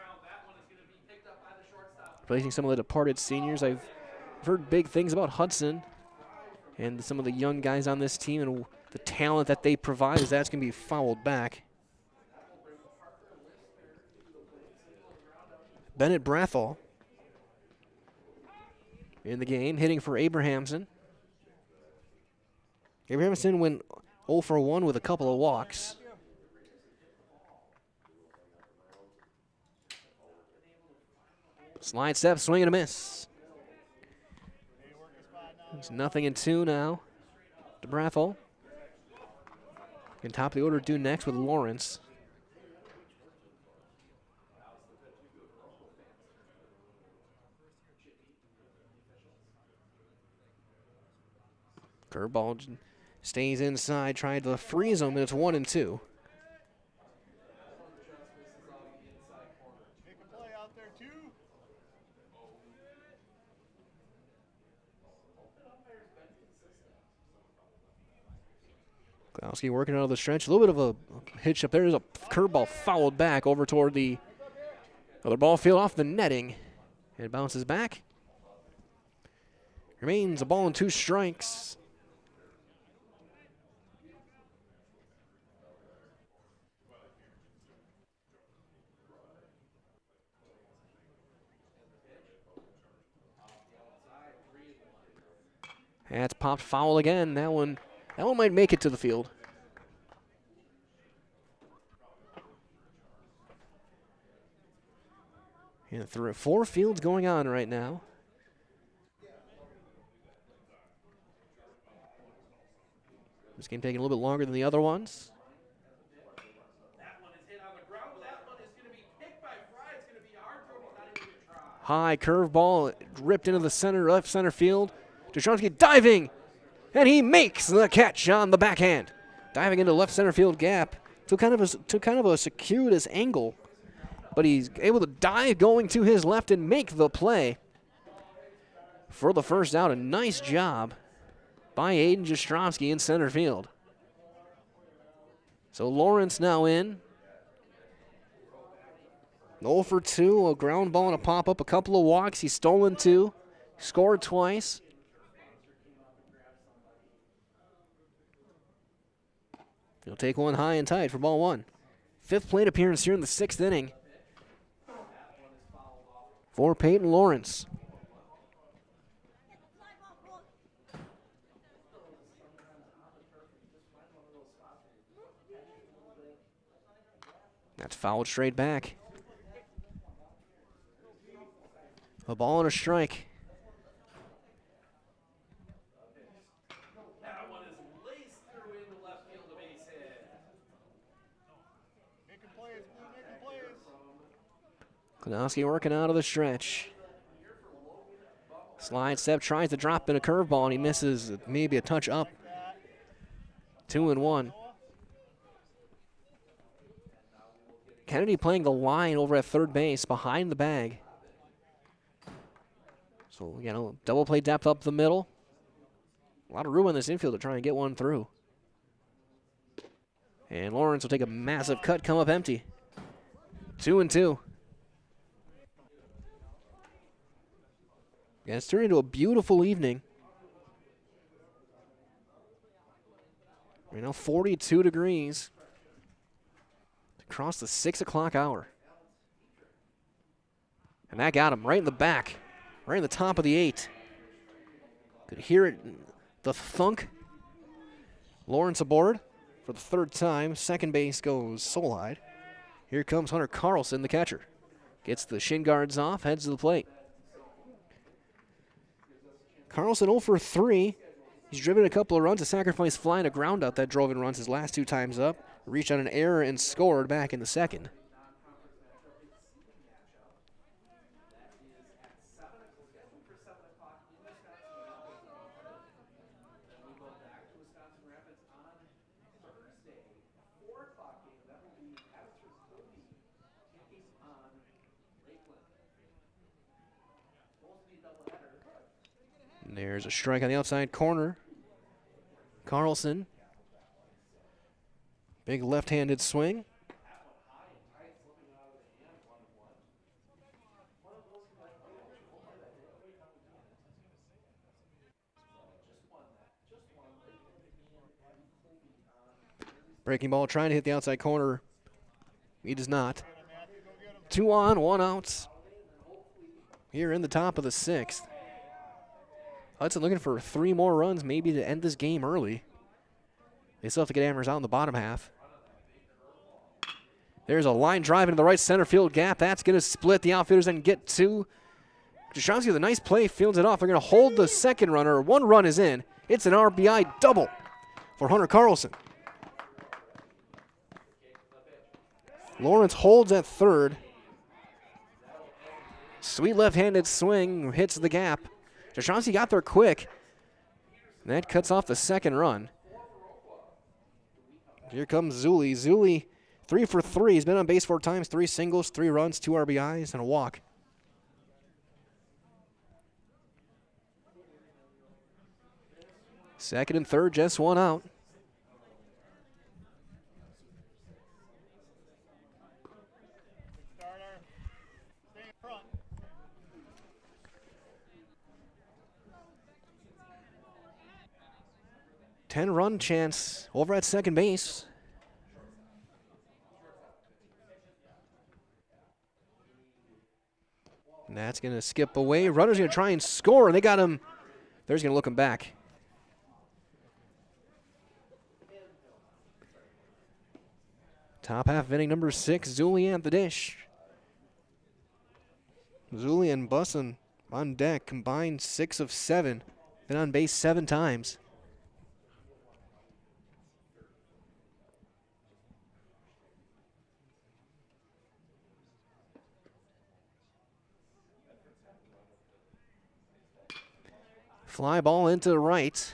Speaker 1: Replacing some of the departed seniors. I've heard big things about Hudson and some of the young guys on this team and the talent that they provide as that's going to be fouled back. Bennett Brathall in the game, hitting for Abrahamson. Abrahamson went 0 for 1 with a couple of walks. Slide step, swing and a miss. It's 0-2 now to Brathall. And top of the order due next with Lawrence. Curveball stays inside, trying to freeze him, and it's 1-2. Klowski working out of the stretch. A little bit of a hitch up there. There's a curveball fouled back over toward the other ball field off the netting. It bounces back. Remains a ball and 2 strikes. That's popped foul again. That one might make it to the field. And 4 fields going on right now. This game taking a little bit longer than the other ones. High curveball ripped into the left center field. Jastrzemski diving, and he makes the catch on the backhand. Diving into left center field gap. Took kind of a circuitous angle, but he's able to dive going to his left and make the play for the first out. A nice job by Aiden Jastrzemski in center field. So Lawrence now in. 0 for 2, a ground ball and a pop-up, a couple of walks. He's stolen 2, scored twice. He'll take one high and tight for ball 1. 5th plate appearance here in the 6th inning for Peyton Lawrence. That's fouled straight back. A ball and a strike. Klonowski working out of the stretch. Slide step, tries to drop in a curveball, and he misses maybe a touch up. 2-1. Kennedy playing the line over at third base behind the bag. So, double play depth up the middle. A lot of room in this infield to try and get one through. And Lawrence will take a massive cut, come up empty. 2-2. Yeah, it's turning into a beautiful evening. Right now, 42 degrees. Across the 6 o'clock hour. And that got him right in the back. Right in the top of the 8. Could hear it, the thunk. Lawrence aboard for the 3rd time. Second base goes Solheide. Here comes Hunter Carlson, the catcher. Gets the shin guards off, heads to the plate. Carlson 0 for 3. He's driven a couple of runs, a sacrifice fly and a ground out that drove in runs his last 2 times up. Reached on an error and scored back in the 2nd. There's a strike on the outside corner. Carlson. Big left-handed swing. Breaking ball trying to hit the outside corner. He does not. 2 on, 1 out. Here in the top of the 6th. Hudson looking for 3 more runs maybe to end this game early. They still have to get Amherst out in the bottom half. There's a line drive into the right center field gap. That's going to split the outfielders and get 2. Jastrzemski with a nice play, fields it off. They're going to hold the second runner. 1 run is in. It's an RBI double for Hunter Carlson. Lawrence holds at third. Sweet left-handed swing hits the gap. Jastrzemski got there quick. And that cuts off the second run. Here comes Zuli. Zuli, 3 for 3. He's been on base 4 times, 3 singles, 3 runs, 2 RBIs, and a walk. Second and third, just one out.
Speaker 14: Stay in front.
Speaker 1: 10-run chance over at second base. And that's going to skip away. Runner's going to try and score, and they got him. They're just going to look him back. Top half of inning number 6, Zulian at the dish. Zulian and Bussin on deck, combined 6 of 7. Been on base 7 times. Fly ball into the right.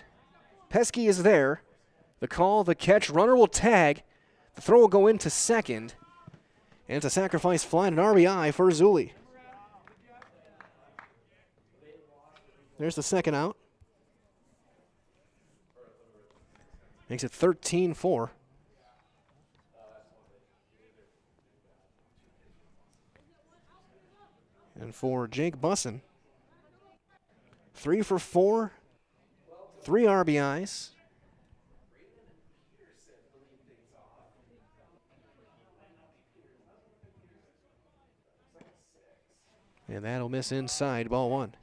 Speaker 1: Pesky is there. The call, the catch, runner will tag. The throw will go into second. And it's a sacrifice fly and an RBI for Zuli. There's the second out. Makes it 13-4. And for Jake Bussin, 3 for 4, 3 RBIs. And that'll miss inside, ball 1.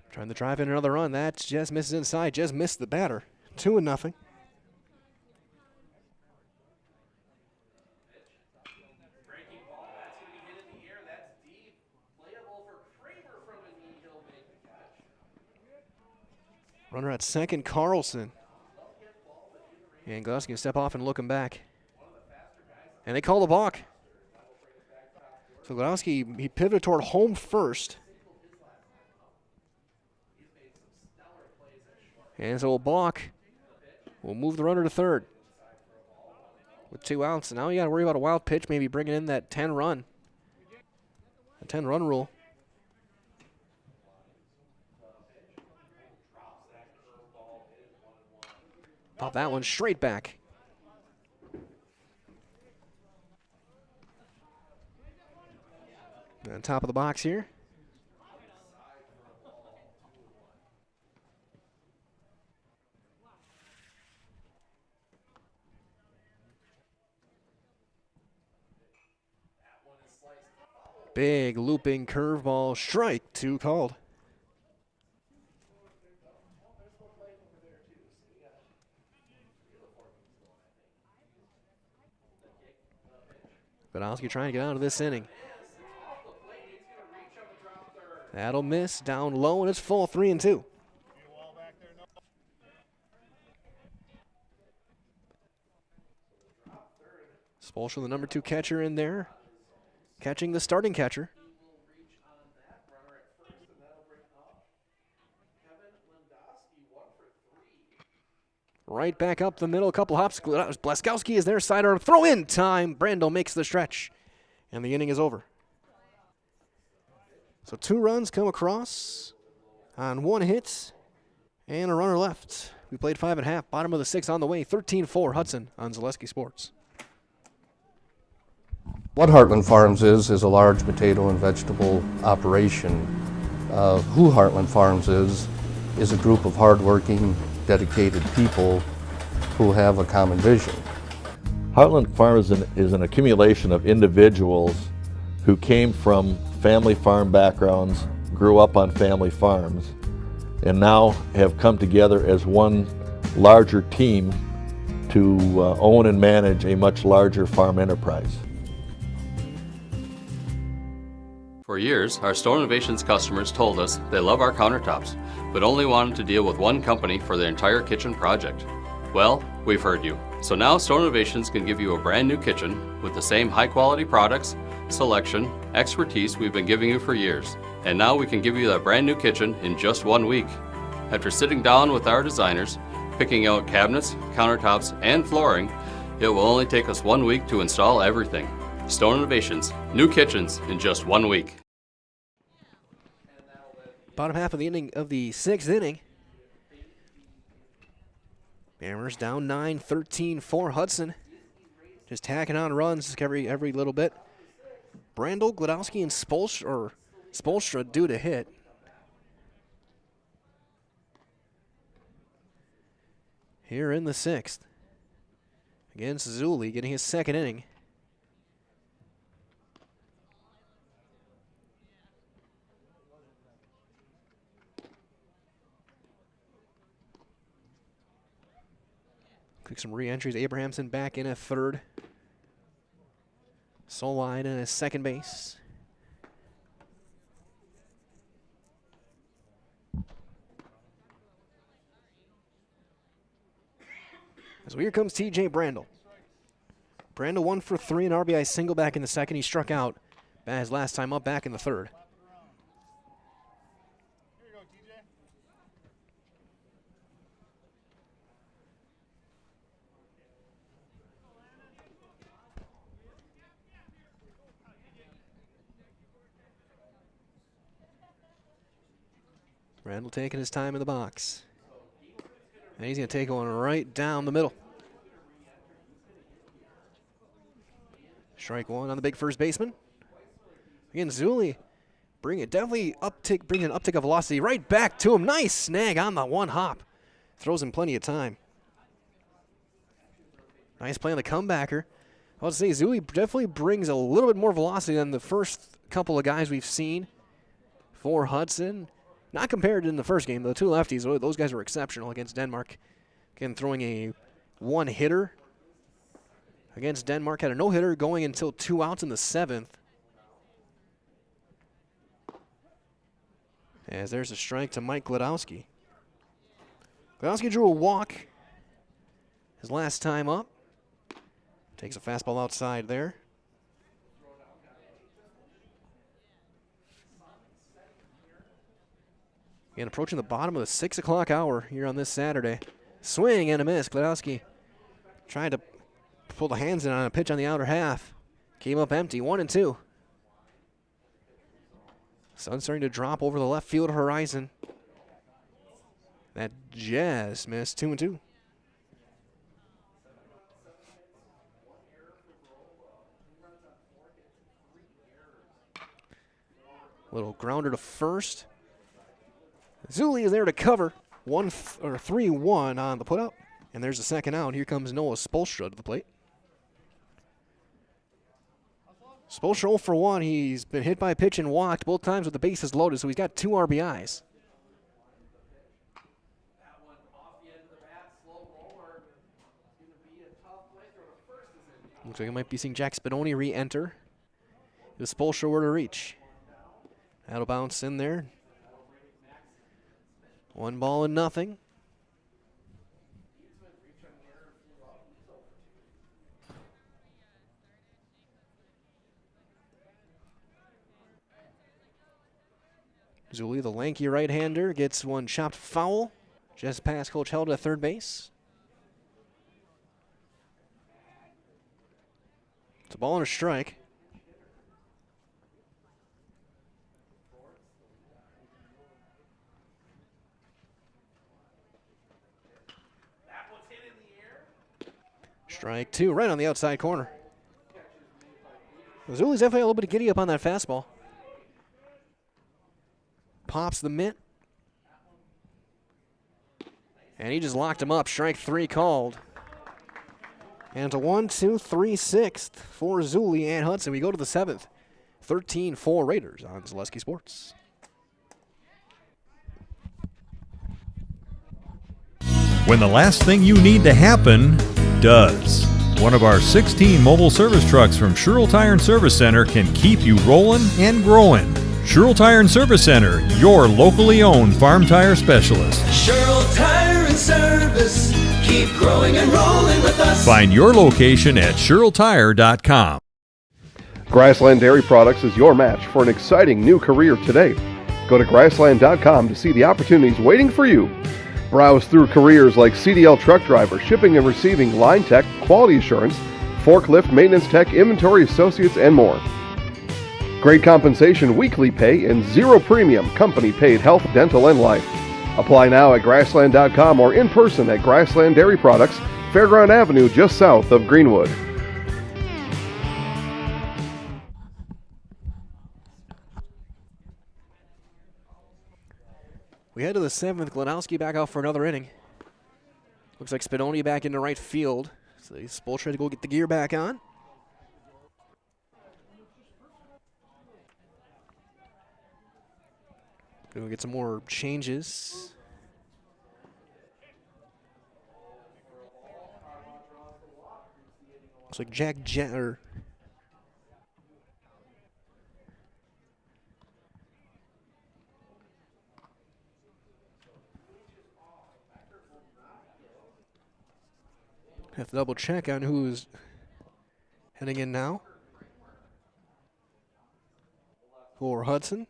Speaker 1: Trying to drive in another run. That just misses inside. Just missed the batter. 2-0. Runner at second, Carlson. And Glusky can step off and look him back. And they call the balk. So Glusky, he pivoted toward home first. And so a balk will move the runner to third. With 2 outs. And now you got to worry about a wild pitch, maybe bringing in that 10-run. A 10-run rule. Pop that one straight back. On top of the box here. Big looping curveball, strike 2 called. Godowski trying to get out of this inning. That'll miss, down low, and it's full, 3-2. Spolstra, the number 2 catcher in there, catching the starting catcher. Right back up the middle, a couple hops. Blaskowski is there, sidearm, throw in time. Brando makes the stretch, and the inning is over. So 2 runs come across on 1 hit and a runner left. We played 5 1/2, bottom of the 6th on the way, 13-4 Hudson on Zaleski Sports.
Speaker 6: What Heartland Farms is a large potato and vegetable operation. Who Heartland Farms is a group of hardworking, dedicated people who have a common vision.
Speaker 7: Heartland Farms is an accumulation of individuals who came from family farm backgrounds, grew up on family farms, and now have come together as one larger team to own and manage a much larger farm enterprise.
Speaker 8: For years, our Store Innovations customers told us they love our countertops, but only wanted to deal with one company for their entire kitchen project. Well, we've heard you. So now Store Innovations can give you a brand new kitchen with the same high quality products, selection, expertise we've been giving you for years. And now we can give you that brand new kitchen in just 1 week. After sitting down with our designers, picking out cabinets, countertops, and flooring, it will only take us 1 week to install everything. Stone Innovations, new kitchens in just 1 week.
Speaker 1: Bottom half of the inning of the 6th inning. Amherst down 9-13 for Hudson. Just tacking on runs every little bit. Brandel, Glodowski, and Spolstra due to hit. Here in the 6th. Against Zuli, getting his 2nd inning. Quick some re-entries. Abrahamson back in at 3rd. Soline in at 2nd base. So here comes TJ Brandel. Brandel 1 for 3, an RBI single back in the 2nd. He struck out his last time up back in the 3rd. Brandel taking his time in the box. And he's going to take one right down the middle. Strike 1 on the big first baseman. Again, Zuli brings an uptick of velocity right back to him. Nice snag on the 1 hop. Throws him plenty of time. Nice play on the comebacker. I would say Zuli definitely brings a little bit more velocity than the first couple of guys we've seen for Hudson. Not compared in the first game. The 2 lefties, those guys were exceptional against Denmark. Again, throwing a 1-hitter against Denmark. Had a no-hitter going until 2 outs in the 7th. As there's a strike to Mike Glodowski. Glodowski drew a walk his last time up. Takes a fastball outside there. And approaching the bottom of the 6 o'clock hour here on this Saturday. Swing and a miss. Glodowski trying to pull the hands in on a pitch on the outer half. Came up empty, 1-2. Sun starting to drop over the left field horizon. That just missed, 2-2. Little grounder to first. Zuli is there to cover. 3-1 on the put-up. And there's the second out. Here comes Noah Spolstra to the plate. Spolstra 0 for 1. He's been hit by a pitch and walked both times with the bases loaded, so he's got 2 RBIs. Looks like I might be seeing Jack Spadoni re-enter. If Spolstra were to reach. That'll bounce in there. 1-0. Zuli, the lanky right-hander, gets one chopped foul just past Coach Held at 3rd base. It's a ball and a strike. Strike 2, right on the outside corner. Zuli's definitely a little bit giddy up on that fastball. Pops the mitt. And he just locked him up. Strike 3 called. And to 1-2-3-6 for Zuli and Hudson. We go to the 7th. 13-4 Raiders on Zaleski Sports.
Speaker 9: When the last thing you need to happen does. One of our 16 mobile service trucks from Sherrill Tire and Service Center can keep you rolling and growing. Sherrill Tire and Service Center, your locally owned farm tire specialist.
Speaker 10: Sherrill Tire and Service, keep growing and rolling with us.
Speaker 9: Find your location at SherrillTire.com.
Speaker 4: Grassland Dairy Products is your match for an exciting new career today. Go to grassland.com to see the opportunities waiting for you. Browse through careers like CDL truck driver, shipping and receiving, line tech, quality assurance, forklift, maintenance tech, inventory associates, and more. Great compensation, weekly pay, and zero premium, company-paid health, dental, and life. Apply now at grassland.com or in person at Grassland Dairy Products, Fairground Avenue, just south of Greenwood.
Speaker 1: We head to the 7th. Glanowski back out for another inning. Looks like Spadoni back into right field. So he's Spolstra to go get the gear back on. Gonna get some more changes. Looks like Jack Jenner. Have to double check on who's heading in now. For Hudson.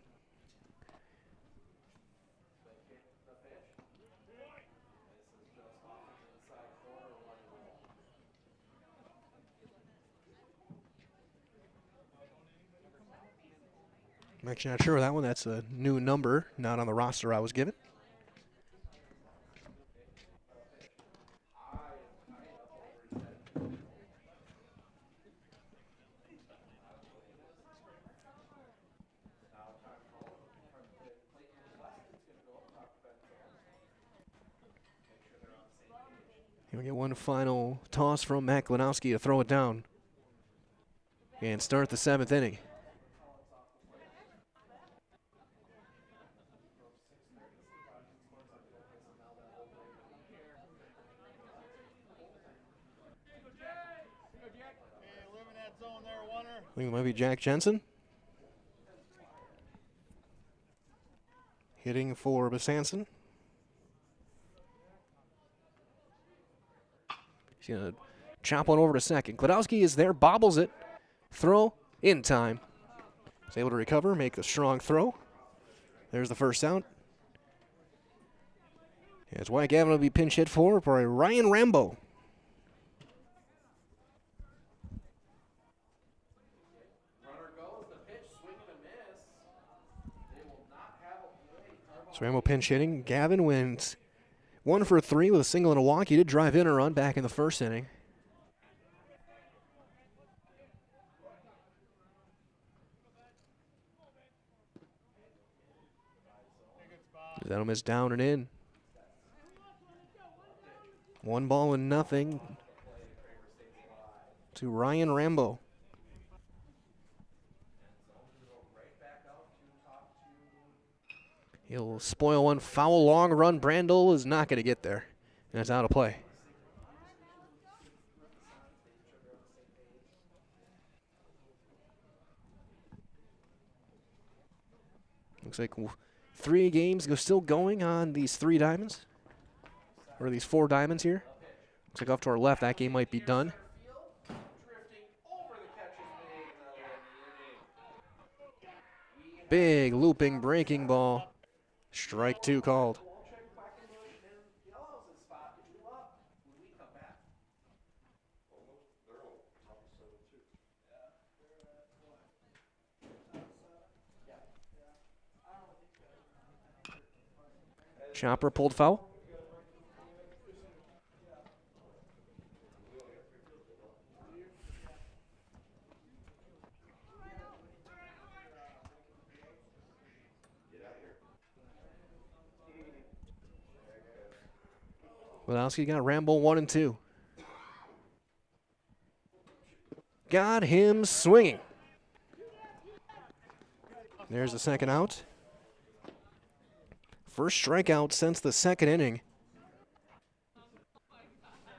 Speaker 1: I'm actually not sure of that one. That's a new number, not on the roster I was given. Here we get one final toss from Matt Glanowski to throw it down and start the 7th inning. I think it might be Jack Jensen. Hitting for Besançon. He's going to chop one over to second. Gladowski is there, bobbles it. Throw in time. He's able to recover, make the strong throw. There's the first out. As Wyatt Gavin will be pinch hit for by Ryan Rambo. So Rambo pinch hitting. Gavin wins 1 for 3 with a single and a walk. He did drive in a run back in the first inning. That'll miss down and in. 1 ball and nothing to Ryan Rambo. He'll spoil one foul long run. Brandel is not going to get there. And it's out of play. Looks like 3 games still going on these 3 diamonds. Or these 4 diamonds here. Looks like off to our left, that game might be done. Big looping breaking ball. Strike 2 called. Chopper pulled foul. Wadowski got Rambo 1 and 2. Got him swinging. There's the second out. First strikeout since the second inning.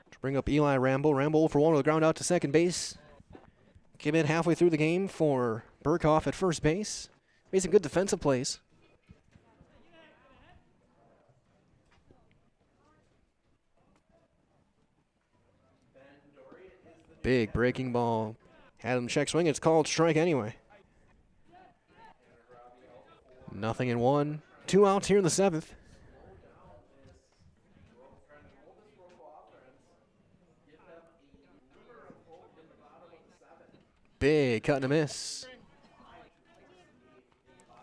Speaker 1: To bring up Eli Rambo. Rambo for 1 with a ground out to second base. Came in halfway through the game for Burkhoff at first base. Made some good defensive plays. Big breaking ball. Had him check swing. It's called strike anyway. 0-1. 2 outs here in the 7th. big cut and a miss.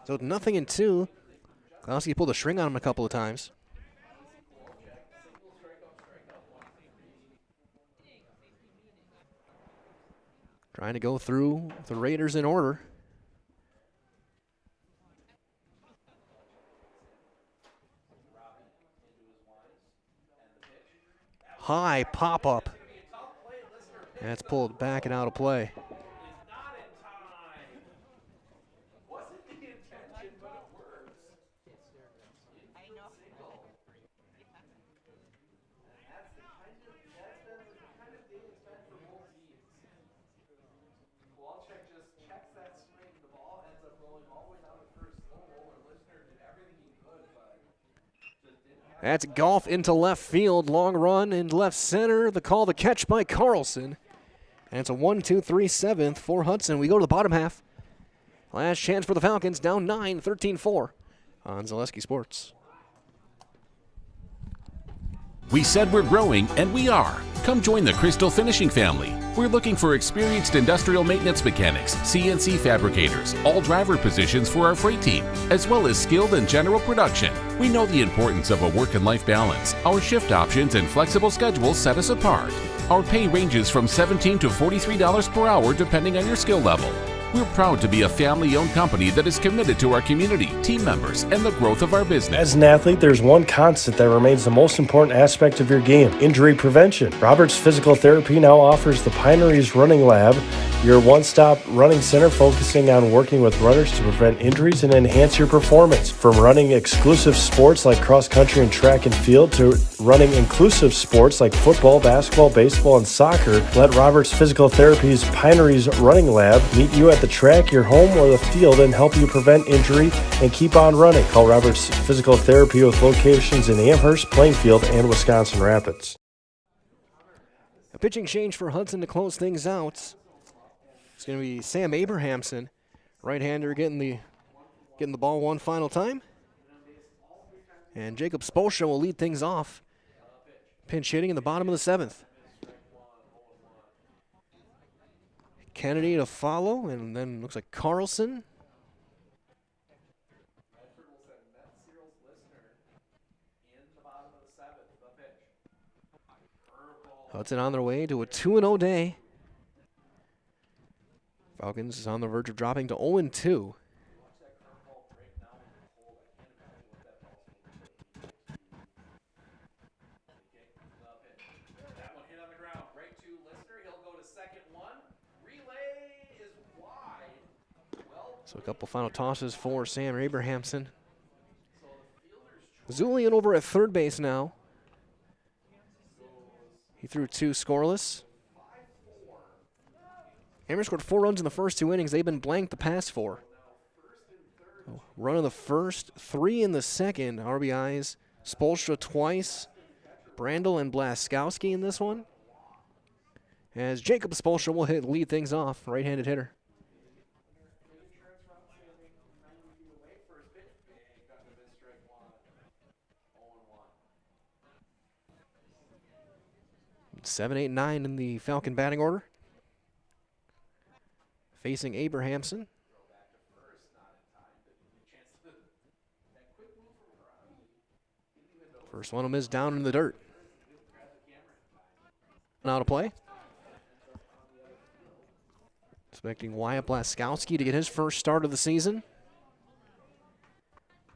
Speaker 1: So 0-2. Klowski pulled a string on him a couple of times. Trying to go through the Raiders in order. High pop-up. That's pulled back and out of play. That's golf into left field. Long run in left center. The call, the catch by Carlson. And it's a 1-2-3 7th for Hudson. We go to the bottom half. Last chance for the Falcons. Down 9, 13-4 on Zaleski Sports.
Speaker 11: We said we're growing, and we are. Come join the Crystal Finishing family. We're looking for experienced industrial maintenance mechanics, CNC fabricators, all driver positions for our freight team, as well as skilled and general production. We know the importance of a work and life balance. Our shift options and flexible schedules set us apart. Our pay ranges from $17 to $43 per hour depending on your skill level. We're proud to be a family-owned company that is committed to our community, team members, and the growth of our business.
Speaker 5: As an athlete, there's one constant that remains the most important aspect of your game: injury prevention. Roberts Physical Therapy now offers the Pineries Running Lab, your one-stop running center focusing on working with runners to prevent injuries and enhance your performance. From running exclusive sports like cross-country and track and field to running inclusive sports like football, basketball, baseball, and soccer, let Roberts Physical Therapy's Pineries Running Lab meet you at the track, your home, or the field and help you prevent injury and keep on running. Call Roberts Physical Therapy with locations in Amherst, Plainfield, and Wisconsin Rapids.
Speaker 1: A pitching change for Hudson to close things out. It's going to be Sam Abrahamson, right-hander, getting the ball one final time. And Jacob Spolstra will lead things off. Pinch hitting in the bottom of the 7th. Kennedy to follow, and then looks like Carlson. Hudson on their way to a 2-0 day. Falcons is on the verge of dropping to 0-2. So a couple final tosses for Sam Abrahamson. Zulian over at third base now. He threw 2 scoreless. Amherst scored 4 runs in the first 2 innings. They've been blanked the past 4. Run in the first, 3 in the second. RBIs. Spolstra twice. Brandel and Blaskowski in this one. As Jacob Spolstra will lead things off, right-handed hitter. Seven, 8, 9 in the Falcon batting order. Facing Abrahamson. First one of them is down in the dirt. Now to play. Expecting Wyatt Blaskowski to get his first start of the season.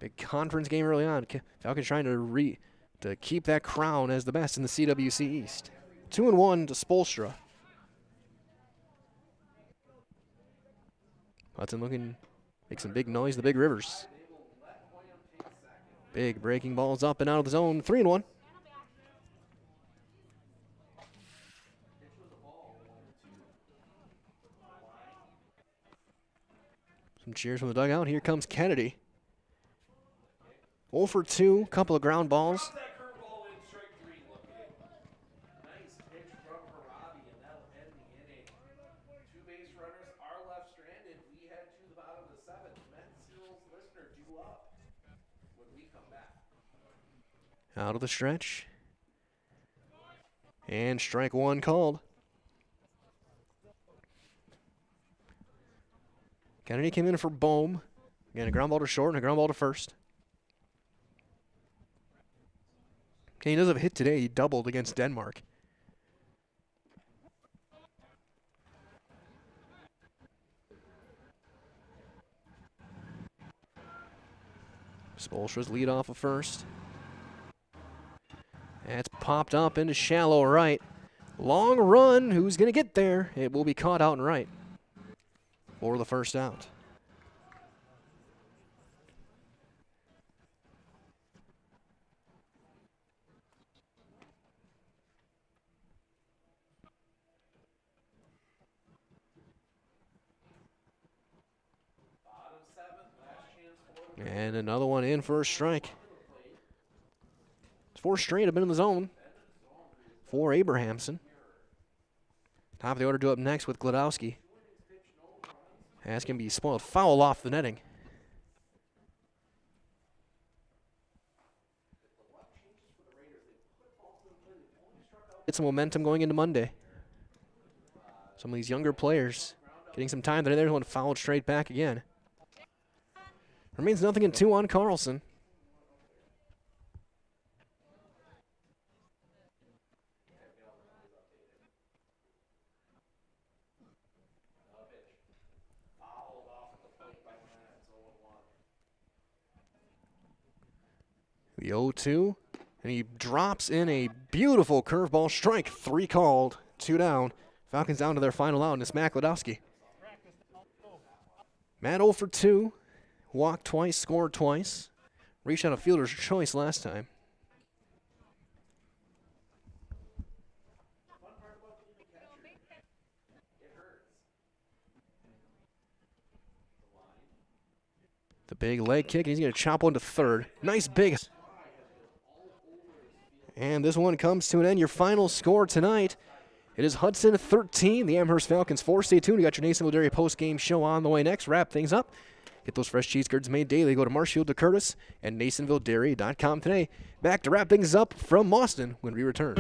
Speaker 1: Big conference game early on. Falcons trying to keep that crown as the best in the CWC East. 2-1 to Spolstra. Hudson looking, make some big noise, the Big Rivers. Big breaking balls up and out of the zone, 3-1. Some cheers from the dugout. Here comes Kennedy. 0 for 2, couple of ground balls. Out of the stretch. And strike 1 called. Kennedy came in for Bohm. Again, a ground ball to short and a ground ball to first. Okay, he does have a hit today. He doubled against Denmark. Spolstra's lead off of first. That's popped up into shallow right. Long run. Who's going to get there? It will be caught out and right for the first out. And another one in for a strike. 4 straight have been in the zone for Abrahamson. Top of the order due up next with Gladowski. That's going to be spoiled. Foul off the netting. Get some momentum going into Monday. Some of these younger players getting some time. There's one fouled straight back again. Remains 0-2 on Carlson. The 0-2, and he drops in a beautiful curveball strike. 3 called, 2 down. Falcons down to their final out, and it's Matt Gladowski. Matt 0 for 2. Walked twice, scored twice. Reached out a fielder's choice last time. The big leg kick, and he's going to chop one to third. Nice big. And this one comes to an end. Your final score tonight, it is Hudson 13, the Amherst Falcons 4. Stay tuned. We got your Nasonville Dairy post-game show on the way next. Wrap things up. Get those fresh cheese curds made daily. Go to Marshfield to Curtis and NasonvilleDairy.com today. Back to wrap things up from Boston when we return.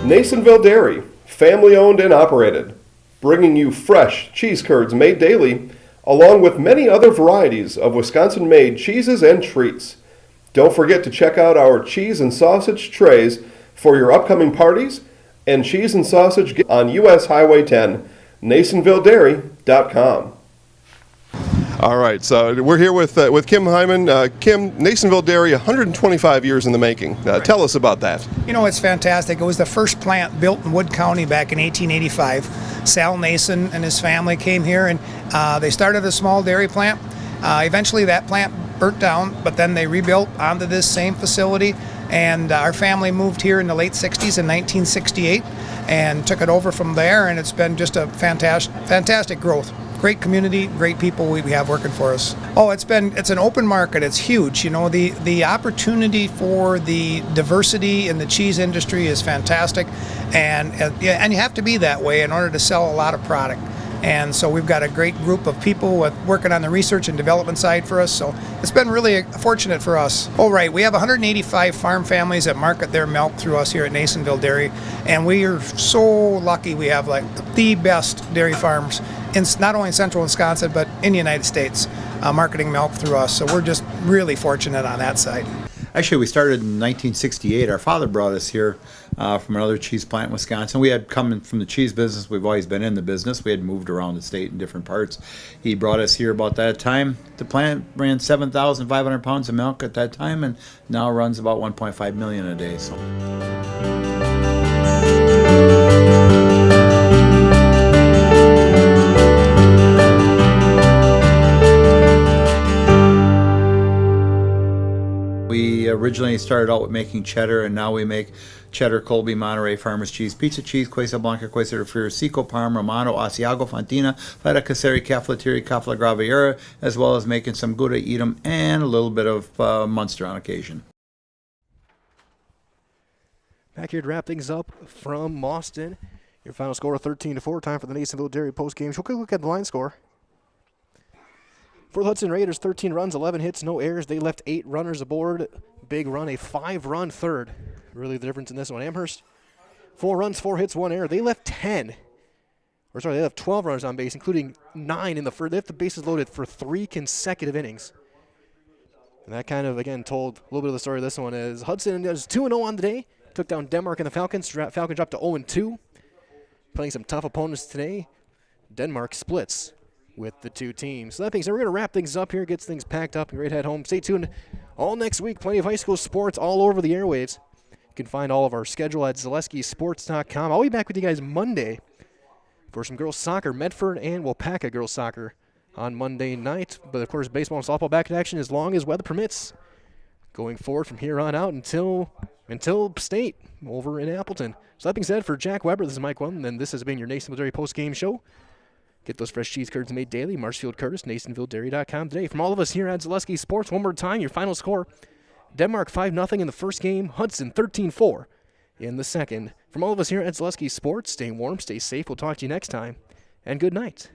Speaker 4: Nasonville Dairy, family owned and operated, bringing you fresh cheese curds made daily, along with many other varieties of Wisconsin-made cheeses and treats. Don't forget to check out our cheese and sausage trays for your upcoming parties and cheese and sausage on US Highway 10, NasonvilleDairy.com.
Speaker 16: All right, so we're here with Kim Hyman. Kim, Nasonville Dairy, 125 years in the making. Tell us about that.
Speaker 17: You know, it's fantastic. It was the first plant built in Wood County back in 1885. Sal Nason and his family came here, and they started a small dairy plant. Eventually that plant burnt down, but then they rebuilt onto this same facility, and our family moved here in the late 60s in 1968 and took it over from there, and it's been just a fantastic growth. Great community, great people we have working for us. Oh, it's an open market. It's huge. You know, the opportunity for the diversity in the cheese industry is fantastic, and you have to be that way in order to sell a lot of product. And so we've got a great group of people working on the research and development side for us. So it's been really fortunate for us. Oh, right. We have 185 farm families that market their milk through us here at Nasonville Dairy. And we are so lucky we have like the best dairy farms in not only central Wisconsin, but in the United States marketing milk through us. So we're just really fortunate on that side.
Speaker 18: Actually, we started in 1968. Our father brought us here from another cheese plant in Wisconsin. We had come from the cheese business. We've always been in the business. We had moved around the state in different parts. He brought us here about that time. The plant ran 7,500 pounds of milk at that time, and now runs about 1.5 million a day. So. We originally started out with making cheddar, and now we make cheddar, Colby, Monterey, Farmers Cheese, Pizza Cheese, Quesa Blanca, Quesa de Friar, Seco, Parm, Romano, Asiago, Fontina, Feta Caseri, Caflateri, Cafla Graviera, as well as making some Gouda Edam and a little bit of Munster on occasion.
Speaker 1: Back here to wrap things up from Mauston. Your final score of 13-4. Time for the Nasonville Dairy postgame. We'll quick look at the line score. For the Hudson Raiders, 13 runs, 11 hits, no errors. They left 8 runners aboard. Big run, a 5-run third. Really the difference in this one. Amherst, 4 runs, 4 hits, 1 error. They left 12 runners on base, including 9 in the first. They left the bases loaded for 3 consecutive innings. And that kind of, again, told a little bit of the story of this one. Is Hudson is 2-0 on the day. Took down Denmark and the Falcons. Falcons dropped to 0-2. Playing some tough opponents today. Denmark splits with the 2 teams. So that being said, we're going to wrap things up here, get things packed up, and ready to head home. Stay tuned all next week. Plenty of high school sports all over the airwaves. You can find all of our schedule at ZaleskiSports.com. I'll be back with you guys Monday for some girls soccer. Medford and Wapaka girls soccer on Monday night. But, of course, baseball and softball back in action as long as weather permits. Going forward from here on out until state over in Appleton. So that being said, for Jack Weber, this is Mike Wellen, and this has been your Nasonville Dairy post-game show. Get those fresh cheese curds made daily. Marshfield Curtis, NasonvilleDairy.com today. From all of us here at Zaleski Sports, one more time, your final score. Denmark 5-0 in the first game. Hudson 13-4 in the second. From all of us here at Zaleski Sports, stay warm, stay safe. We'll talk to you next time, and good night.